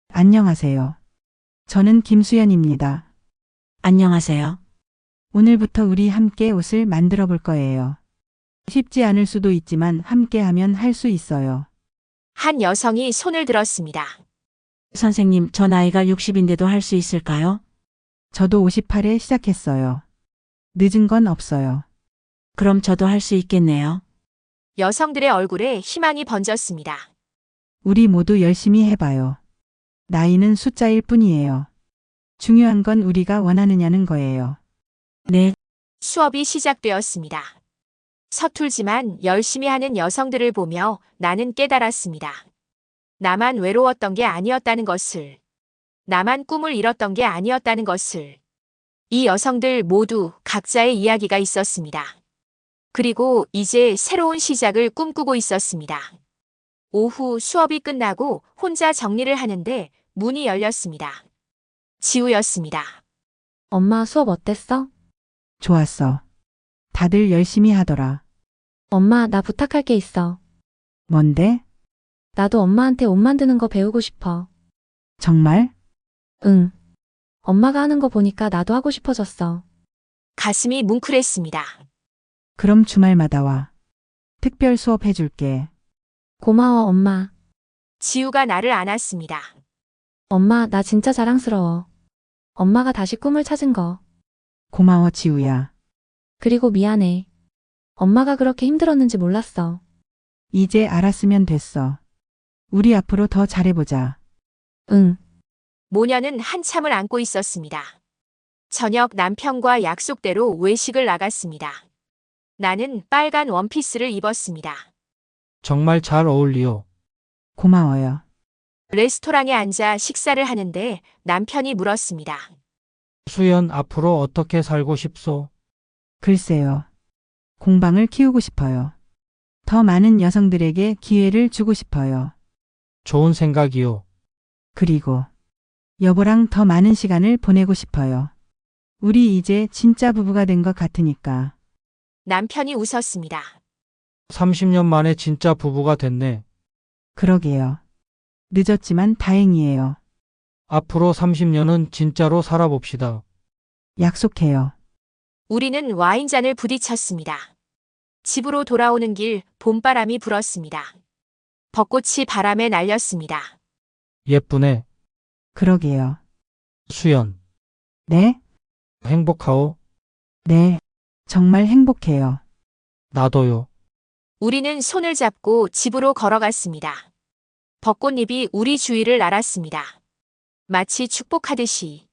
안녕하세요. 저는 김수연입니다. 안녕하세요. 오늘부터 우리 함께 옷을 만들어 볼 거예요. 쉽지 않을 수도 있지만 함께 하면 할 수 있어요. 한 여성이 손을 들었습니다. 선생님, 저 나이가 60인데도 할 수 있을까요? 저도 58에 시작했어요. 늦은 건 없어요. 그럼 저도 할 수 있겠네요. 여성들의 얼굴에 희망이 번졌습니다. 우리 모두 열심히 해봐요. 나이는 숫자일 뿐이에요. 중요한 건 우리가 원하느냐는 거예요. 네, 수업이 시작되었습니다. 서툴지만 열심히 하는 여성들을 보며 나는 깨달았습니다. 나만 외로웠던 게 아니었다는 것을. 나만 꿈을 잃었던 게 아니었다는 것을. 이 여성들 모두 각자의 이야기가 있었습니다. 그리고 이제 새로운 시작을 꿈꾸고 있었습니다. 오후 수업이 끝나고 혼자 정리를 하는데 문이 열렸습니다. 지우였습니다. 엄마 수업 어땠어? 좋았어. 다들 열심히 하더라. 엄마, 나 부탁할 게 있어. 뭔데? 나도 엄마한테 옷 만드는 거 배우고 싶어. 정말? 응. 엄마가 하는 거 보니까 나도 하고 싶어졌어. 가슴이 뭉클했습니다. 그럼 주말마다 와. 특별 수업 해줄게. 고마워, 엄마. 지우가 나를 안았습니다. 엄마, 나 진짜 자랑스러워. 엄마가 다시 꿈을 찾은 거. 고마워, 지우야. 그리고 미안해. 엄마가 그렇게 힘들었는지 몰랐어. 이제 알았으면 됐어. 우리 앞으로 더 잘해보자. 응. 모녀는 한참을 안고 있었습니다. 저녁 남편과 약속대로 외식을 나갔습니다. 나는 빨간 원피스를 입었습니다. 정말 잘 어울리요. 고마워요. 레스토랑에 앉아 식사를 하는데 남편이 물었습니다. 수연, 앞으로 어떻게 살고 싶소? 글쎄요. 공방을 키우고 싶어요. 더 많은 여성들에게 기회를 주고 싶어요. 좋은 생각이요. 그리고 여보랑 더 많은 시간을 보내고 싶어요. 우리 이제 진짜 부부가 된 것 같으니까. 남편이 웃었습니다. 30년 만에 진짜 부부가 됐네. 그러게요. 늦었지만 다행이에요. 앞으로 30년은 진짜로 살아봅시다. 약속해요. 우리는 와인잔을 부딪혔습니다. 집으로 돌아오는 길 봄바람이 불었습니다. 벚꽃이 바람에 날렸습니다. 예쁘네. 그러게요. 수연, 네? 행복하오? 네. 정말 행복해요. 나도요. 우리는 손을 잡고 집으로 걸어갔습니다. 벚꽃잎이 우리 주위를 날았습니다. 마치 축복하듯이.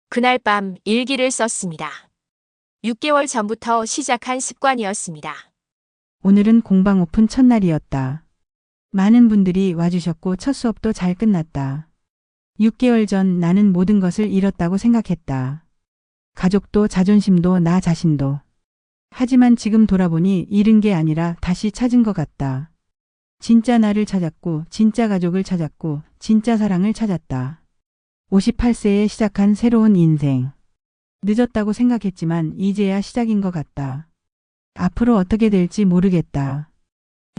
그날 밤 일기를 썼습니다. 6개월 전부터 시작한 습관이었습니다. 오늘은 공방 오픈 첫날이었다. 많은 분들이 와주셨고 첫 수업도 잘 끝났다. 6개월 전 나는 모든 것을 잃었다고 생각했다. 가족도 자존심도 나 자신도. 하지만 지금 돌아보니 잃은 게 아니라 다시 찾은 것 같다. 진짜 나를 찾았고, 진짜 가족을 찾았고, 진짜 사랑을 찾았다. 58세에 시작한 새로운 인생. 늦었다고 생각했지만 이제야 시작인 것 같다. 앞으로 어떻게 될지 모르겠다.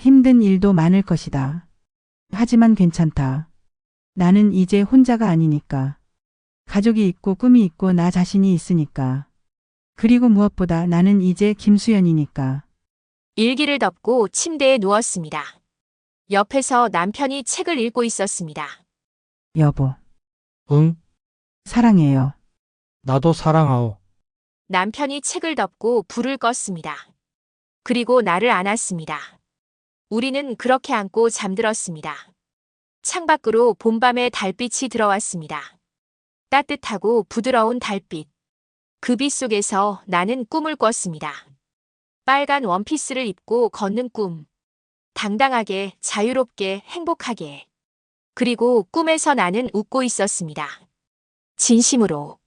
힘든 일도 많을 것이다. 하지만 괜찮다. 나는 이제 혼자가 아니니까. 가족이 있고 꿈이 있고 나 자신이 있으니까. 그리고 무엇보다 나는 이제 김수연이니까. 일기를 덮고 침대에 누웠습니다. 옆에서 남편이 책을 읽고 있었습니다. 여보, 응? 사랑해요. 나도 사랑하오. 남편이 책을 덮고 불을 껐습니다. 그리고 나를 안았습니다. 우리는 그렇게 안고 잠들었습니다. 창밖으로 봄밤의 달빛이 들어왔습니다. 따뜻하고 부드러운 달빛. 그 빛 속에서 나는 꿈을 꿨습니다. 빨간 원피스를 입고 걷는 꿈. 당당하게, 자유롭게, 행복하게. 그리고 꿈에서 나는 웃고 있었습니다. 진심으로.